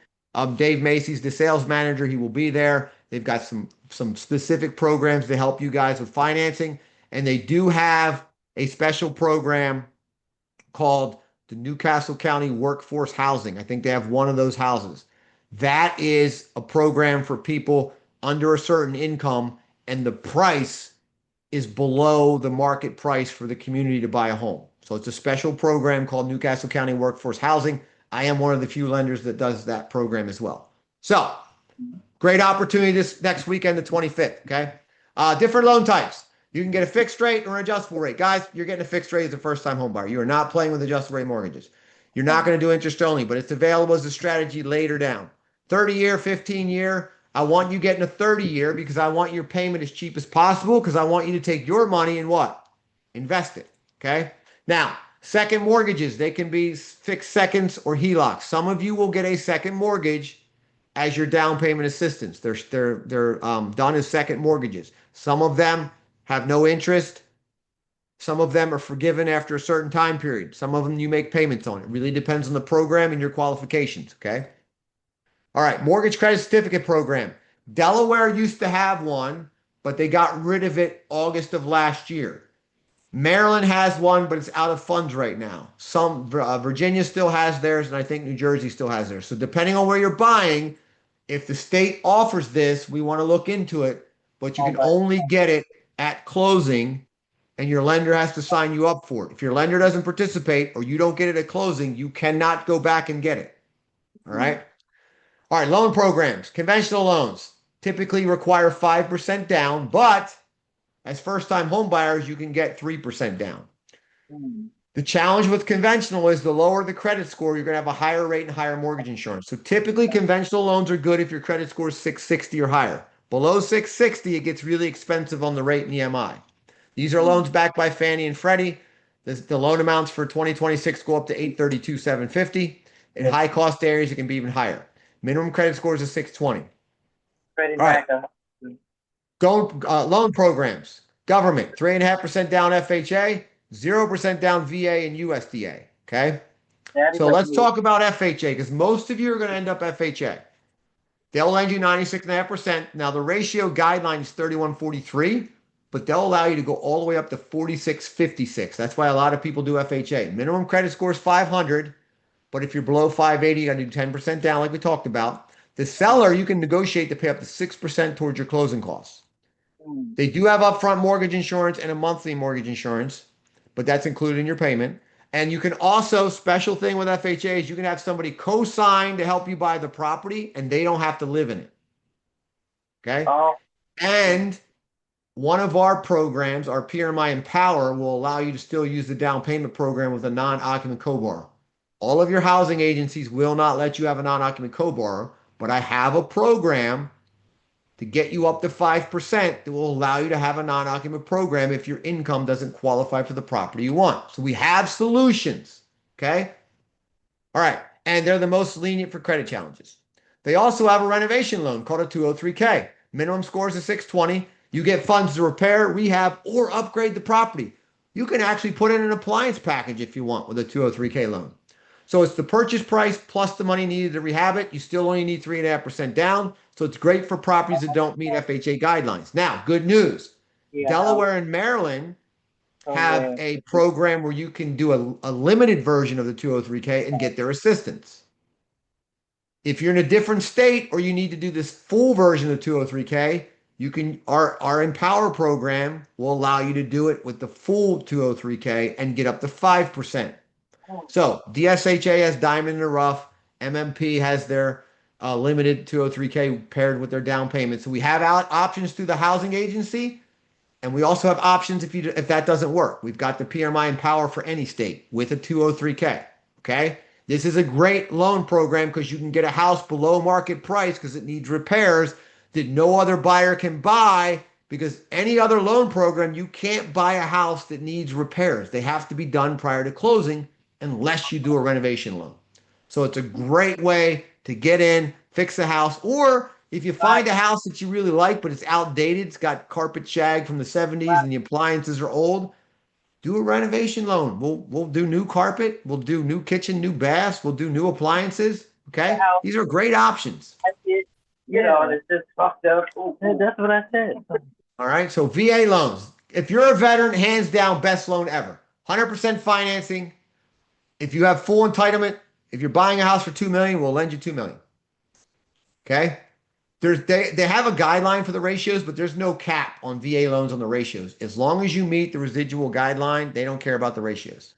Dave Macy's the sales manager. He will be there. They've got some specific programs to help you guys with financing. And they do have a special program called the Newcastle County Workforce Housing. I think they have one of those houses. That is a program for people under a certain income, and the price is below the market price for the community to buy a home. So it's a special program called Newcastle County Workforce Housing. I am one of the few lenders that does that program as well. So great opportunity this next weekend, the 25th. Okay. Different loan types. You can get a fixed rate or an adjustable rate. Guys, you're getting a fixed rate as a first-time home buyer. You are not playing with adjustable rate mortgages. You're not going to do interest only, but it's available as a strategy later down. 30-year, 15-year. I want you getting a 30-year because I want your payment as cheap as possible, because I want you to take your money and what? Invest it. Okay. Now, second mortgages, they can be fixed seconds or HELOCs. Some of you will get a second mortgage as your down payment assistance. They're done as second mortgages. Some of them have no interest. Some of them are forgiven after a certain time period. Some of them you make payments on. It really depends on the program and your qualifications. Okay. All right. Mortgage credit certificate program. Delaware used to have one, but they got rid of it August of last year. Maryland has one, but it's out of funds right now. Virginia still has theirs, and I think New Jersey still has theirs. So depending on where you're buying, if the state offers this, we want to look into it, but you can only get it at closing, and your lender has to sign you up for it. If your lender doesn't participate or you don't get it at closing, you cannot go back and get it. All right. All right. Loan programs, conventional loans typically require 5% down, but as first-time home buyers, you can get 3% down. The challenge with conventional is the lower the credit score, you're going to have a higher rate and higher mortgage insurance. So typically conventional loans are good if your credit score is 660 or higher. Below 660, it gets really expensive on the rate and EMI. These are loans backed by Fannie and Freddie. The loan amounts for 2026 go up to 832,750. In high cost areas, it can be even higher. Minimum credit scores is 620. Freddie All right. Mac. Loan programs. Government, 3.5% down FHA, 0% down VA and USDA. Okay. So let's talk about FHA, because most of you are going to end up FHA. They'll lend you 96.5%. Now the ratio guideline is 3143, but they'll allow you to go all the way up to 4656. That's why a lot of people do FHA. Minimum credit score is 500, but if you're below 580, you got to do 10% down like we talked about. The seller, you can negotiate to pay up to 6% towards your closing costs. They do have upfront mortgage insurance and a monthly mortgage insurance, but that's included in your payment. And you can also, special thing with FHA is you can have somebody co-sign to help you buy the property and they don't have to live in it. Okay. And one of our programs, our PRMI Empower, will allow you to still use the down payment program with a non-occupant co-borrower. All of your housing agencies will not let you have a non-occupant co-borrower, but I have a program to get you up to 5% that will allow you to have a non-occupant program if your income doesn't qualify for the property you want. So we have solutions, okay? All right, and they're the most lenient for credit challenges. They also have a renovation loan called a 203K. Minimum scores of 620. You get funds to repair, rehab, or upgrade the property. You can actually put in an appliance package if you want with a 203K loan. So it's the purchase price plus the money needed to rehab it. You still only need 3.5% down. So it's great for properties that don't meet FHA guidelines. Now, good news. Yeah. Delaware and Maryland have a program where you can do a limited version of the 203K and get their assistance. If you're in a different state or you need to do this full version of 203K, you can our Empower program will allow you to do it with the full 203K and get up to 5%. So DSHA has Diamond in the Rough. MMP has their limited 203K paired with their down payment. So we have options through the housing agency, and we also have options if that doesn't work. We've got the PMI Empower for any state with a 203K. Okay, this is a great loan program because you can get a house below market price because it needs repairs that no other buyer can buy, because any other loan program, you can't buy a house that needs repairs. They have to be done prior to closing unless you do a renovation loan. So it's a great way to get in, fix a house, or if you find a house that you really like, but it's outdated, it's got carpet shag from the 70s and the appliances are old, do a renovation loan. We'll do new carpet, we'll do new kitchen, new baths, we'll do new appliances. Okay? These are great options. You know, and it's just fucked up. That's what I said. All right, so VA loans. If you're a veteran, hands down, best loan ever. 100% financing. If you have full entitlement, if you're buying a house for $2 million, we'll lend you $2 million. Okay? They have a guideline for the ratios, but there's no cap on VA loans on the ratios. As long as you meet the residual guideline, they don't care about the ratios.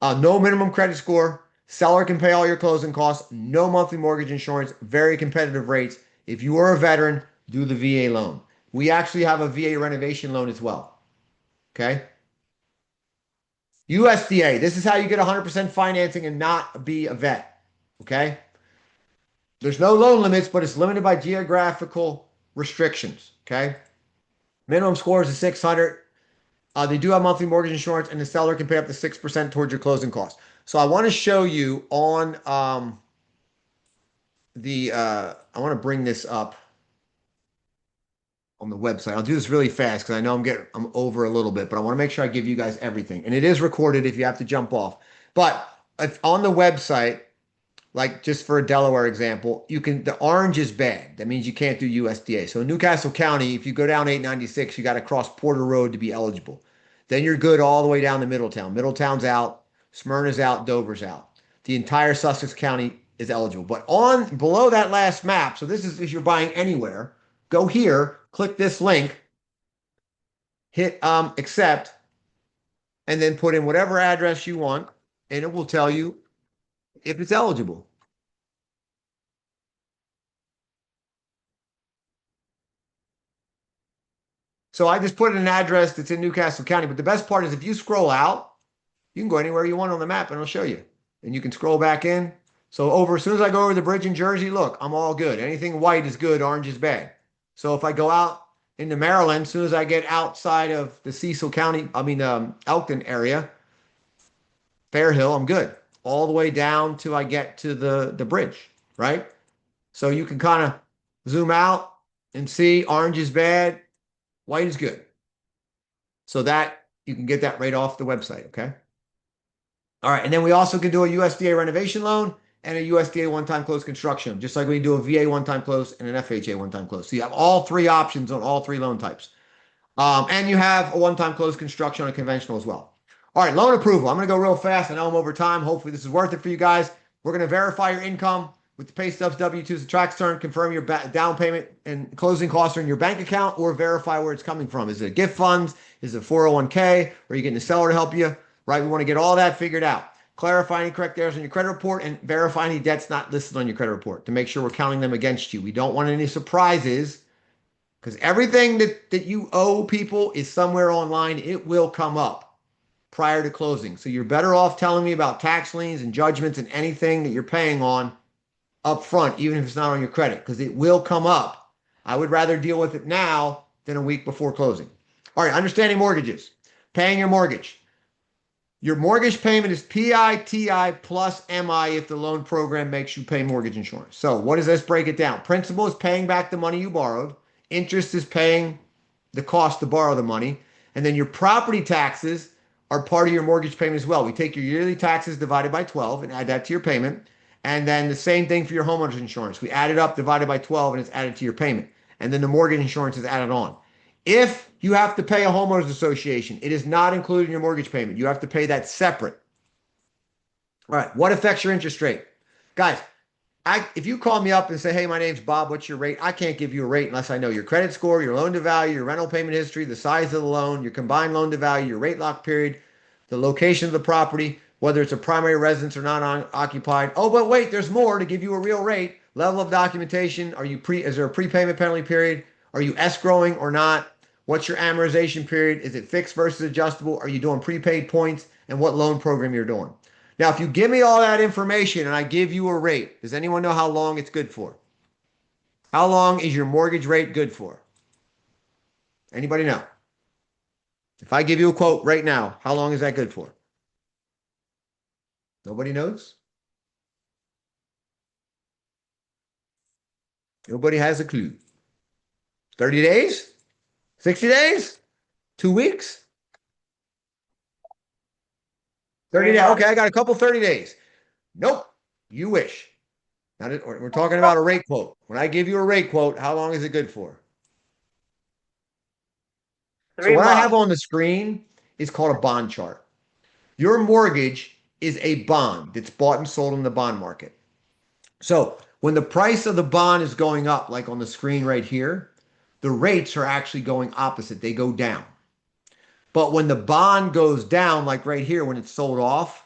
No minimum credit score. Seller can pay all your closing costs. No monthly mortgage insurance. Very competitive rates. If you are a veteran, do the VA loan. We actually have a VA renovation loan as well. Okay? USDA. This is how you get 100% financing and not be a vet. Okay? There's no loan limits, but it's limited by geographical restrictions. Okay? Minimum scores is 600. They do have monthly mortgage insurance, and the seller can pay up to 6% towards your closing costs. So I want to show you on I want to bring this up on the website. I'll do this really fast because I know I'm over a little bit, but I want to make sure I give you guys everything. And it is recorded if you have to jump off. But if on the website, like just for a Delaware example, the orange is bad. That means you can't do USDA. So in Newcastle County, if you go down 896, you got to cross Porter Road to be eligible. Then you're good all the way down to Middletown. Middletown's out, Smyrna's out, Dover's out. The entire Sussex County is eligible. But below that last map, so this is if you're buying anywhere, go here, click this link, hit accept, and then put in whatever address you want, and it will tell you if it's eligible. So I just put in an address that's in Newcastle County, but the best part is if you scroll out, you can go anywhere you want on the map and it'll show you. And you can scroll back in. So as soon as I go over the bridge in Jersey, look, I'm all good. Anything white is good, orange is bad. So if I go out into Maryland, as soon as I get outside of the Cecil County, Elkton area, Fair Hill, I'm good. All the way down till I get to the bridge, right? So you can kind of zoom out and see orange is bad, white is good. So that you can get that right off the website, okay? All right, and then we also can do a USDA renovation loan and a USDA one-time close construction, just like we do a VA one-time close and an FHA one-time close. So you have all three options on all three loan types. And you have a one-time close construction on a conventional as well. All right, loan approval. I'm going to go real fast. I know I'm over time. Hopefully this is worth it for you guys. We're going to verify your income with the pay stubs, W-2s, the tax return, confirm your down payment and closing costs are in your bank account, or verify where it's coming from. Is it a gift funds? Is it 401k? Or are you getting the seller to help you? Right? We want to get all that figured out. Clarify any correct errors on your credit report and verify any debts not listed on your credit report to make sure we're counting them against you. We don't want any surprises because everything that you owe people is somewhere online. It will come up prior to closing. So you're better off telling me about tax liens and judgments and anything that you're paying on up front, even if it's not on your credit, because it will come up I would rather deal with it now than a week before closing. All right, understanding mortgages. Paying your mortgage. Your mortgage payment is PITI plus MI if the loan program makes you pay mortgage insurance. So what does this break it down? Principal is paying back the money you borrowed. Interest is paying the cost to borrow the money. And then your property taxes are part of your mortgage payment as well. We take your yearly taxes divided by 12 and add that to your payment. And then the same thing for your homeowner's insurance. We add it up, divided by 12, and it's added to your payment. And then the mortgage insurance is added on. If you have to pay a homeowners association, it is not included in your mortgage payment. You have to pay that separate. All right, what affects your interest rate? Guys, if you call me up and say, hey, my name's Bob, what's your rate? I can't give you a rate unless I know your credit score, your loan to value, your rental payment history, the size of the loan, your combined loan to value, your rate lock period, the location of the property, whether it's a primary residence or non-occupied. Oh, but wait, there's more to give you a real rate. Level of documentation. Is there a prepayment penalty period? Are you escrowing or not? What's your amortization period? Is it fixed versus adjustable? Are you doing prepaid points? And what loan program you're doing? Now, if you give me all that information and I give you a rate, does anyone know how long it's good for? How long is your mortgage rate good for? Anybody know? If I give you a quote right now, how long is that good for? Nobody knows? Nobody has a clue. 30 days? 60 days? 2 weeks? 30 days. Okay, I got a couple 30 days. Nope. You wish. Now, we're talking about a rate quote. When I give you a rate quote, how long is it good for? So what I have on the screen is called a bond chart. Your mortgage is a bond that's bought and sold in the bond market. So when the price of the bond is going up, like on the screen right here, the rates are actually going opposite. They go down. But when the bond goes down, like right here, when it's sold off,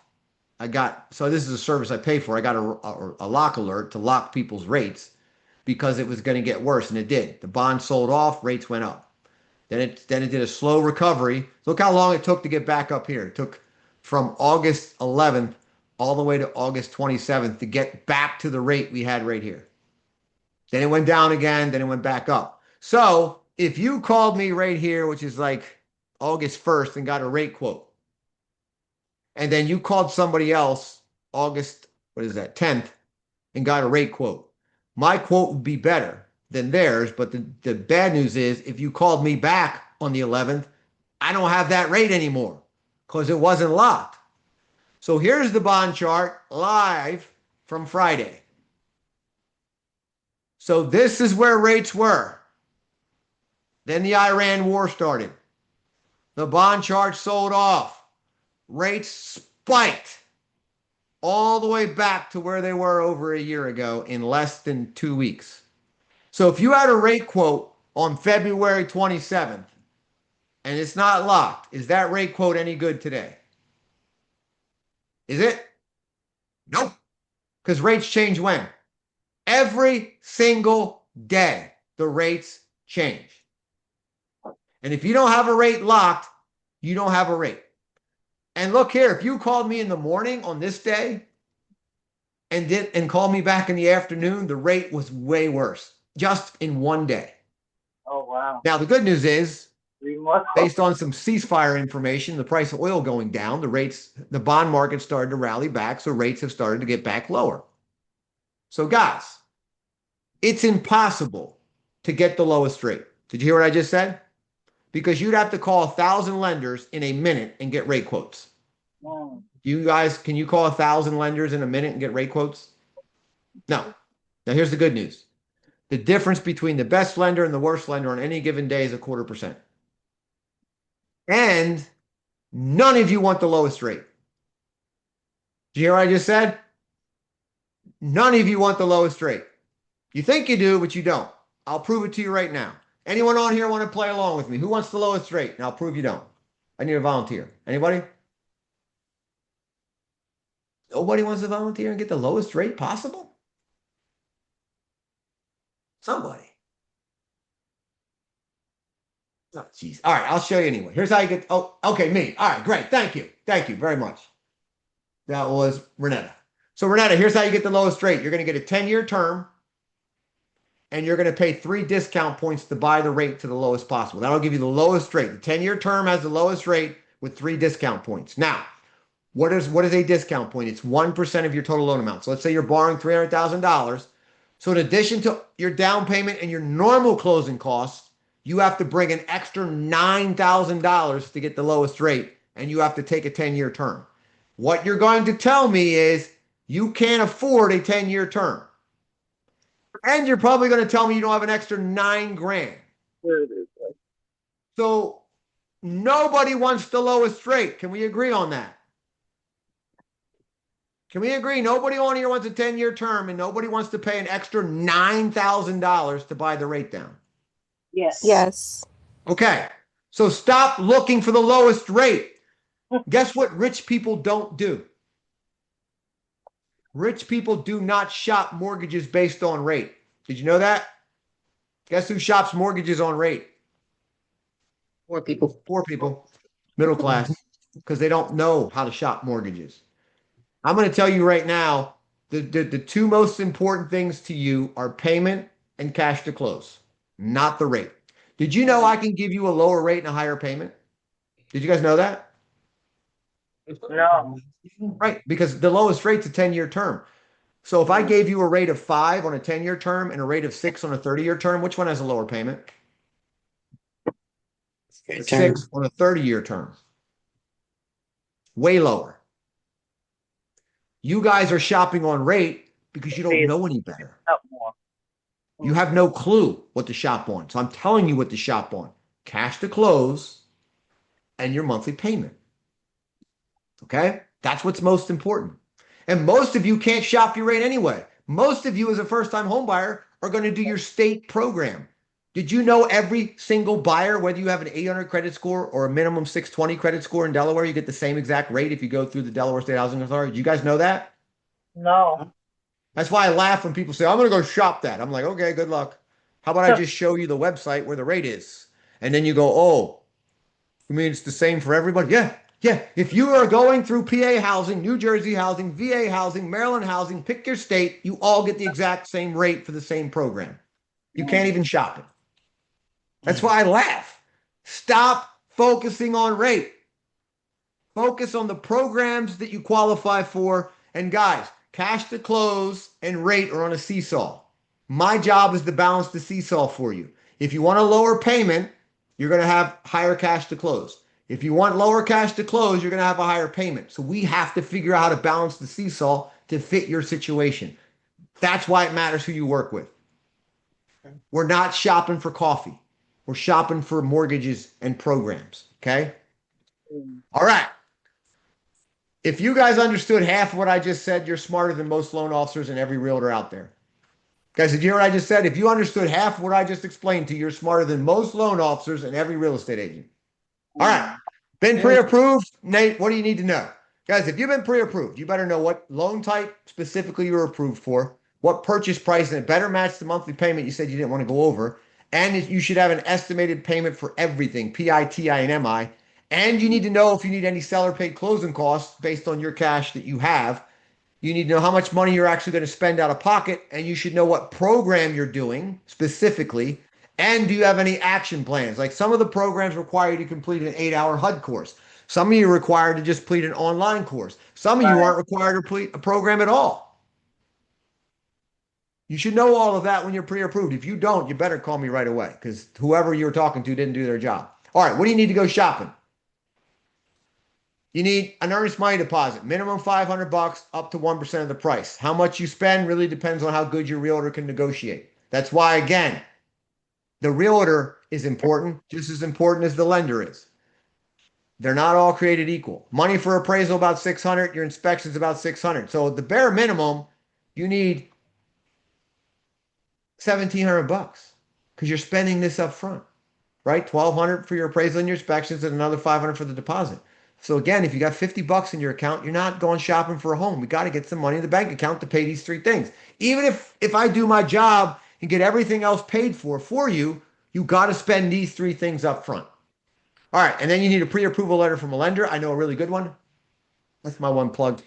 so this is a service I pay for. I got a lock alert to lock people's rates because it was going to get worse, and it did. The bond sold off, rates went up. Then it did a slow recovery. Look how long it took to get back up here. It took from August 11th all the way to August 27th to get back to the rate we had right here. Then it went down again, then it went back up. So if you called me right here, which is like August 1st, and got a rate quote, and then you called somebody else August, 10th, and got a rate quote, my quote would be better than theirs. But the bad news is if you called me back on the 11th, I don't have that rate anymore because it wasn't locked. So here's the bond chart live from Friday. So this is where rates were. Then the Iran war started. The bond chart sold off. Rates spiked all the way back to where they were over a year ago in less than 2 weeks. So if you had a rate quote on February 27th and it's not locked, is that rate quote any good today? Is it? Nope. Because rates change when? Every single day, the rates change. And if you don't have a rate locked, you don't have a rate. And look here, if you called me in the morning on this day and called me back in the afternoon, the rate was way worse, just in one day. Oh, wow. Now, the good news is, based on some ceasefire information, the price of oil going down, the bond market started to rally back, so rates have started to get back lower. So guys, it's impossible to get the lowest rate. Did you hear what I just said? Because you'd have to call 1,000 lenders in a minute and get rate quotes. Wow. You guys, can you call 1,000 lenders in a minute and get rate quotes? No. Now here's the good news. The difference between the best lender and the worst lender on any given day is 0.25%. And none of you want the lowest rate. Did you hear what I just said? None of you want the lowest rate. You think you do, but you don't. I'll prove it to you right now. Anyone on here want to play along with me? Who wants the lowest rate? And I'll prove you don't. I need a volunteer. Anybody? Nobody wants to volunteer and get the lowest rate possible? Somebody. Oh, jeez. All right, I'll show you anyway. Here's how you get, oh, okay, me. All right, great. Thank you. Thank you very much. That was Renetta. So Renetta, here's how you get the lowest rate. You're going to get a 10-year term. and you're going to pay 3 discount points to buy the rate to the lowest possible. That'll give you the lowest rate. The 10-year term has the lowest rate with 3 discount points. Now, what is a discount point? It's 1% of your total loan amount. So let's say you're borrowing $300,000. So in addition to your down payment and your normal closing costs, you have to bring an extra $9,000 to get the lowest rate, and you have to take a 10-year term. What you're going to tell me is you can't afford a 10-year term. And you're probably going to tell me you don't have an extra $9,000. So nobody wants the lowest rate. Can we agree on that? Can we agree? Nobody on here wants a 10-year term, and nobody wants to pay an extra $9,000 to buy the rate down. Yes. Yes. Okay. So stop looking for the lowest rate. Guess what rich people don't do? Rich people do not shop mortgages based on rate. Did you know that? Guess who shops mortgages on rate? Poor people. Poor people, middle class, because they don't know how to shop mortgages. I'm going to tell you right now, the 2 most important things to you are payment and cash to close, not the rate. Did you know I can give you a lower rate and a higher payment? Did you guys know that? No. Right, because the lowest rate's a 10-year term. So if I gave you a rate of 5 on a 10-year term and a rate of 6 on a 30-year term, which one has a lower payment? 6 on a 30-year term. Way lower. You guys are shopping on rate because you don't know any better. Not more. You have no clue what to shop on. So I'm telling you what to shop on. Cash to close and your monthly payment. Okay? That's what's most important. And most of you can't shop your rate anyway. Most of you as a first-time home buyer are going to do your state program. Did you know every single buyer, whether you have an 800 credit score or a minimum 620 credit score in Delaware, you get the same exact rate if you go through the Delaware State Housing Authority? Do you guys know that? No. That's why I laugh when people say, I'm going to go shop that. I'm like, okay, good luck. How about I just show you the website where the rate is? And then you go, oh, you mean it's the same for everybody? Yeah. Yeah. If you are going through PA housing, New Jersey housing, VA housing, Maryland housing, pick your state, you all get the exact same rate for the same program. You can't even shop it. That's why I laugh. Stop focusing on rate. Focus on the programs that you qualify for. And guys, cash to close and rate are on a seesaw. My job is to balance the seesaw for you. If you want a lower payment, you're going to have higher cash to close. If you want lower cash to close, you're going to have a higher payment. So we have to figure out how to balance the seesaw to fit your situation. That's why it matters who you work with. We're not shopping for coffee. We're shopping for mortgages and programs. Okay? All right. If you guys understood half of what I just said, you're smarter than most loan officers and every realtor out there. Guys, did you hear what I just said? If you understood half of what I just explained to you, you're smarter than most loan officers and every real estate agent. All right. Been pre-approved? Nate, what do you need to know? Guys, if you've been pre-approved, you better know what loan type specifically you're approved for, what purchase price, and it better match the monthly payment you said you didn't want to go over. And you should have an estimated payment for everything, PITI and MI. And you need to know if you need any seller paid closing costs based on your cash that you have. You need to know how much money you're actually going to spend out of pocket. And you should know what program you're doing specifically. And do you have any action plans? Like some of the programs require you to complete an 8-hour HUD course. Some of you are required to just complete an online course. Some of you aren't required to complete a program at all. You should know all of that when you're pre-approved. If you don't, you better call me right away because whoever you're talking to didn't do their job. All right, what do you need to go shopping? You need an earnest money deposit, minimum $500 up to 1% of the price. How much you spend really depends on how good your realtor can negotiate. That's why, again, the realtor is important, just as important as the lender is. They're not all created equal. Money for appraisal about $600, your inspection's about $600. So the bare minimum, you need $1,700 because you're spending this up front, right? $1,200 for your appraisal and your inspections and another $500 for the deposit. So again, if you got $50 in your account, you're not going shopping for a home. We got to get some money in the bank account to pay these 3 things. Even if I do my job and get everything else paid for you, you got to spend these 3 things up front. All right, and then you need a pre-approval letter from a lender. I know a really good one. That's my one plug.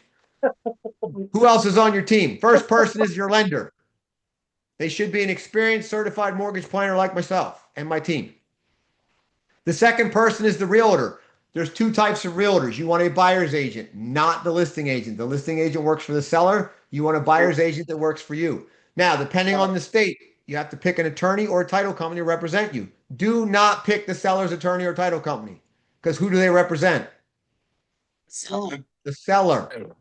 Who else is on your team? First person is your lender. They should be an experienced certified mortgage planner like myself and my team. The second person is the realtor. There's two types of realtors. You want a buyer's agent, not the listing agent. The listing agent works for the seller. You want a buyer's agent that works for you. Now, depending on the state, you have to pick an attorney or a title company to represent you. Do not pick the seller's attorney or title company, because who do they represent? Seller. The seller.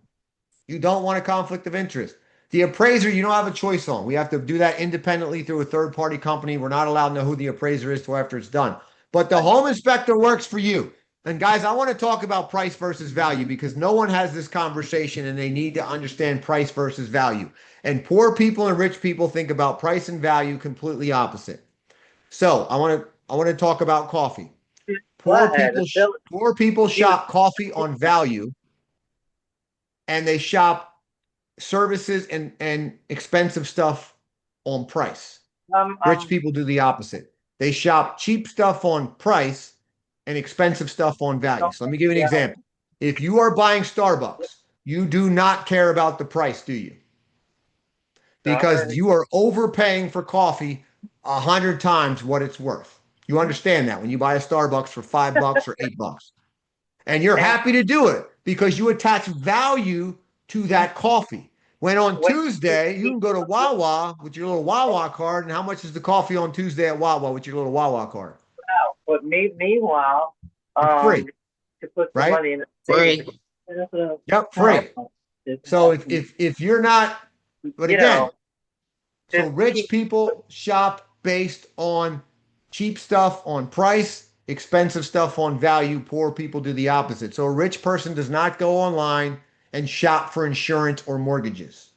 You don't want a conflict of interest. The appraiser, you don't have a choice on. We have to do that independently through a third-party company. We're not allowed to know who the appraiser is till after it's done. But the home inspector works for you. And guys, I want to talk about price versus value because no one has this conversation and they need to understand price versus value. And poor people and rich people think about price and value completely opposite. So I want to talk about coffee. Poor people shop coffee on value, and they shop services and expensive stuff on price. Rich people do the opposite. They shop cheap stuff on price and expensive stuff on value. So let me give you an example. If you are buying Starbucks, you do not care about the price, do you? Because you are overpaying for coffee 100 times what it's worth. You understand that when you buy a Starbucks for $5 or $8. And you're happy to do it because you attach value to that coffee. When on Tuesday, you can go to Wawa with your little Wawa card. And how much is the coffee on Tuesday at Wawa with your little Wawa card? Wow. But meanwhile, free, to put some right? money in Free. Yep, free. So if you're not, but again, so rich people shop based on cheap stuff on price, expensive stuff on value. Poor people do the opposite. So a rich person does not go online and shop for insurance or mortgages.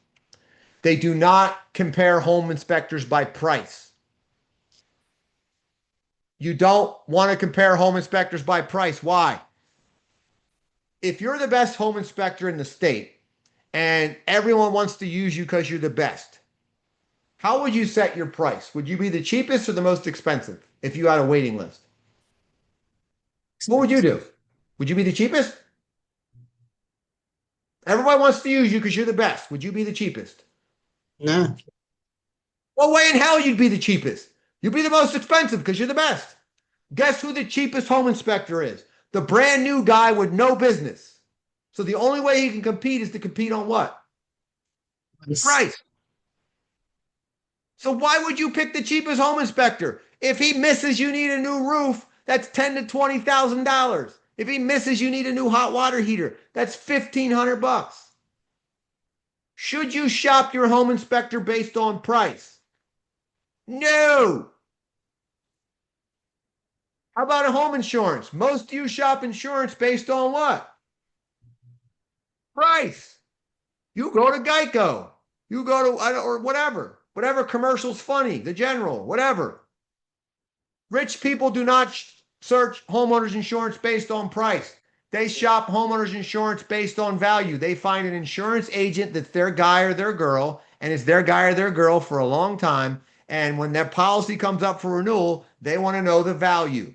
They do not compare home inspectors by price. You don't want to compare home inspectors by price. Why? If you're the best home inspector in the state and everyone wants to use you because you're the best, how would you set your price? Would you be the cheapest or the most expensive if you had a waiting list? What would you do? Would you be the cheapest? Everybody wants to use you because you're the best. Would you be the cheapest? No. Well, way in hell you'd be the cheapest. You'd be the most expensive because you're the best. Guess who the cheapest home inspector is? The brand new guy with no business. So the only way he can compete is to compete on what? Price. So why would you pick the cheapest home inspector? If he misses, you need a new roof. That's $10,000 to $20,000. If he misses, you need a new hot water heater. That's $1,500. Should you shop your home inspector based on price? No. How about a home insurance? Most of you shop insurance based on what? Price. You go to Geico. You go to, or whatever. Whatever commercial's funny, the general, whatever. Rich people do not search homeowners insurance based on price. They shop homeowners insurance based on value. They find an insurance agent that's their guy or their girl, and it's their guy or their girl for a long time. And when their policy comes up for renewal, they want to know the value.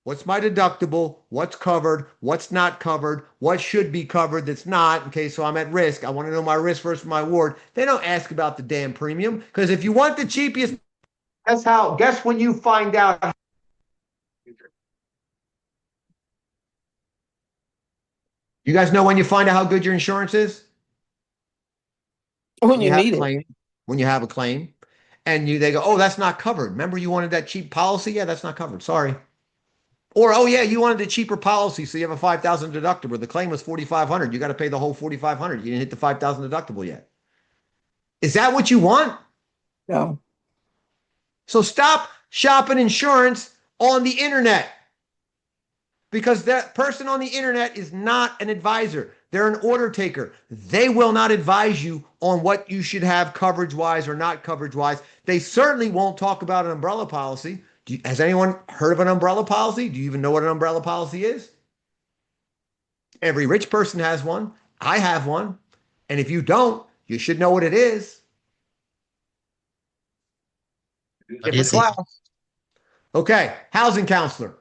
What's my deductible? What's covered? What's not covered? What should be covered that's not? Okay, so I'm at risk. I want to know my risk versus my reward. They don't ask about the damn premium because if you want the cheapest, that's how, guess when you find out. You guys know when you find out how good your insurance is? When you have need a claim, it. when you have a claim and they go, oh, that's not covered. Remember you wanted that cheap policy? Yeah, that's not covered. Sorry. Or, oh yeah, you wanted a cheaper policy, so you have a $5,000 deductible. The claim was $4,500. You got to pay the whole $4,500. You didn't hit the $5,000 deductible yet. Is that what you want? No. So stop shopping insurance on the internet, because that person on the internet is not an advisor. They're an order taker. They will not advise you on what you should have coverage-wise or not coverage-wise. They certainly won't talk about an umbrella policy. Has anyone heard of an umbrella policy? Do you even know what an umbrella policy is? Every rich person has one. I have one. And if you don't, you should know what it is. What is it? Okay, housing counselor.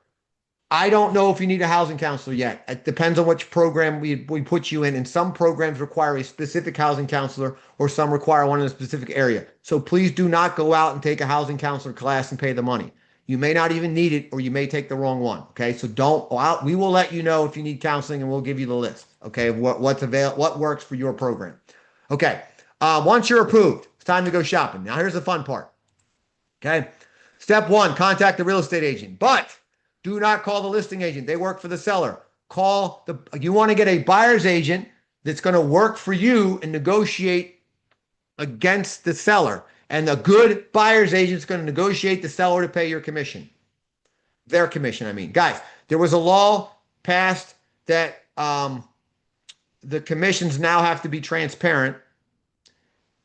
I don't know if you need a housing counselor yet. It depends on which program we put you in. And some programs require a specific housing counselor or some require one in a specific area. So please do not go out and take a housing counselor class and pay the money. You may not even need it, or you may take the wrong one. Okay. So don't go out. We will let you know if you need counseling and we'll give you the list. Okay. Of what works for your program. Okay. Once you're approved, it's time to go shopping. Now here's the fun part. Okay. Step 1, contact the real estate agent, but do not call the listing agent. They work for the seller. You want to get a buyer's agent that's going to work for you and negotiate against the seller. And a good buyer's agent is going to negotiate the seller to pay your commission. Their commission, I mean. Guys, there was a law passed that the commissions now have to be transparent,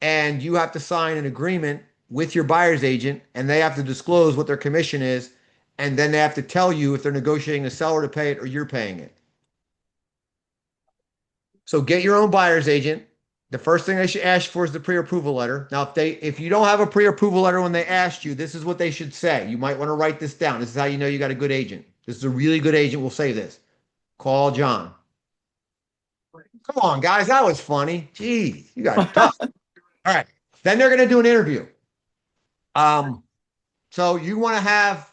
and you have to sign an agreement with your buyer's agent, and they have to disclose what their commission is, and then they have to tell you if they're negotiating the seller to pay it or you're paying it. So get your own buyer's agent. The first thing they should ask for is the pre-approval letter. Now, if you don't have a pre-approval letter when they asked you, this is what they should say. You might want to write this down. This is how you know you got a good agent. This is a really good agent will say this. Call John. Come on, guys. That was funny. Jeez, you got it tough. All right. Then they're going to do an interview. So you want to have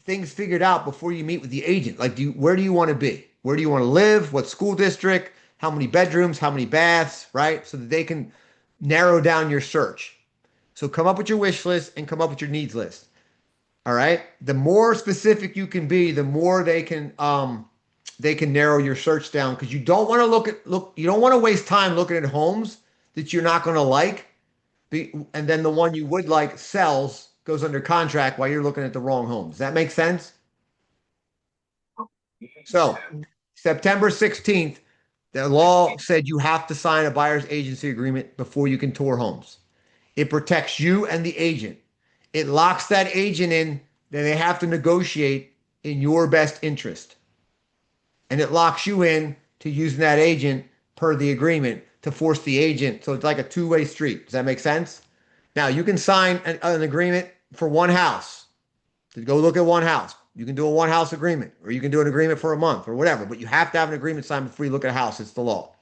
things figured out before you meet with the agent. Like, where do you want to be? Where do you want to live? What school district? How many bedrooms? How many baths? Right? So that they can narrow down your search. So come up with your wish list and come up with your needs list. All right. The more specific you can be, the more they can narrow your search down, because you don't want to you don't want to waste time looking at homes that you're not going to like. And then the one you would like sells, goes under contract while you're looking at the wrong home. Does that make sense? So September 16th, the law said you have to sign a buyer's agency agreement before you can tour homes. It protects you and the agent. It locks that agent in that they have to negotiate in your best interest. And it locks you in to using that agent per the agreement to force the agent. So it's like a two-way street. Does that make sense? Now, you can sign an agreement for one house to go look at one house. You can do a one house agreement, or you can do an agreement for a month or whatever, but you have to have an agreement signed before you look at a house. It's the law.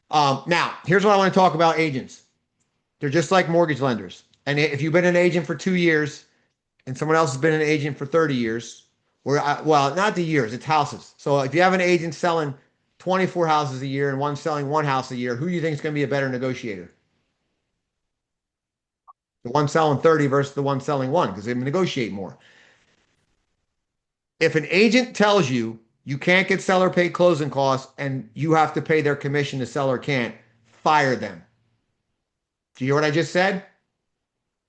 Now, here's what I want to talk about agents. They're just like mortgage lenders. And if you've been an agent for 2 years and someone else has been an agent for 30 years, well, not the years, it's houses. So if you have an agent selling 24 houses a year and one selling one house a year, who do you think is going to be a better negotiator? The one selling 30 versus the one selling one, because they negotiate more. If an agent tells you you can't get seller paid closing costs and you have to pay their commission, the seller can't, fire them. Do you hear what I just said?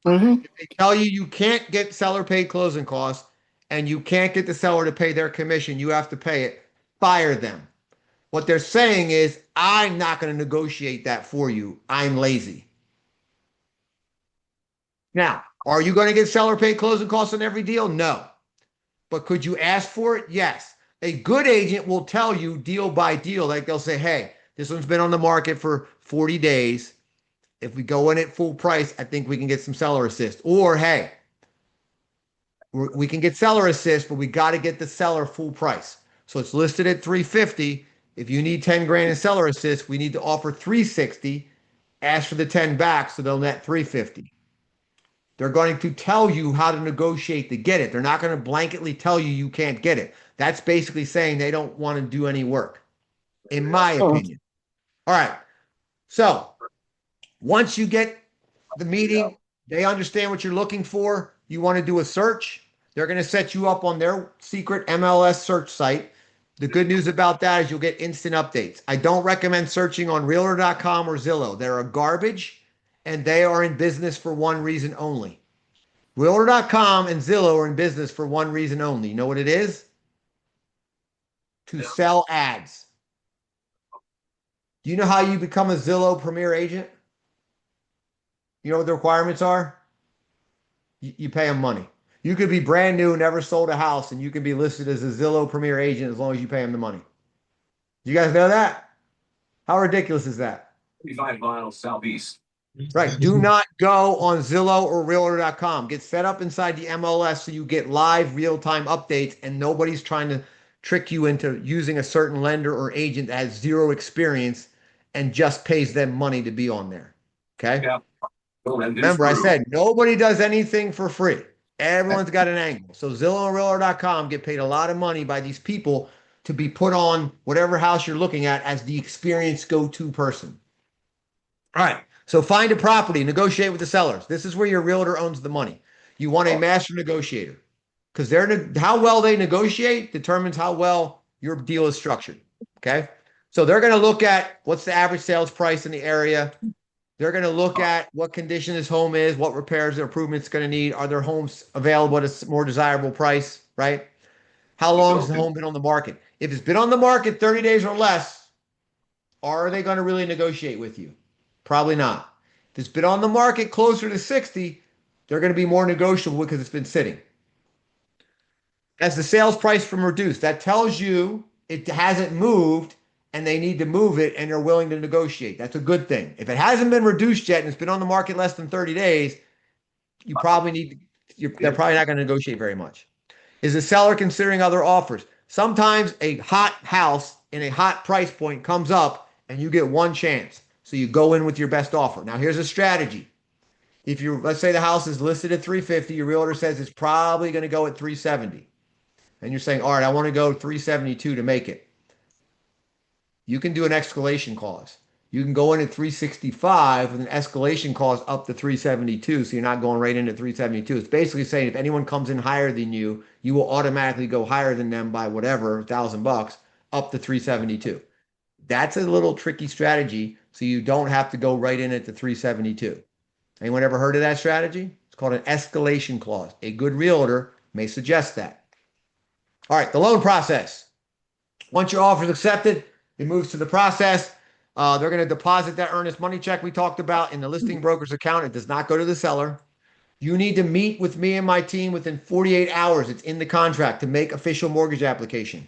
Mm-hmm. If they tell you you can't get seller paid closing costs and you can't get the seller to pay their commission, you have to pay it, fire them. What they're saying is, I'm not going to negotiate that for you. I'm lazy. Now, are you going to get seller paid closing costs on every deal? No. But could you ask for it? Yes. A good agent will tell you deal by deal. Like they'll say, hey, this one's been on the market for 40 days. If we go in at full price, I think we can get some seller assist. Or, hey, we can get seller assist, but we got to get the seller full price. So it's listed at $350. If you need 10 grand in seller assist, we need to offer $360. Ask for the 10 back, so they'll net $350. They're going to tell you how to negotiate to get it. They're not going to blanketly tell you you can't get it. That's basically saying they don't want to do any work, in my opinion. All right. So once you get the meeting, they understand what you're looking for. You want to do a search. They're going to set you up on their secret MLS search site. The good news about that is you'll get instant updates. I don't recommend searching on Realtor.com or Zillow. They're a garbage, and they are in business for one reason only. Realtor.com and Zillow are in business for one reason only. You know what it is? To sell ads. Do you know how you become a Zillow Premier agent? You know what the requirements are? You pay them money. You could be brand new, never sold a house, and you can be listed as a Zillow Premier agent as long as you pay them the money. You guys know that? How ridiculous is that? 35 miles southeast. Right. Do not go on Zillow or Realtor.com. Get set up inside the MLS so you get live real-time updates and nobody's trying to trick you into using a certain lender or agent that has zero experience and just pays them money to be on there. Okay. Yeah. Remember, I said nobody does anything for free. Everyone's got an angle. So Zillow and Realtor.com get paid a lot of money by these people to be put on whatever house you're looking at as the experienced go-to person. All right. So find a property, negotiate with the sellers. This is where your realtor owns the money. You want a master negotiator because how well they negotiate determines how well your deal is structured. Okay. So they're going to look at what's the average sales price in the area. They're going to look at what condition this home is, what repairs or improvements it's going to need. Are there homes available at a more desirable price, right? How long has the home been on the market? If it's been on the market 30 days or less, are they going to really negotiate with you? Probably not. If it's been on the market closer to 60, they're going to be more negotiable because it's been sitting. As the sales price from reduced, that tells you it hasn't moved and they need to move it and they're willing to negotiate. That's a good thing. If it hasn't been reduced yet and it's been on the market less than 30 days, they're probably not going to negotiate very much. Is the seller considering other offers? Sometimes a hot house in a hot price point comes up and you get one chance. So you go in with your best offer. Now here's a strategy. If let's say the house is listed at 350, your realtor says it's probably going to go at 370. And you're saying, all right, I want to go 372 to make it. You can do an escalation clause. You can go in at 365 with an escalation clause up to 372. So you're not going right in at 372. It's basically saying if anyone comes in higher than you, you will automatically go higher than them by whatever, $1,000 up to 372. That's a little tricky strategy. So you don't have to go right in at the 372. Anyone ever heard of that strategy? It's called an escalation clause. A good realtor may suggest that. All right, the loan process. Once your offer is accepted, it moves to the process. They're going to deposit that earnest money check we talked about in the listing broker's account. It does not go to the seller. You need to meet with me and my team within 48 hours. It's in the contract to make official mortgage application.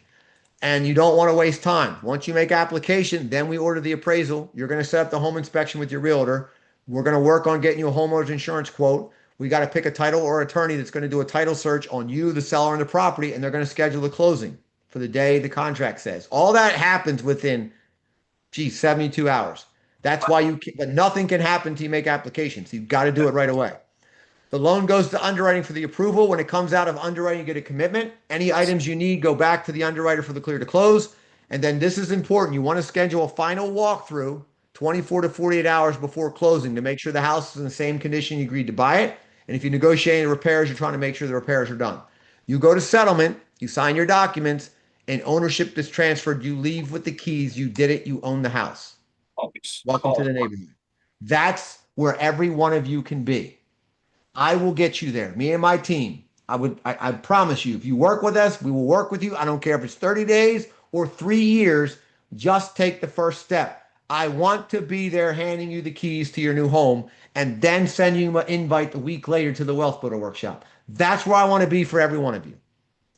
And you don't want to waste time. Once you make application, then we order the appraisal. You're going to set up the home inspection with your realtor. We're going to work on getting you a homeowner's insurance quote. We got to pick a title or attorney that's going to do a title search on you, the seller, and the property, and they're going to schedule the closing for the day the contract says. All that happens within, 72 hours. That's why but nothing can happen until you make applications. You've got to do it right away. The loan goes to underwriting for the approval. When it comes out of underwriting, you get a commitment. Any items you need go back to the underwriter for the clear to close. And then this is important. You want to schedule a final walkthrough 24 to 48 hours before closing to make sure the house is in the same condition you agreed to buy it. And if you negotiate any repairs, you're trying to make sure the repairs are done. You go to settlement, you sign your documents, and ownership is transferred. You leave with the keys. You did it. You own the house. Welcome to the neighborhood. That's where every one of you can be. I will get you there. Me and my team. I promise you, if you work with us, we will work with you. I don't care if it's 30 days or 3 years. Just take the first step. I want to be there handing you the keys to your new home and then send you an invite a week later to the Wealth Builder Workshop. That's where I want to be for every one of you.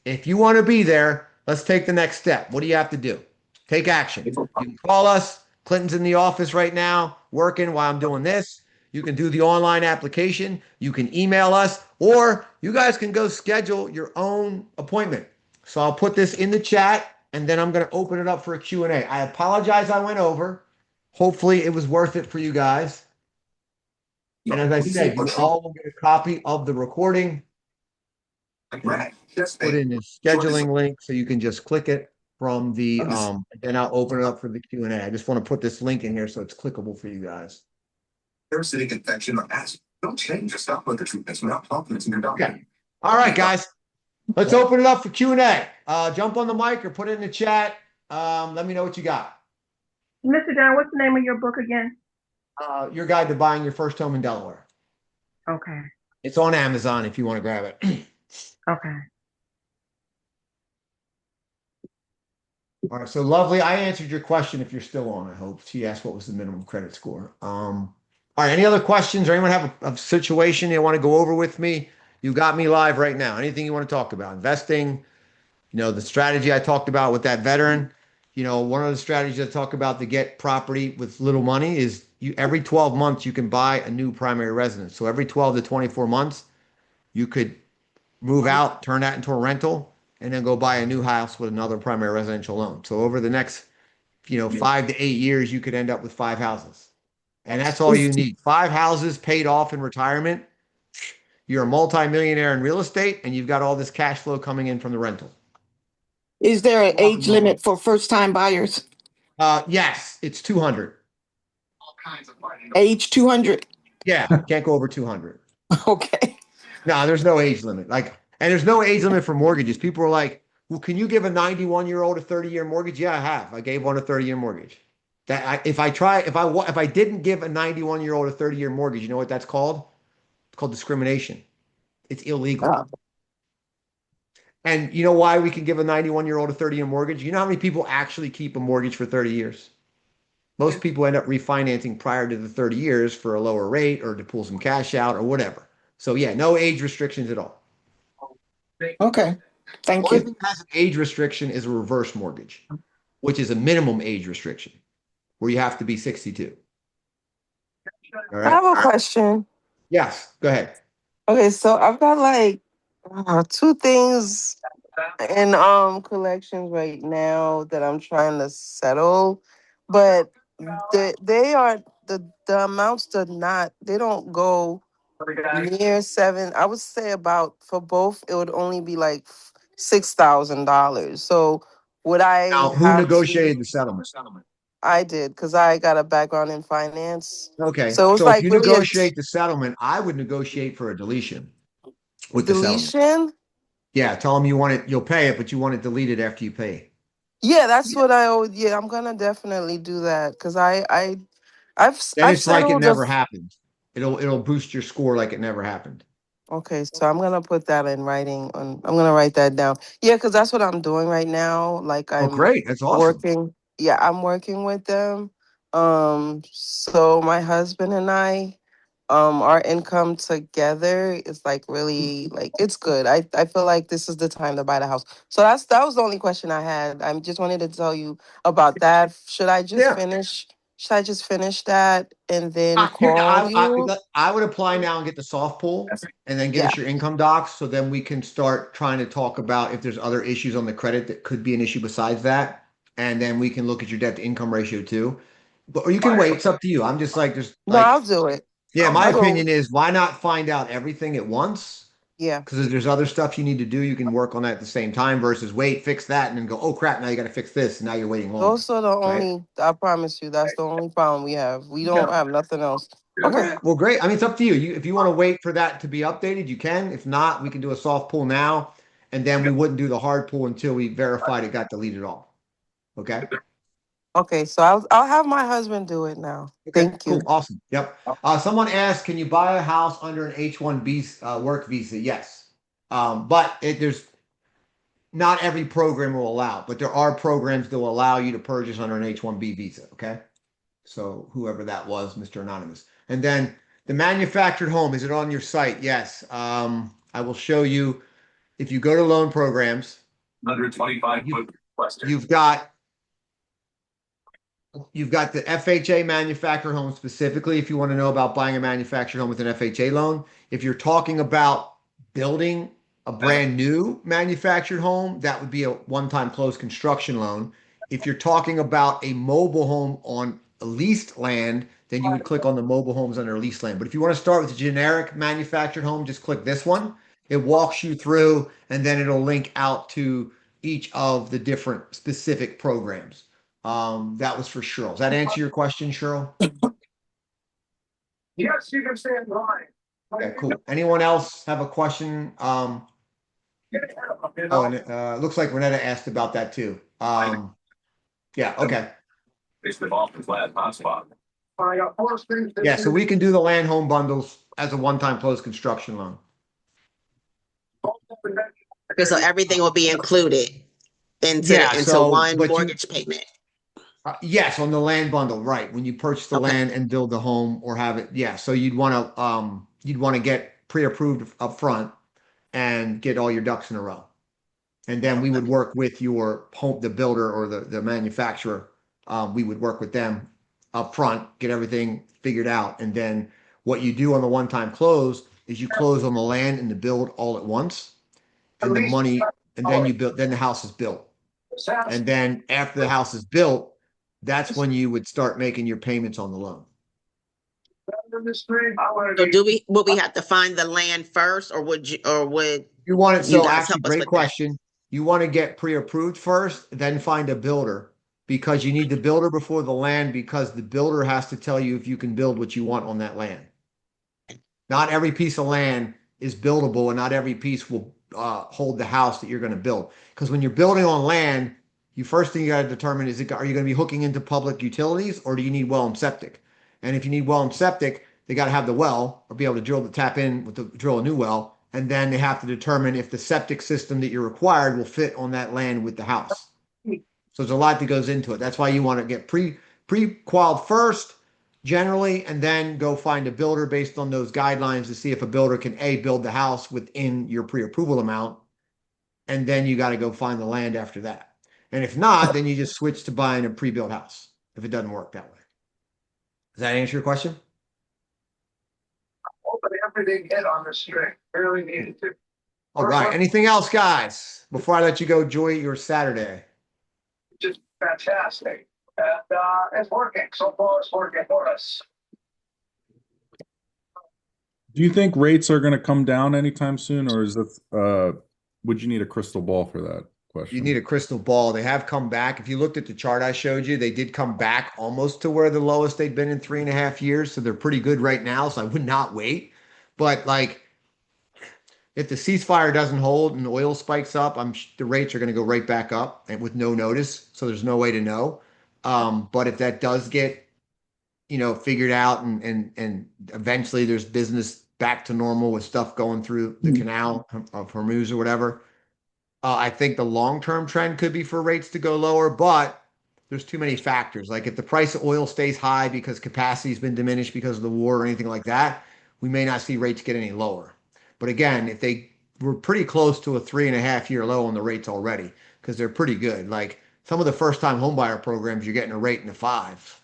If you want to be there, let's take the next step. What do you have to do? Take action. You can call us. Clinton's in the office right now working while I'm doing this. You can do the online application. You can email us, or you guys can go schedule your own appointment. So I'll put this in the chat, and then I'm going to open it up for a Q&A. I apologize I went over. Hopefully it was worth it for you guys. And as I said, you all will get a copy of the recording. Put in the scheduling link so you can just click it from the, then I'll open it up for the Q&A. I just want to put this link in here so it's clickable for you guys. Parasitic infection or acid. Don't change or stop with the treatments without confidence in your doctor. Okay. All right, guys. Let's open it up for Q&A. Jump on the mic or put it in the chat. Let me know what you got. Mr. John, what's the name of your book again? Your Guide to Buying Your First Home in Delaware. Okay. It's on Amazon if you want to grab it. Okay. All right, so Lovely, I answered your question if you're still on, I hope. She asked what was the minimum credit score. All right, any other questions or anyone have a situation they want to go over with me? You got me live right now. Anything you want to talk about? Investing, the strategy I talked about with that veteran. One of the strategies I talk about to get property with little money is every 12 months you can buy a new primary residence. So every 12 to 24 months, you could move out, turn that into a rental, and then go buy a new house with another primary residential loan. So over the next, 5 to 8 years, you could end up with 5 houses. And that's all you need. 5 houses paid off in retirement. You're a multimillionaire in real estate, and you've got all this cash flow coming in from the rental. Is there an age limit for first-time buyers? Yes, it's 200. Age 200? Yeah, can't go over 200. Okay. No, there's no age limit. And there's no age limit for mortgages. People are like, well, can you give a 91-year-old a 30-year mortgage? Yeah, I have. I gave one a 30-year mortgage. If I didn't give a 91-year-old a 30-year mortgage, you know what that's called? It's called discrimination. It's illegal. And you know why we can give a 91-year-old a 30-year mortgage? You know how many people actually keep a mortgage for 30 years? Most people end up refinancing prior to the 30 years for a lower rate or to pull some cash out or whatever. So yeah, no age restrictions at all. Okay. Thank The only you. thing that has an age restriction is a reverse mortgage, which is a minimum age restriction where you have to be 62. All I right. have a question. Yes, go ahead. Okay, so I've got like two things in collections right now that I'm trying to settle, but they are the amounts they don't go near seven. I would say about for both it would only be like $6,000. So would I Now, who have to? negotiated the settlement? I did because I got a background in finance. Okay. So it was So if like you really a negotiate the settlement, I would negotiate for a deletion with the settlement. deletion. Yeah, tell them you want it, you'll pay it, but you want it deleted after you pay. Yeah, that's what I would. Yeah, I'm gonna definitely do that because Then I've it's like it settled never happened. It'll boost your score like it never happened. Okay, so I'm gonna put that in writing. I'm gonna write that down. Yeah, because that's what I'm doing right now. Like Oh, I'm great. That's awesome. working. Yeah, I'm working with them. So my husband and I, our income together is like really like it's good. I feel like this is the time to buy the house. So that was the only question I had. I just wanted to tell you about that. Yeah. Should I just finish that and then Here, call you? I would apply now and get the soft pull and then give Yeah. us your income docs. So then we can start trying to talk about if there's other issues on the credit that could be an issue besides that. And then we can look at your debt to income ratio too. Or you can wait. It's up to you. I'm just like, No, I'll do it. yeah, my I'll do opinion is why not find out everything at once? Yeah. Because if there's other stuff you need to do, you can work on that at the same time versus wait, fix that, and then go, oh crap, now you got to fix this. And now you're waiting longer. Those are the Right? only, I promise you, that's the only problem we have. We don't have nothing else. Okay. Well, great. I mean, it's up to you. If you want to wait for that to be updated, you can. If not, we can do a soft pull now, and then we wouldn't do the hard pull until we verified it got deleted all. Okay. Okay. So I'll have my husband do it now. Okay. Thank Cool. you. Awesome. Yep. Someone asked, can you buy a house under an H-1B work visa? Yes. But there's not every program will allow, but there are programs that will allow you to purchase under an H-1B visa. Okay. So whoever that was, Mr. Anonymous. And then the manufactured home, is it on your site? Yes. I will show you. If you go to loan programs, 125 foot question. you've got the FHA manufactured home specifically if you want to know about buying a manufactured home with an FHA loan. If you're talking about building a brand new manufactured home, that would be a one-time closed construction loan. If you're talking about a mobile home on leased land, then you would click on the mobile homes under leased land. But if you want to start with a generic manufactured home, just click this one. It walks you through, and then it'll link out to each of the different specific programs. That was for Cheryl. Does that answer your question, Cheryl? Yes, you can stand by. Okay, cool. Anyone else have a question? Oh, and looks like Renetta asked about that too. Yeah, okay. It's the Boston's last hotspot. Yeah, so we can do the land home bundles as a one-time closed construction loan. Okay, so everything will be included into one mortgage payment. Yes, on the land bundle, right? When you purchase the land and build the home or have it, yeah. So you'd want to get pre-approved up front and get all your ducks in a row, and then we would work with your home, the builder or the manufacturer. We would work with them up front, get everything figured out. And then what you do on the one-time close is you close on the land and the build all at once. And the money, and then you build, then the house is built. And then after the house is built, that's when you would start making your payments on the loan. So would we have to find the land first, or would you want it, you so guys actually, help us great with that? question. You want to get pre-approved first, then find a builder, because you need the builder before the land, because the builder has to tell you if you can build what you want on that land. Not every piece of land is buildable, and not every piece will hold the house that you're going to build. Because when you're building on land, you first thing you got to determine is, are you going to be hooking into public utilities, or do you need well and septic? And if you need well and septic, they got to have the well, or be able to tap in with drill a new well. And then they have to determine if the septic system that you're required will fit on that land with the house. So there's a lot that goes into it. That's why you want to get pre-qualified first, generally, and then go find a builder based on those guidelines to see if a builder can build the house within your pre-approval amount. And then you got to go find the land after that. And if not, then you just switch to buying a pre-built house if it doesn't work that way. Does that answer your question? Hopefully everything hit on the string. Really needed to. All right. Anything else, guys? Before I let you go, enjoy your Saturday. Just fantastic. And it's working. So far, it's working for us. Do you think rates are going to come down anytime soon, or is that would you need a crystal ball for that question? You need a crystal ball. They have come back. If you looked at the chart I showed you, they did come back almost to where the lowest they've been in 3.5 years. So they're pretty good right now. So I would not wait. But like, if the ceasefire doesn't hold and oil spikes up, the rates are going to go right back up and with no notice. So there's no way to know. But if that does get, figured out and eventually there's business back to normal with stuff going through the canal of Hormuz or whatever, I think the long-term trend could be for rates to go lower, but there's too many factors. Like if the price of oil stays high because capacity has been diminished because of the war or anything like that, we may not see rates get any lower. But again, if they were pretty close to a 3.5-year low on the rates already, because they're pretty good. Like some of the first-time homebuyer programs, you're getting a rate in the 5s.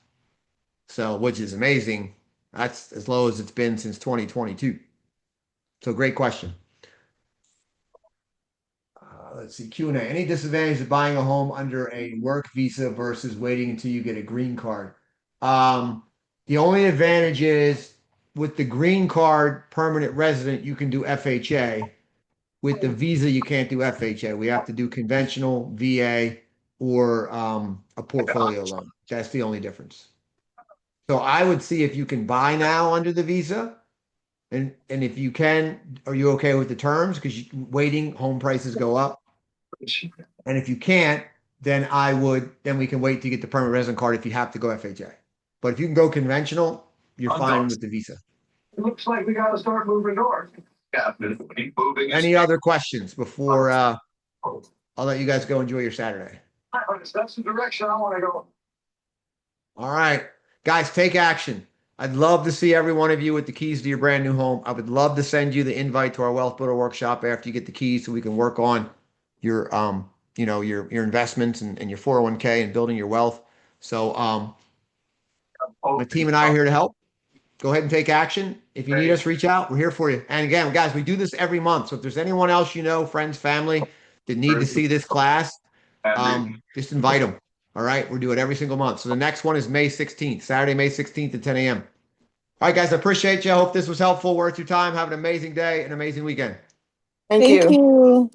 So, which is amazing. That's as low as it's been since 2022. So great question. Let's see, Q&A. Any disadvantage of buying a home under a work visa versus waiting until you get a green card? The only advantage is with the green card permanent resident, you can do FHA. With the visa, you can't do FHA. We have to do conventional VA or a portfolio loan. That's the only difference. So I would see if you can buy now under the visa. And if you can, are you okay with the terms? Because waiting, home prices go up. And if you can't, then we can wait to get the permanent resident card if you have to go FHA. But if you can go conventional, you're fine with the visa. It looks like we got to start moving north. Yeah, keep moving. Any other questions before I'll let you guys go enjoy your Saturday? That's the direction I want to go. All right, guys, take action. I'd love to see every one of you with the keys to your brand new home. I would love to send you the invite to our Wealth Builder Workshop after you get the keys so we can work on your your investments and your 401k and building your wealth. So my team and I are here to help. Go ahead and take action. If you need us, reach out. We're here for you. And again, guys, we do this every month. So if there's anyone else friends, family, that need to see this class, just invite them. All right, we do it every single month. So the next one is May 16th, Saturday, May 16th at 10 a.m. All right, guys, I appreciate you. I hope this was helpful, worth your time. Have an amazing day, an amazing weekend. Thank you.